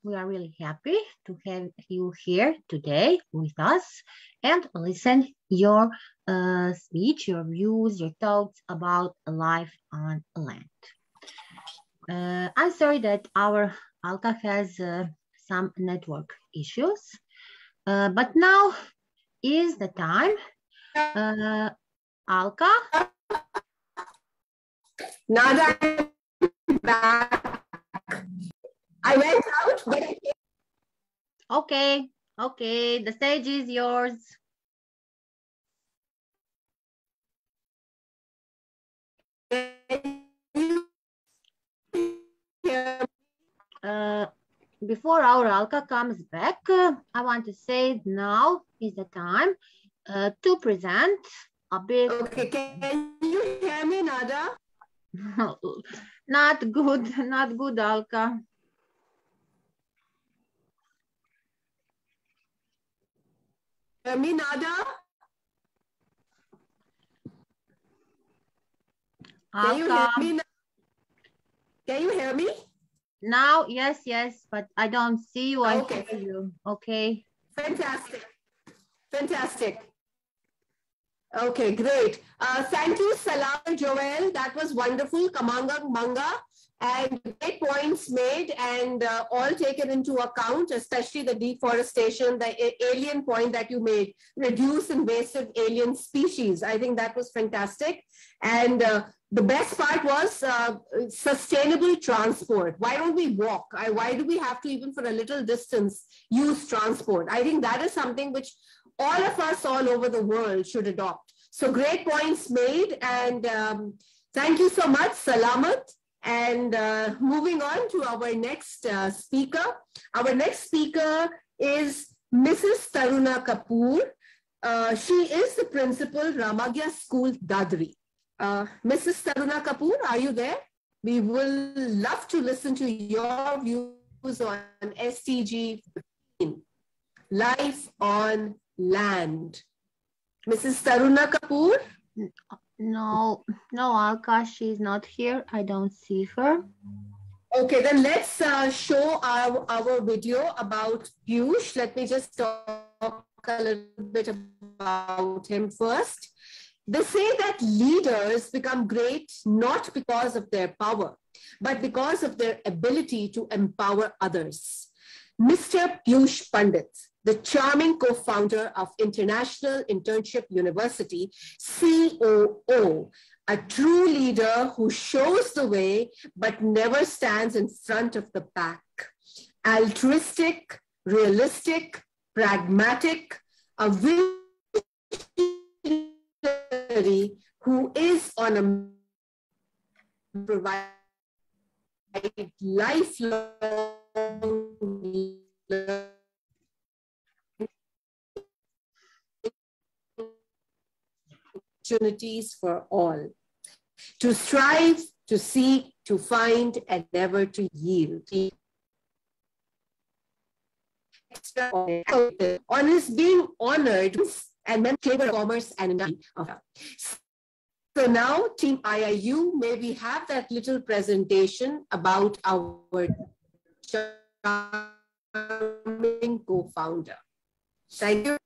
Speaker 1: We are really happy to have you here today with us and listen your speech, your views, your thoughts about life on land. I'm sorry that our Alka has some network issues, but now is the time. Alka?
Speaker 2: Nada, back. I went out, but I came.
Speaker 1: Okay, the stage is yours. Before our Alka comes back, I want to say now is the time to present a bit.
Speaker 2: Okay, can you hear me, Nada?
Speaker 1: Not good, Alka.
Speaker 2: Hear me, Nada? Can you hear me? Can you hear me?
Speaker 1: Now, yes, but I don't see you. I
Speaker 2: Okay.
Speaker 1: hear you. Okay.
Speaker 2: Fantastic. Okay, great. Thank you, Salam Joel. That was wonderful. Kamangang Manga. And great points made and all taken into account, especially the deforestation, the alien point that you made, reduce invasive alien species. I think that was fantastic. And the best part was sustainable transport. Why don't we walk? Why do we have to, even for a little distance, use transport? I think that is something which all of us all over the world should adopt. So great points made. And thank you so much, Salamat. And moving on to our next speaker. Our next speaker is Mrs. Taruna Kapoor. She is the principal, Ramagya School, Dadri. Mrs. Taruna Kapoor, are you there? We will love to listen to your views on SDG 15, Life on Land. Mrs. Taruna Kapoor?
Speaker 1: No, Alka, she's not here. I don't see her.
Speaker 2: Okay, then let's show our video about Piyush. Let me just talk a little bit about him first. They say that leaders become great not because of their power, but because of their ability to empower others. Mr. Piyush Pandit, the charming co-founder of International Internship University, COO, a true leader who shows the way but never stands in front of the pack. Altruistic, realistic, pragmatic, a visionary who is on a provide lifelong opportunities for all, to strive, to seek, to find, and never to yield. On his being honored and then Chamber of Commerce and Industry. So now, Team IIU, may we have that little presentation about our charming co-founder. Thank you.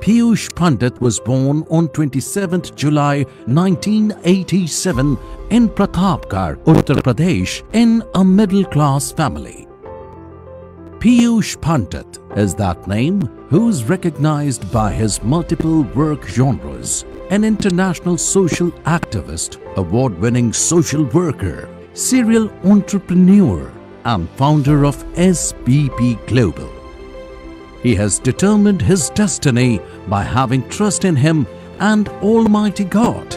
Speaker 12: Iiu-Isdgc Pandit was born on 27th July 1987 in Pratapgarh, Uttar Pradesh, in a middle-class family. Iiu-Isdgc Pandit is that name who is recognized by his multiple work genres: an international social activist, award-winning social worker, serial entrepreneur, and founder of SBP Global. He has determined his destiny by having trust in him and Almighty God.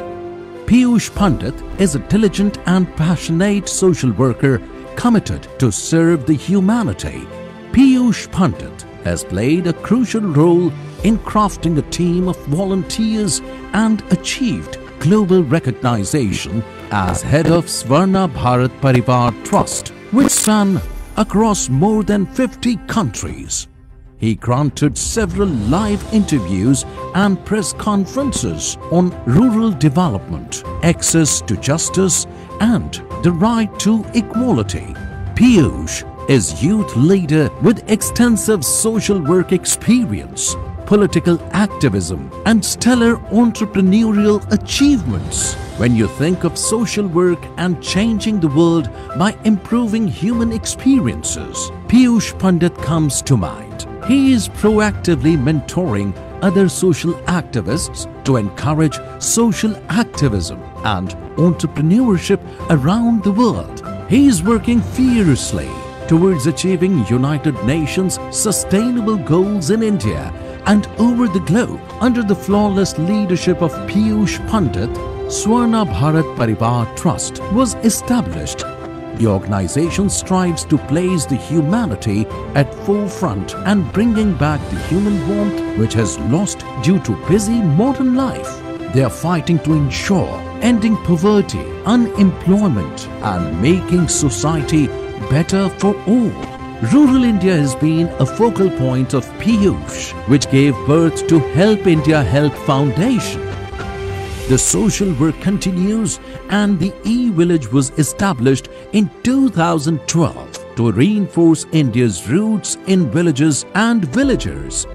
Speaker 12: Iiu-Isdgc Pandit is a diligent and passionate social worker committed to serve the humanity. Iiu-Isdgc Pandit has played a crucial role in crafting a team of volunteers and achieved global recognition as head of Swarna Bharat Parivar Trust, which spans across more than 50 countries. He granted several live interviews and press conferences on rural development, access to justice, and the right to equality. Piyush is youth leader with extensive social work experience, political activism, and stellar entrepreneurial achievements. When you think of social work and changing the world by improving human experiences, Iiu-Isdgc Pandit comes to mind. He is proactively mentoring other social activists to encourage social activism and entrepreneurship around the world. He is working fiercely towards achieving United Nations sustainable goals in India and over the globe. Under the flawless leadership of Iiu-Isdgc Pandit, Swarna Bharat Parivar Trust was established. The organization strives to place the humanity at forefront and bringing back the human warmth which has lost due to busy modern life. They are fighting to ensure ending poverty, unemployment, and making society better for all. Rural India has been a focal point of Piyush, which gave birth to Help India Health Foundation. The social work continues and the e-village was established in 2012 to reinforce India's roots in villages and villagers.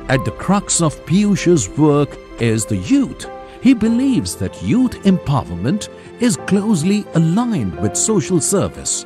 Speaker 12: At the crux of Piyush's work is the youth. He believes that youth empowerment is closely aligned with social service.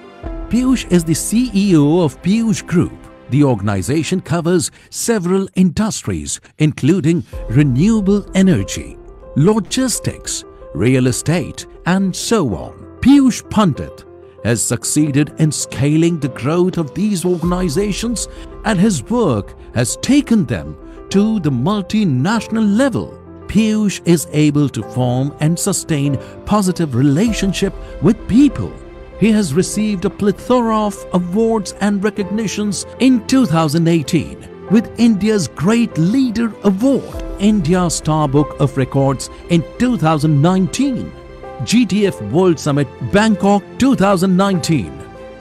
Speaker 12: Piyush is the CEO of Piyush Group. The organization covers several industries including renewable energy, logistics, real estate, and so on. Piyush Pandit has succeeded in scaling the growth of these organizations, and his work has taken them to the multinational level. Piyush is able to form and sustain positive relationship with people. He has received a plethora of awards and recognitions in 2018 with India's Great Leader Award, India Star Book of Records in 2019, GTF World Summit Bangkok 2019,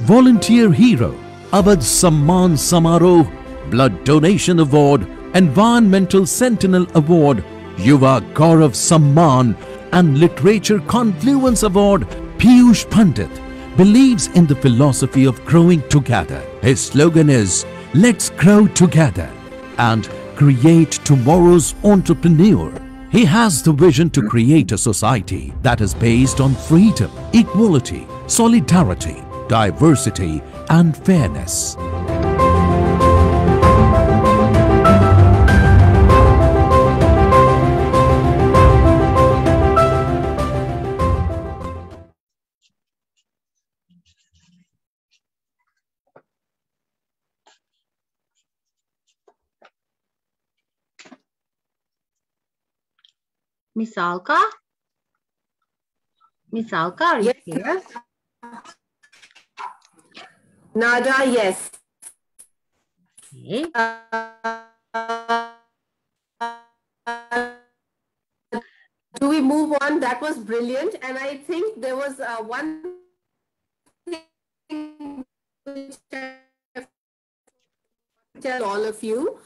Speaker 12: Volunteer Hero, Abad Samman Samaroh, Blood Donation Award, Environmental Sentinel Award, Yuva Gaurav Samman, and Literature Confluence Award. Piyush Pandit believes in the philosophy of growing together. His slogan is, "Let's grow together and create tomorrow's entrepreneur." He has the vision to create a society that is based on freedom, equality, solidarity, diversity, and fairness.
Speaker 1: Miss Alka? Miss Alka, are you here?
Speaker 2: Nada, yes.
Speaker 1: Okay.
Speaker 2: Do we move on? That was brilliant. And I think there was one thing which I tell all of you.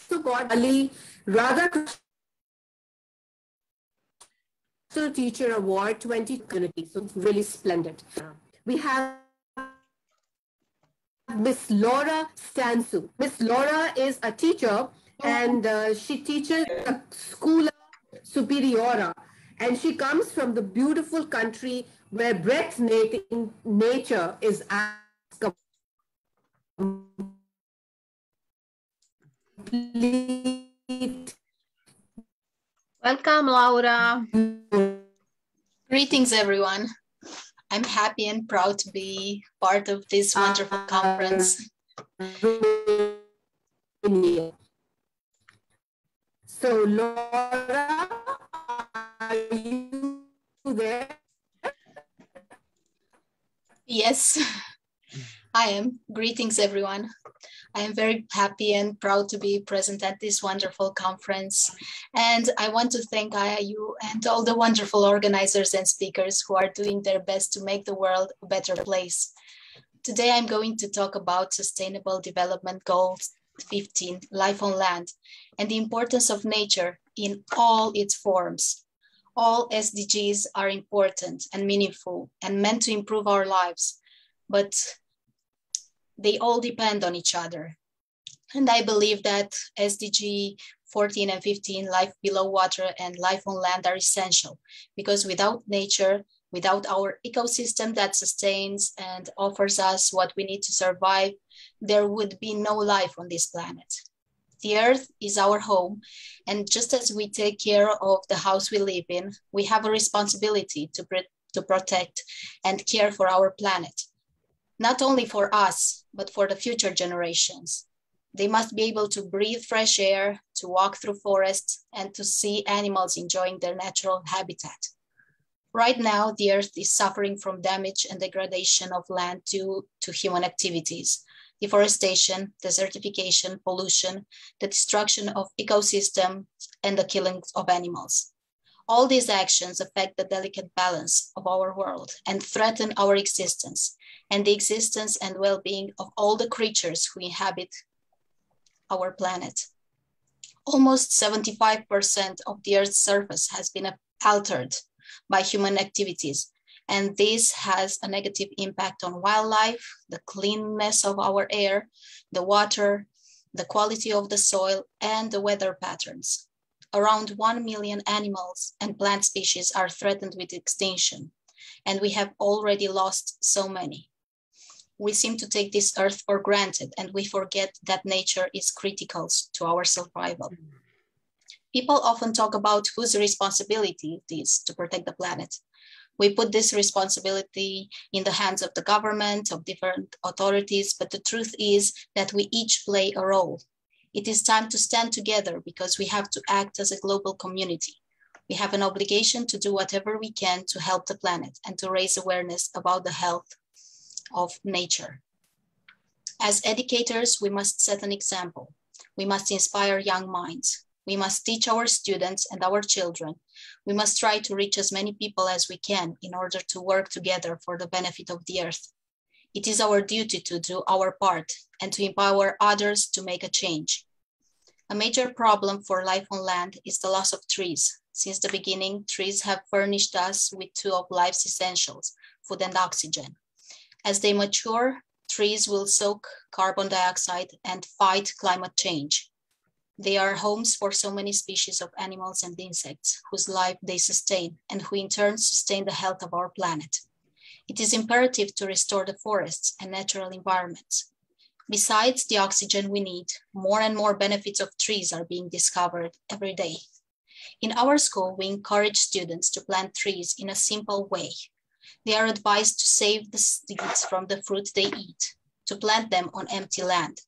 Speaker 2: So God Ali Radha Teacher Award 20 community. So really splendid. We have Miss Laura Stansu. Miss Laura is a teacher and she teaches a school superiora, and she comes from the beautiful country where breathtaking nature is complete.
Speaker 1: Welcome, Laura.
Speaker 13: Greetings, everyone. I'm happy and proud to be part of this wonderful conference.
Speaker 2: So, Laura, are you there?
Speaker 13: Yes, I am. Greetings, everyone. I am very happy and proud to be present at this wonderful conference. And I want to thank Iiu and all the wonderful organizers and speakers who are doing their best to make the world a better place. Today, I'm going to talk about Sustainable Development Goals 15, Life on Land, and the importance of nature in all its forms. All SDGs are important and meaningful and meant to improve our lives, but they all depend on each other. And I believe that SDG 14 and 15, Life Below Water and Life on Land, are essential, because without nature, without our ecosystem that sustains and offers us what we need to survive, there would be no life on this planet. The earth is our home, and just as we take care of the house we live in, we have a responsibility to protect and care for our planet. Not only for us, but for the future generations. They must be able to breathe fresh air, to walk through forests, and to see animals enjoying their natural habitat. Right now, the earth is suffering from damage and degradation of land due to human activities, deforestation, desertification, pollution, the destruction of ecosystems, and the killing of animals. All these actions affect the delicate balance of our world and threaten our existence and the existence and well-being of all the creatures who inhabit our planet. Almost 75% of the Earth's surface has been altered by human activities, and this has a negative impact on wildlife, the cleanness of our air, the water, the quality of the soil, and the weather patterns. Around 1 million animals and plant species are threatened with extinction, and we have already lost so many. We seem to take this earth for granted, and we forget that nature is critical to our survival. People often talk about whose responsibility it is to protect the planet. We put this responsibility in the hands of the government, of different authorities, but the truth is that we each play a role. It is time to stand together because we have to act as a global community. We have an obligation to do whatever we can to help the planet and to raise awareness about the health of nature. As educators, we must set an example. We must inspire young minds. We must teach our students and our children. We must try to reach as many people as we can in order to work together for the benefit of the earth. It is our duty to do our part and to empower others to make a change. A major problem for life on land is the loss of trees. Since the beginning, trees have furnished us with two of life's essentials, food and oxygen. As they mature, trees will soak carbon dioxide and fight climate change. They are homes for so many species of animals and insects whose life they sustain and who in turn sustain the health of our planet. It is imperative to restore the forests and natural environments. Besides the oxygen we need, more and more benefits of trees are being discovered every day. In our school, we encourage students to plant trees in a simple way. They are advised to save the seeds from the fruit they eat, to plant them on empty land.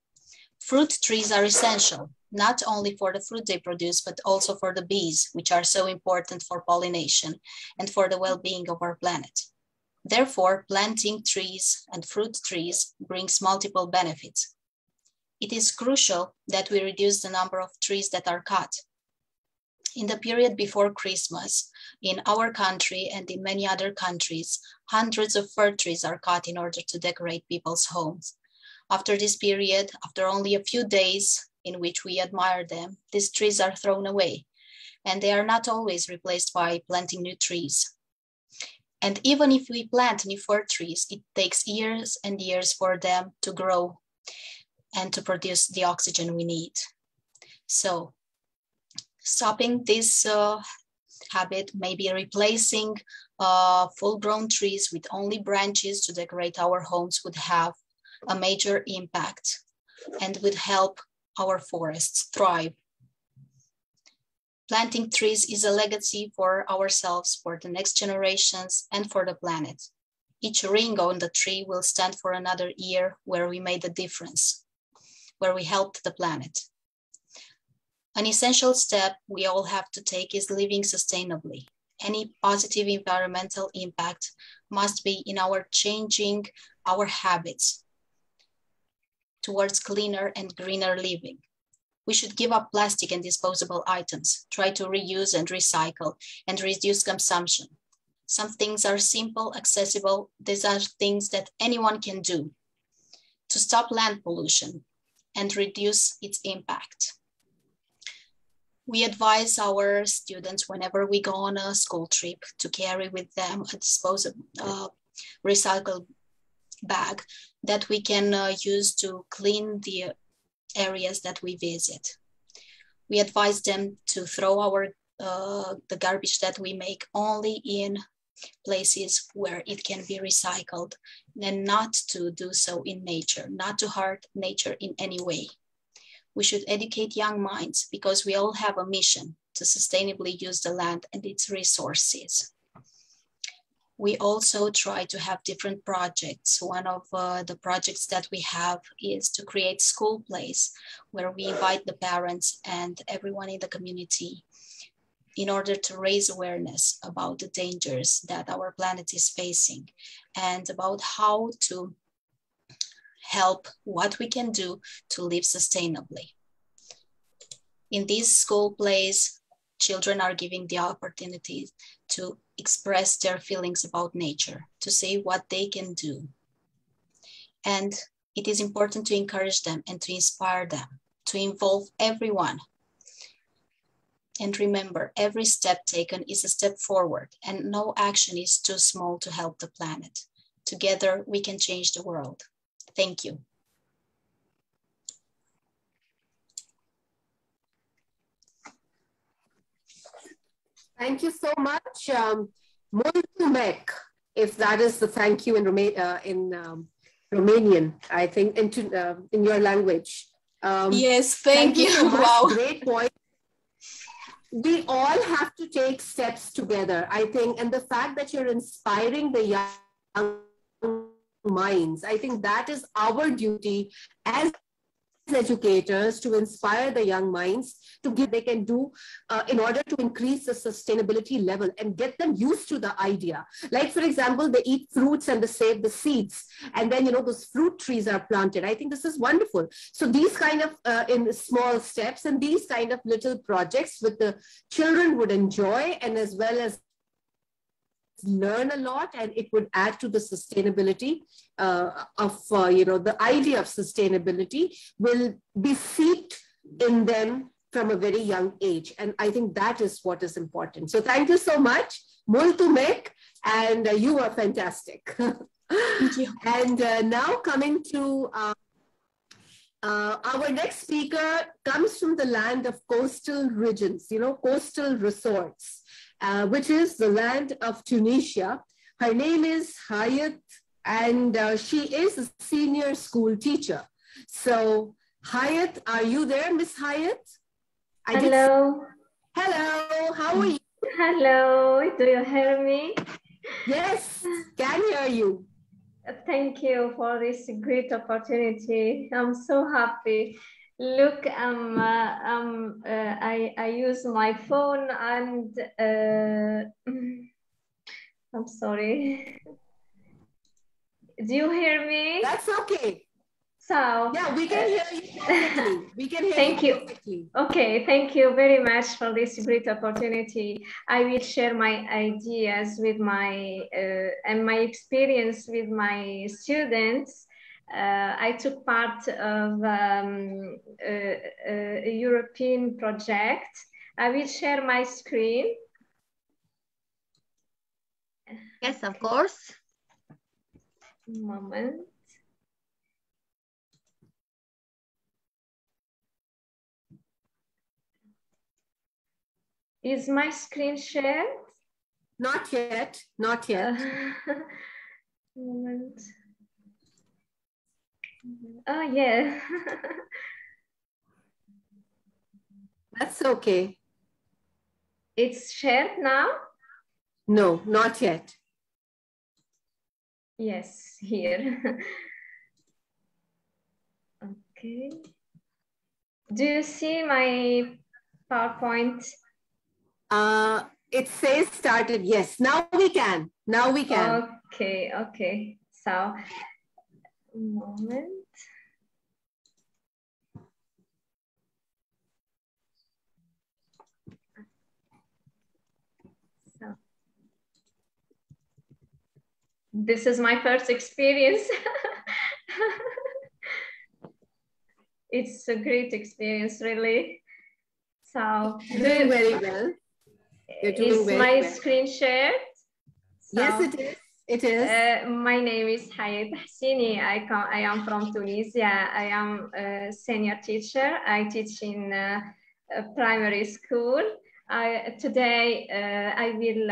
Speaker 13: Fruit trees are essential, not only for the fruit they produce, but also for the bees, which are so important for pollination and for the well-being of our planet. Therefore, planting trees and fruit trees brings multiple benefits. It is crucial that we reduce the number of trees that are cut. In the period before Christmas, in our country and in many other countries, hundreds of fir trees are cut in order to decorate people's homes. After this period, after only a few days in which we admire them, these trees are thrown away, and they are not always replaced by planting new trees. And even if we plant new fir trees, it takes years and years for them to grow and to produce the oxygen we need. So, stopping this habit, maybe replacing full-grown trees with only branches to decorate our homes would have a major impact and would help our forests thrive. Planting trees is a legacy for ourselves, for the next generations, and for the planet. Each ring on the tree will stand for another year where we made a difference, where we helped the planet. An essential step we all have to take is living sustainably. Any positive environmental impact must be in our changing our habits towards cleaner and greener living. We should give up plastic and disposable items, try to reuse and recycle, and reduce consumption. Some things are simple, accessible. These are things that anyone can do to stop land pollution and reduce its impact. We advise our students whenever we go on a school trip to carry with them a disposable recycled bag that we can use to clean the areas that we visit. We advise them to throw the garbage that we make only in places where it can be recycled and not to do so in nature, not to hurt nature in any way. We should educate young minds because we all have a mission to sustainably use the land and its resources. We also try to have different projects. One of the projects that we have is to create school plays where we invite the parents and everyone in the community in order to raise awareness about the dangers that our planet is facing and about how to help, what we can do to live sustainably. In these school plays, children are given the opportunity to express their feelings about nature, to say what they can do. And it is important to encourage them and to inspire them, to involve everyone And remember, every step taken is a step forward, and no action is too small to help the planet. Together, we can change the world. Thank you.
Speaker 2: Thank you so much. Mulțumesc, if that is the thank you in Romanian, I think, in your language.
Speaker 13: Yes, thank you.
Speaker 2: So much.
Speaker 13: Wow.
Speaker 2: Great point. We all have to take steps together, I think, and the fact that you're inspiring the young minds, I think that is our duty as educators to inspire the young minds to give they can do in order to increase the sustainability level and get them used to the idea. Like, for example, they eat fruits and they save the seeds, and then, you know, those fruit trees are planted. I think this is wonderful. So these kind of in small steps and these kind of little projects with the children would enjoy, and as well as learn a lot, and it would add to the sustainability you know, the idea of sustainability will be seeped in them from a very young age. And I think that is what is important. So thank you so much. Mulțumesc, and you are fantastic.
Speaker 13: Thank you.
Speaker 2: And now coming to our next speaker comes from the land of coastal regions, you know, coastal resorts. Which is the land of Tunisia. Her name is Hayat, and she is a senior school teacher. So, Hayat, are you there, Miss Hayat?
Speaker 14: Hello.
Speaker 2: Hello, how are you?
Speaker 14: Hello, do you hear me?
Speaker 2: Yes, can hear you.
Speaker 14: Thank you for this great opportunity. I'm so happy. Look, I use my phone and I'm sorry. Do you hear me?
Speaker 2: That's okay.
Speaker 14: So
Speaker 2: yeah, we can hear you perfectly. We can hear
Speaker 14: thank
Speaker 2: you
Speaker 14: you
Speaker 2: perfectly.
Speaker 14: Okay, thank you very much for this great opportunity. I will share my ideas with my and my experience with my students. I took part of a European project. I will share my screen.
Speaker 1: Yes, of course.
Speaker 14: Moment. Is my screen shared?
Speaker 2: Not yet, not yet.
Speaker 14: Moment. Oh, yeah.
Speaker 2: That's okay.
Speaker 14: It's shared now?
Speaker 2: No, not yet.
Speaker 14: Yes, here. Okay. Do you see my PowerPoint?
Speaker 2: It says started. Yes, now we can. Now we can.
Speaker 14: Okay, okay. So, moment. So, this is my first experience. It's a great experience, really. So,
Speaker 2: doing very well. You're doing
Speaker 14: is
Speaker 2: very
Speaker 14: my
Speaker 2: well.
Speaker 14: screen shared? So,
Speaker 2: Yes, it is. It is.
Speaker 14: My name is Hayat Hassini. I am from Tunisia. I am a senior teacher. I teach in a primary school. Today I will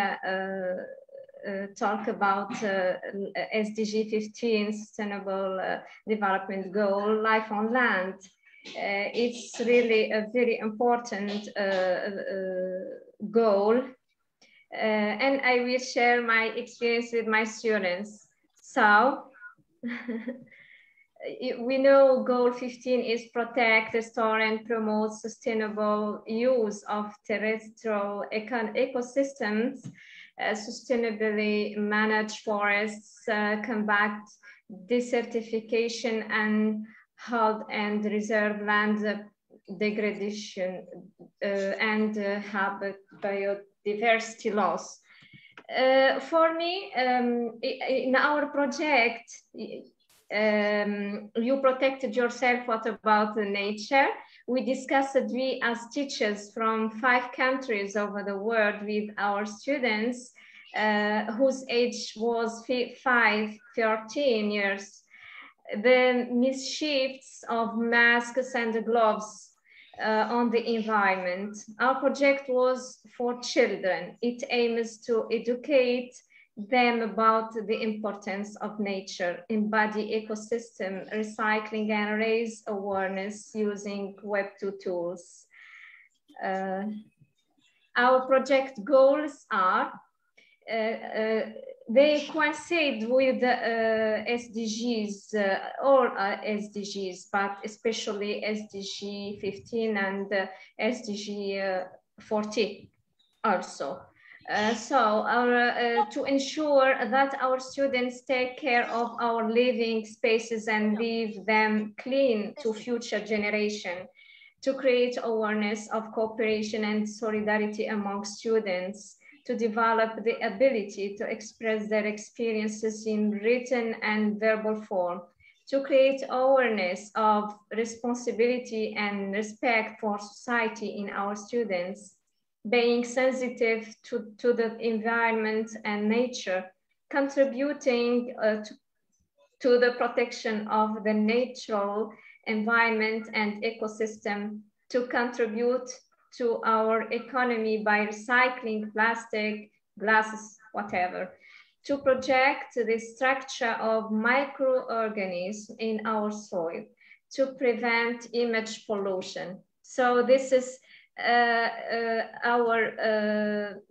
Speaker 14: talk about SDG 15, Sustainable Development Goal, Life on Land. It's really a very important goal. And I will share my experience with my students. So, we know goal 15 is protect, restore, and promote sustainable use of terrestrial ecosystems, sustainably manage forests, combat desertification, and hold and reserve land degradation, and biodiversity loss. For me, in our project, you protected yourself. What about the nature? we discussed, we as teachers from 5 countries over the world with our students whose age was 13 years, the mischiefs of masks and gloves on the environment. Our project was for children. It aims to educate them about the importance of nature, embody ecosystem recycling, and raise awareness using Web2 tools. Our project goals are they coincide with the SDGs, all SDGs, but especially SDG 15 and SDG 40 also. To ensure that our students take care of our living spaces and leave them clean to future generation, to create awareness of cooperation and solidarity among students, to develop the ability to express their experiences in written and verbal form, to create awareness of responsibility and respect for society in our students, being sensitive to the environment and nature, contributing to the protection of the natural environment and ecosystem, to contribute to our economy by recycling plastic, glasses, whatever, to project the structure of microorganisms in our soil, to prevent image pollution. So this is our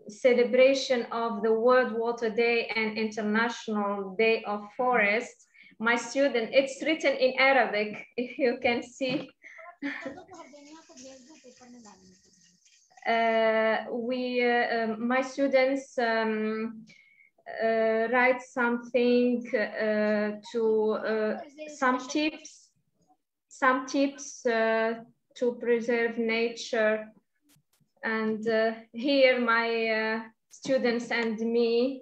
Speaker 14: celebration of the World Water Day and International Day of Forest. My student, it's written in Arabic, if you can see. My students write something some tips to preserve nature, and here my students and me,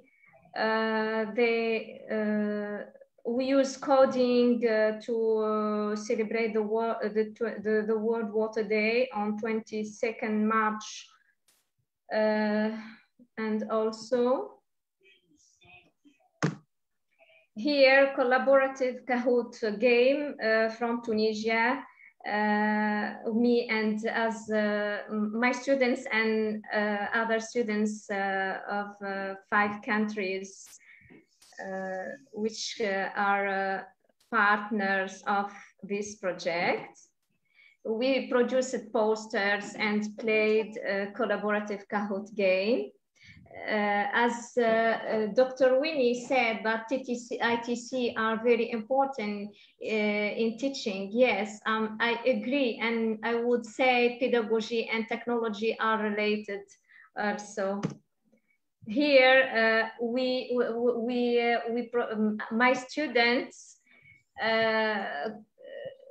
Speaker 14: we use coding to celebrate the World Water Day on 22nd March. And also here, collaborative Kahoot game from Tunisia. Me and as my students and other students of 5 countries which are partners of this project. We produced posters and played a collaborative Kahoot game. As Dr. Winnie said, that ITC are very important in teaching. Yes, I agree, and I would say pedagogy and technology are related also. Here, my students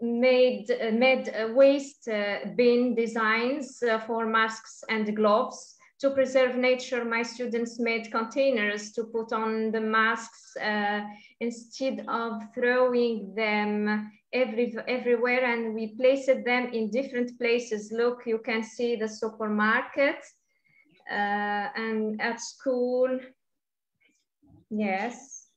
Speaker 14: made waste bin designs for masks and gloves. To preserve nature, my students made containers to put on the masks instead of throwing them everywhere, and we placed them in different places. Look, you can see the supermarket and at school. Yes.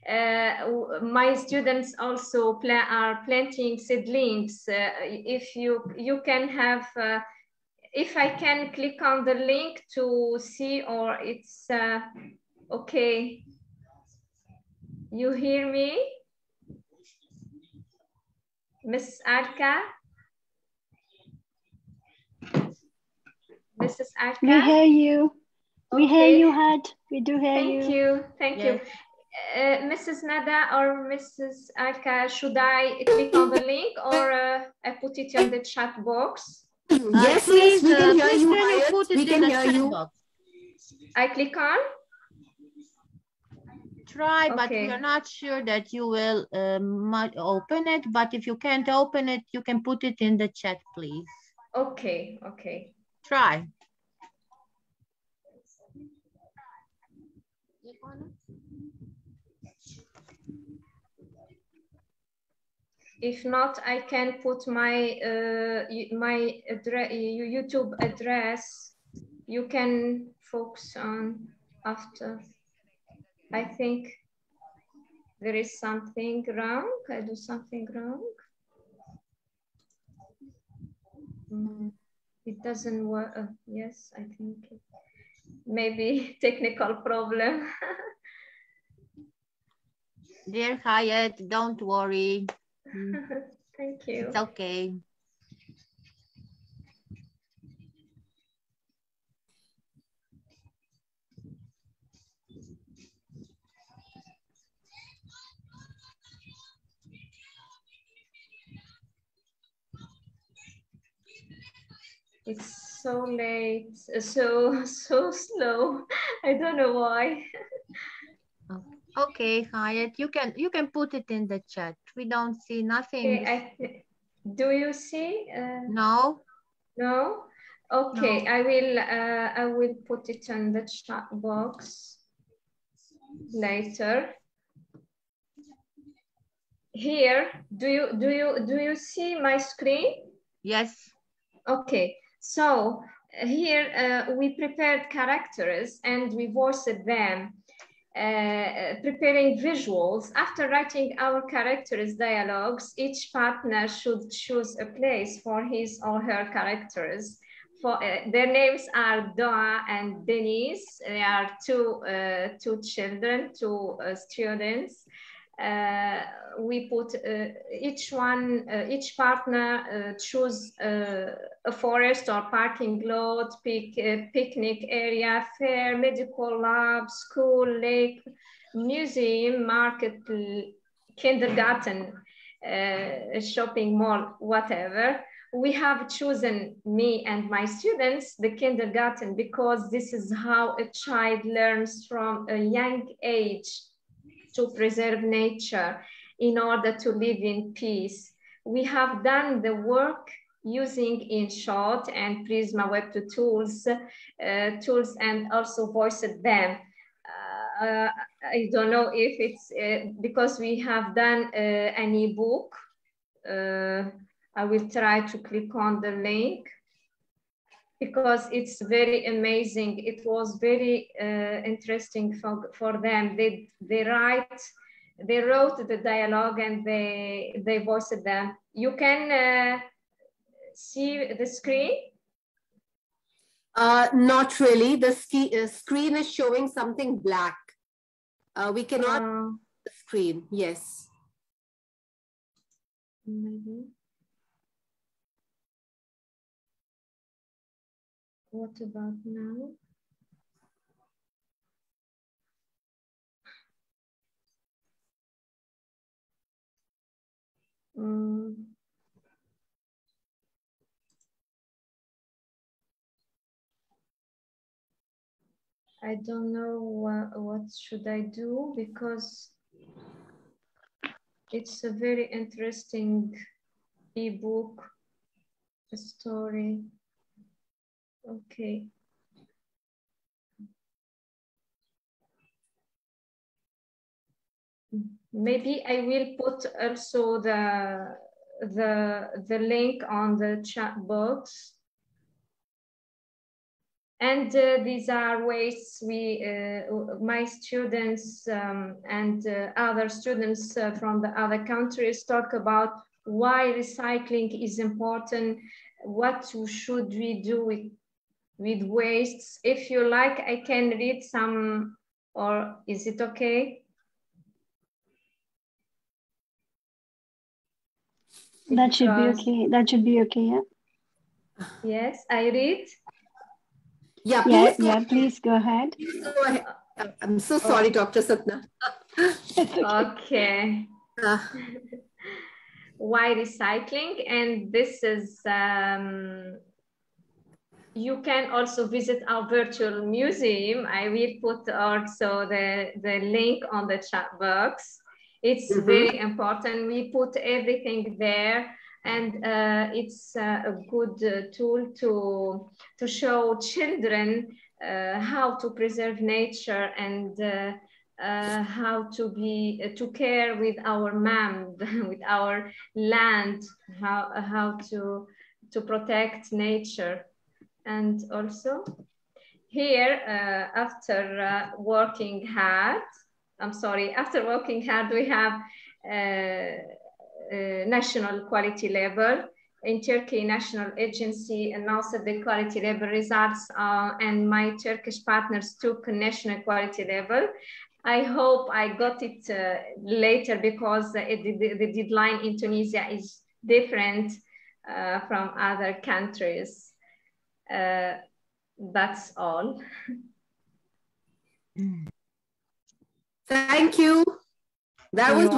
Speaker 14: My students also are planting seedlings. If you can have, if I can click on the link to see, or it's okay. You hear me, Miss Arka? Mrs. Arka?
Speaker 15: We hear you. We
Speaker 14: Okay.
Speaker 15: hear you, Had. We do hear you.
Speaker 14: Thank you. Thank you. Mrs. Nada or Mrs. Arka, should I click on the link or I put it on the chat box?
Speaker 2: Yes, please, we can hear you, Hayat. We can hear you.
Speaker 14: I click on?
Speaker 1: Try, but we're not sure that you will open it. But if you can't open it, you can put it in the chat, please.
Speaker 14: Okay, okay.
Speaker 1: Try.
Speaker 14: If not, I can put my my YouTube address. You can focus on after. I think there is something wrong. I do something wrong. It doesn't work. Yes, I think maybe technical problem.
Speaker 1: Dear Hayat, don't worry.
Speaker 14: Thank you.
Speaker 1: It's okay.
Speaker 14: It's so late, so slow. I don't know why.
Speaker 1: Okay, Hayat, you can put it in the chat. We don't see nothing.
Speaker 14: Okay, do you see?
Speaker 1: No.
Speaker 14: No. Okay,
Speaker 1: No.
Speaker 14: I will put it in the chat box later. Here, do you see my screen?
Speaker 1: Yes.
Speaker 14: Okay, so here we prepared characters and we voiced them, preparing visuals. After writing our characters' dialogues, each partner should choose a place for his or her characters. For their names are Doa and Denise. They are two children, two students. We put each partner choose a forest or parking lot, picnic area, fair, medical lab, school, lake, museum, market, kindergarten, shopping mall, whatever. We have chosen, me and my students, the kindergarten, because this is how a child learns from a young age to preserve nature in order to live in peace. We have done the work using InShot and Prisma Web2 tools and also voiced them. I don't know if it's because we have done an ebook. I will try to click on the link because it's very amazing. It was very interesting for them. They wrote the dialogue and they voiced them. You can see the screen?
Speaker 2: Not really. The screen is showing something black. We cannot see the screen. Yes.
Speaker 14: Maybe. What about now? I don't know what should I do because it's a very interesting ebook, a story. Okay. Maybe I will put also the link on the chat box. And these are ways my students and other students from the other countries talk about why recycling is important, what should we do with wastes. If you like, I can read some, or is it okay?
Speaker 15: That should be okay. That should be okay, yeah.
Speaker 14: Yes, I read.
Speaker 2: Yeah, please go ahead.
Speaker 15: Please go ahead.
Speaker 2: Please go ahead. I'm so sorry, Dr. Satna.
Speaker 14: Okay. Why recycling? And this is, you can also visit our virtual museum. I will put also the link on the chat box. It's very important. We put everything there. And it's a good tool to show children how to preserve nature and how to care with our mam, with our land, how to protect nature. And also here, after working hard, we have national quality label. In Turkey, national agency announced the quality label results, and my Turkish partners took national quality label. I hope I got it later, because the deadline in Tunisia is different from other countries. That's all.
Speaker 2: Thank you. That was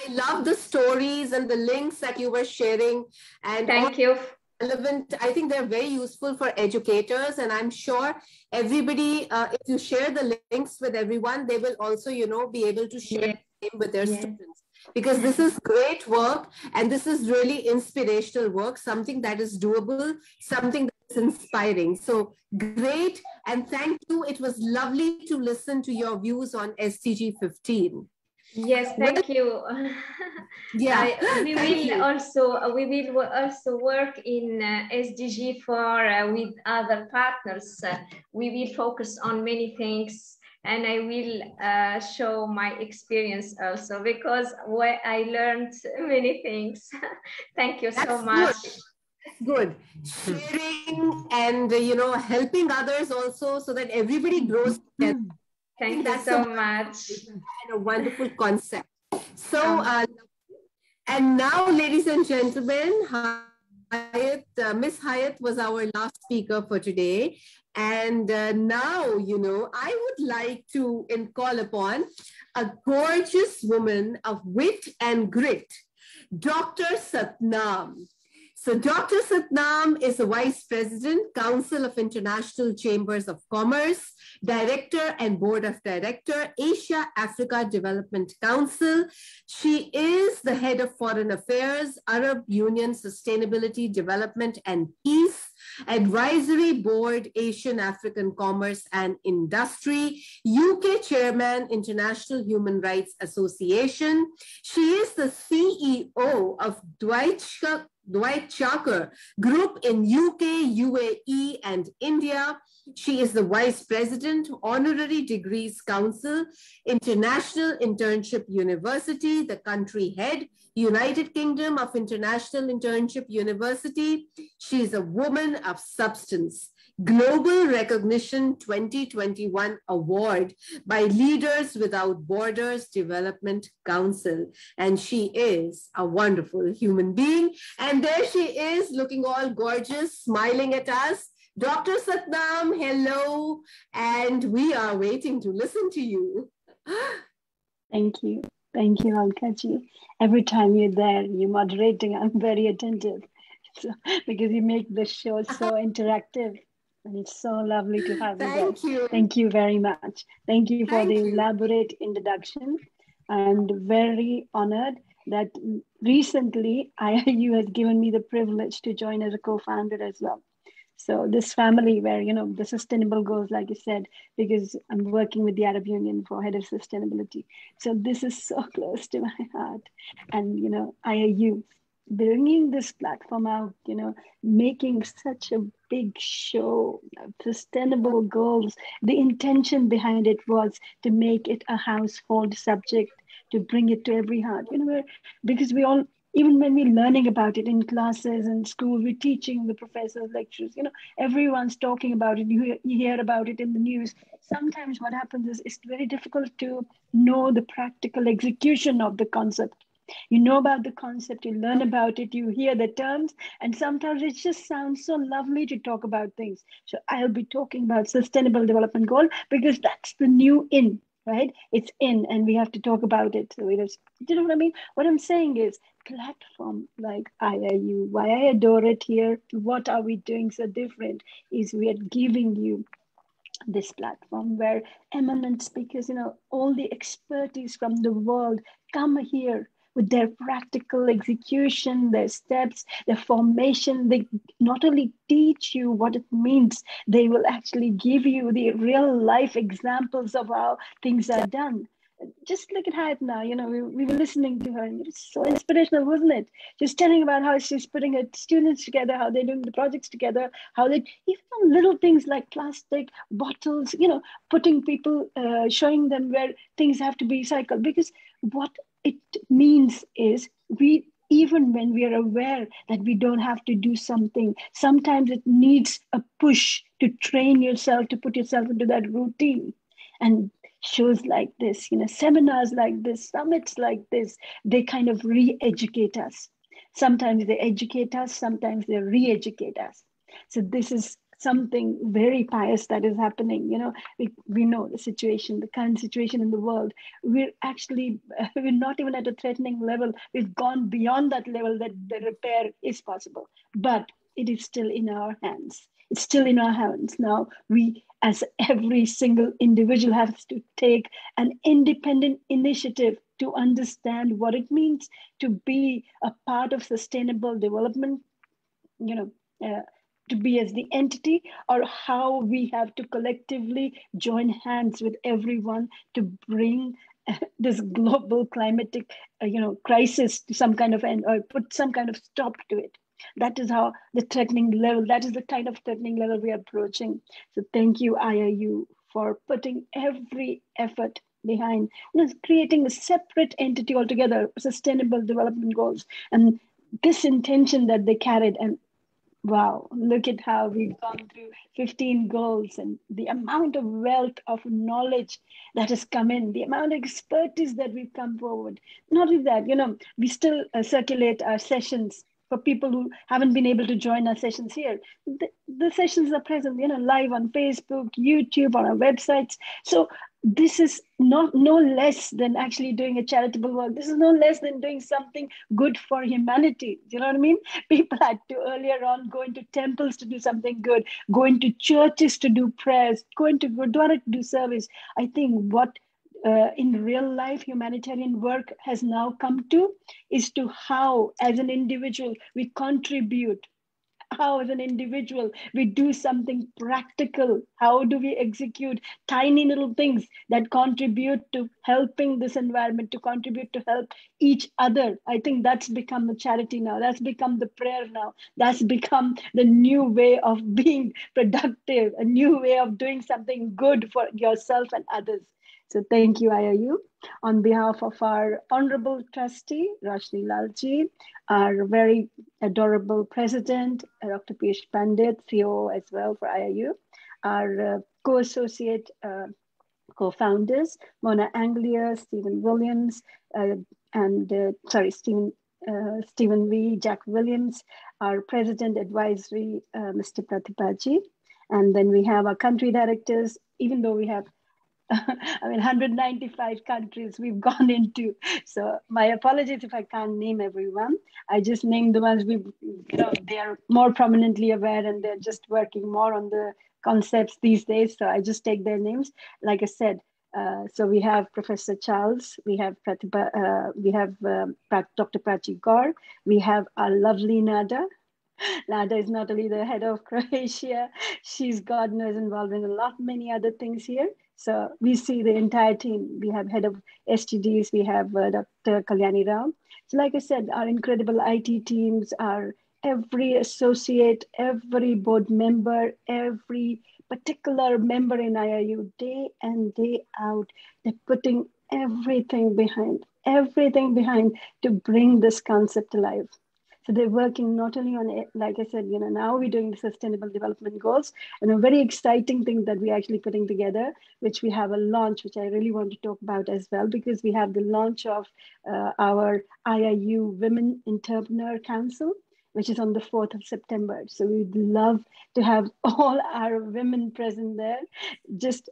Speaker 2: I love the stories and the links that you were sharing. And
Speaker 14: thank you.
Speaker 2: Relevant. I think they're very useful for educators, and I'm sure everybody, if you share the links with everyone, they will also, be able to share the same with their students. Because this is great work, and this is really inspirational work, something that is doable, something that's inspiring. So great, and thank you. It was lovely to listen to your views on SDG 15.
Speaker 14: Yes, thank you.
Speaker 2: Yeah,
Speaker 14: we will also work in SDG for with other partners. We will focus on many things, and I will show my experience also, because I learned many things. Thank you so much.
Speaker 2: Good. Sharing and helping others also, so that everybody grows together.
Speaker 14: Thank you so much.
Speaker 2: And a wonderful concept. So, and now, ladies and gentlemen, Miss Hyatt was our last speaker for today. And now, I would like to call upon a gorgeous woman of wit and grit, Dr. Satnam. So Dr. Satnam is the Vice President, Council of International Chambers of Commerce, Director and Board of Director, Asia-Africa Development Council. She is the Head of Foreign Affairs, Arab Union Sustainability, Development and Peace, Advisory Board, Asian African Commerce and Industry, UK Chairman, International Human Rights Association. She is the CEO of Dwight Chakar Group in UK, UAE, and India. She is the Vice President, Honorary Degrees Council, International Internship University, the country head, United Kingdom of International Internship University. She is a woman of substance. Global Recognition 2021 Award by Leaders Without Borders Development Council. And she is a wonderful human being. And there she is, looking all gorgeous, smiling at us. Dr. Satnam, hello. And we are waiting to listen to you.
Speaker 15: Thank you. Thank you, Alkaji. Every time you're there, you're moderating, I'm very attentive. So, because you make the show so interactive. And it's so lovely to have you.
Speaker 2: Thank you.
Speaker 15: Thank you very much. Thank you for the elaborate introduction. And very honored that recently IIU has given me the privilege to join as a co-founder as well. So this family where, the sustainable goals, like you said, because I'm working with the Arab Union for head of sustainability. So this is so close to my heart. And, IIU, bringing this platform out, making such a big show, sustainable goals. The intention behind it was to make it a household subject, to bring it to every heart, because we all, even when we're learning about it in classes and school, we're teaching the professors, lectures, everyone's talking about it. You hear about it in the news. Sometimes what happens is it's very difficult to know the practical execution of the concept. You know about the concept, you learn about it, you hear the terms, and sometimes it just sounds so lovely to talk about things. So I'll be talking about Sustainable Development Goal because that's the new in, right? It's in and we have to talk about it. So it is, you know what I mean? What I'm saying is platform like IIU, why I adore it here, what are we doing so different is we are giving you this platform where eminent speakers, all the expertise from the world come here with their practical execution, their steps, their formation. They not only teach you what it means, they will actually give you the real life examples of how things are done. Just look at Hayat, you know, we were listening to her and it was so inspirational, wasn't it? She's telling about how she's putting her students together, how they're doing the projects together, how they, even on little things like plastic bottles, you know, putting people, showing them where things have to be recycled. Because what it means is even when we are aware that we don't have to do something, sometimes it needs a push to train yourself, to put yourself into that routine. And shows like this, you know, seminars like this, summits like this, they kind of re-educate us. Sometimes they educate us, sometimes they re-educate us. So this is something very pious that is happening. You know, we know the situation, the current situation in the world. We're actually, we're not even at a threatening level. We've gone beyond that level that the repair is possible, but it is still in our hands. It's still in our hands. Now, we, as every single individual, has to take an independent initiative to understand what it means to be a part of sustainable development, you know, to be as the entity, or how we have to collectively join hands with everyone to bring this global climatic, you know, crisis to some kind of end, or put some kind of stop to it. That is how the threatening level, that is the kind of threatening level we are approaching. So thank you, IIU, for putting every effort behind, you know, creating a separate entity altogether, sustainable development goals. And this intention that they carried, and wow, look at how we've gone through 15 goals and the amount of wealth of knowledge that has come in, the amount of expertise that we've come forward. Not only that, you know, we still circulate our sessions for people who haven't been able to join our sessions here. The sessions are present, you know, live on Facebook, YouTube, on our websites. So this is no less than actually doing a charitable work. This is no less than doing something good for humanity. Do you know what I mean? People had to earlier on go into temples to do something good, go into churches to do prayers, go into Gurdwara to do service. I think what in real life humanitarian work has now come to is to how, as an individual, we contribute, how as an individual we do something practical, how do we execute tiny little things that contribute to helping this environment, to contribute to help each other. I think that's become the charity now, that's become the prayer now, that's become the new way of being productive, a new way of doing something good for yourself and others. So thank you, IIU. On behalf of our Honorable Trustee, Rashni Lalji, our very adorable President, Dr. Piyush Pandit, CEO as well for IIU, our co-associate co-founders, Mona Anglia, Stephen Williams, Stephen V, Jack Williams, our President Advisory, Mr. Pratibhaji. And then we have our country directors, even though we have 195 countries we've gone into. So my apologies if I can't name everyone. I just named the ones they are more prominently aware and they're just working more on the concepts these days. So I just take their names. Like I said, so we have Professor Charles, we have Dr. Prachi Gaur, we have our lovely Nada. Nada is not only the head of Croatia, she's God knows involved in many other things here. So we see the entire team. We have head of SDGs, we have Dr. Kalyani Rao. So like I said, our incredible IT teams, our every associate, every board member, every particular member in IIU, day in, day out, they're putting everything behind to bring this concept to life. So they're working not only on it, like I said, now we're doing the sustainable development goals, and a very exciting thing that we're actually putting together, which we have a launch, which I really want to talk about as well, because we have the launch of our IIU Women Entrepreneur Council, which is on the 4th of September. So we'd love to have all our women present there. Just,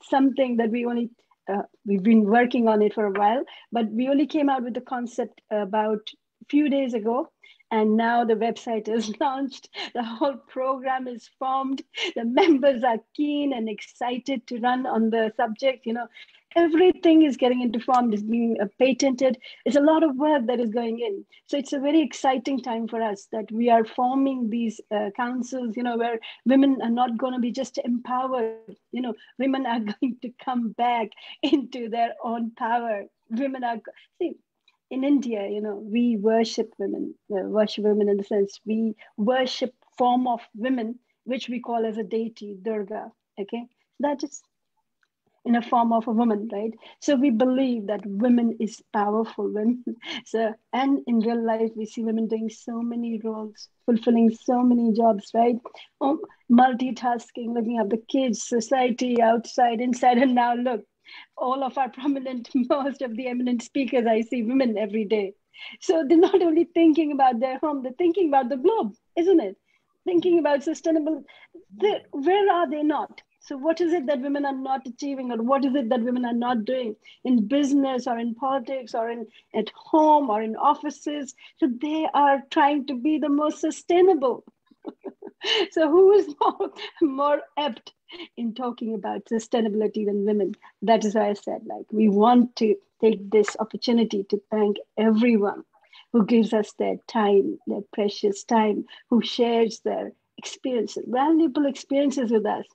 Speaker 15: something that we've been working on it for a while, but we only came out with the concept about few days ago, and now the website is launched, the whole program is formed, the members are keen and excited to run on the subject. everything is getting into form, is being patented. It's a lot of work that is going in. So it's a very exciting time for us that we are forming these councils, where women are not going to be just empowered. Women are going to come back into their own power. Women are, see, in India, we worship women in the sense we worship form of women, which we call as a deity, Durga. Okay, that is in a form of a woman, right? So we believe that women is powerful women. So, and in real life, we see women doing so many roles, fulfilling so many jobs, right? Multitasking, looking at the kids, society, outside, inside, and now look, all of our prominent, most of the eminent speakers, I see women every day. So they're not only thinking about their home, they're thinking about the globe, isn't it? Thinking about sustainable, where are they not? So what is it that women are not achieving, or what is it that women are not doing in business or in politics or at home or in offices? So they are trying to be the most sustainable. So who is more apt in talking about sustainability than women? That is why I said, we want to take this opportunity to thank everyone who gives us their time, their precious time, who shares their experiences, valuable experiences with us,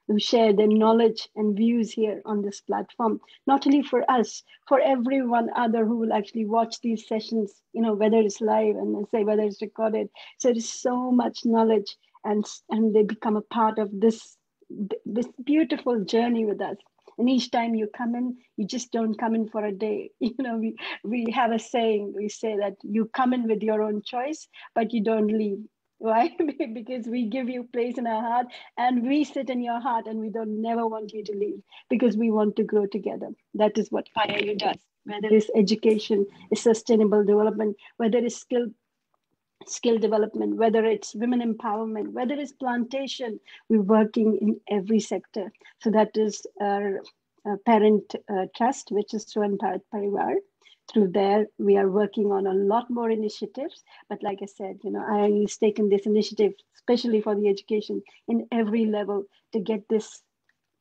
Speaker 15: who share their knowledge and views here on this platform, not only for us, for everyone other who will actually watch these sessions, whether it's live and say whether it's recorded. So there's so much knowledge, and they become a part of this beautiful journey with us. And each time you come in, you just don't come in for a day. We have a saying, we say that you come in with your own choice, but you don't leave. Why? Because we give you place in our heart, and we sit in your heart, and we don't never want you to leave, because we want to grow together. That is what Iiu does. Whether it's education, it's sustainable development, whether it's skill development, whether it's women empowerment, whether it's plantation, we're working in every sector. So that is our parent trust, which is through Bharat Parivar. Through there, we are working on a lot more initiatives. But like I said, I has taken this initiative, especially for the education in every level, to get this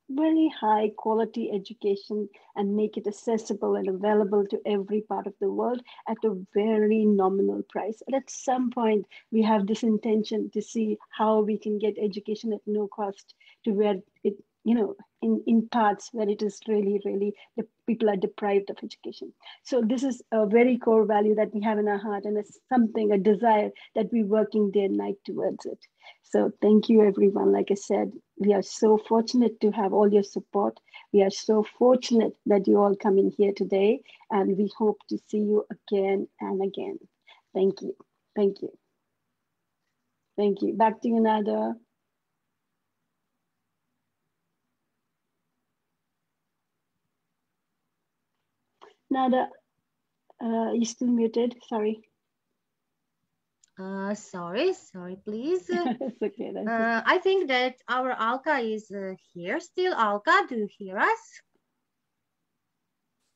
Speaker 15: very high quality education and make it accessible and available to every part of the world at a very nominal price. And at some point, we have this intention to see how we can get education at no cost to where it, in parts where it is really, really, the people are deprived of education. So this is a very core value that we have in our heart, and it's something, a desire that we're working day and night towards it. So thank you, everyone. Like I said, we are so fortunate to have all your support. We are so fortunate that you all come in here today, and we hope to see you again and again. Thank you. Thank you. Thank you. Back to you, Nada. Nada, you're still muted. Sorry.
Speaker 1: Sorry, please.
Speaker 15: It's okay.
Speaker 1: I think that our Alka is here still. Alka, do you hear us?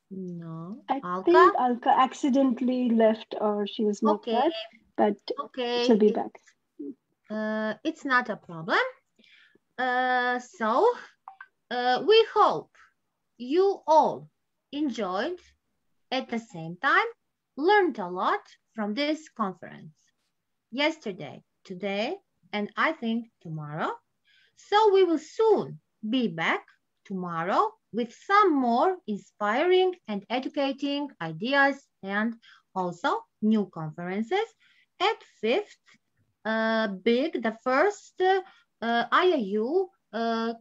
Speaker 1: No.
Speaker 15: I think Alka accidentally left, or she was not there, but she'll be back.
Speaker 1: It's not a problem. So we hope you all enjoyed, at the same time learned a lot from this conference. Yesterday, today, and I think tomorrow. So we will soon be back tomorrow with some more inspiring and educating ideas, and also new conferences. At 5th, the first Iiu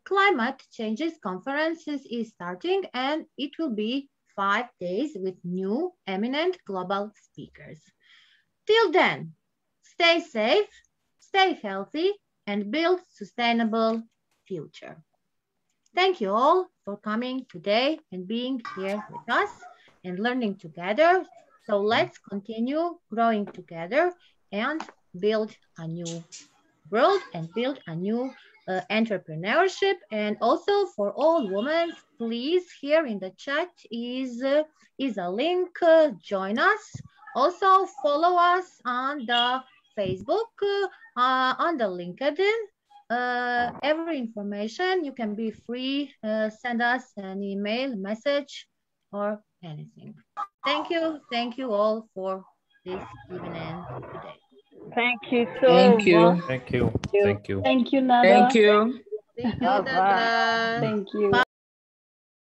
Speaker 1: Climate Changes Conferences is starting, and it will be 5 days with new eminent global speakers. Till then, stay safe, stay healthy, and build sustainable future. Thank you all for coming today and being here with us and learning together. So let's continue growing together and build a new world and build a new entrepreneurship. And also for all women, please, here in the chat is a link. Join us. Also follow us on the Facebook, on the LinkedIn, every information. You can be free, send us an email, message, or anything. Thank you all for this evening today.
Speaker 16: Thank you so
Speaker 17: Thank you.
Speaker 16: much.
Speaker 17: Thank you. Thank you.
Speaker 15: Thank you, Nada.
Speaker 17: Thank you.
Speaker 1: See you,
Speaker 16: Bye-bye.
Speaker 1: Dada.
Speaker 15: Thank you.
Speaker 1: Bye.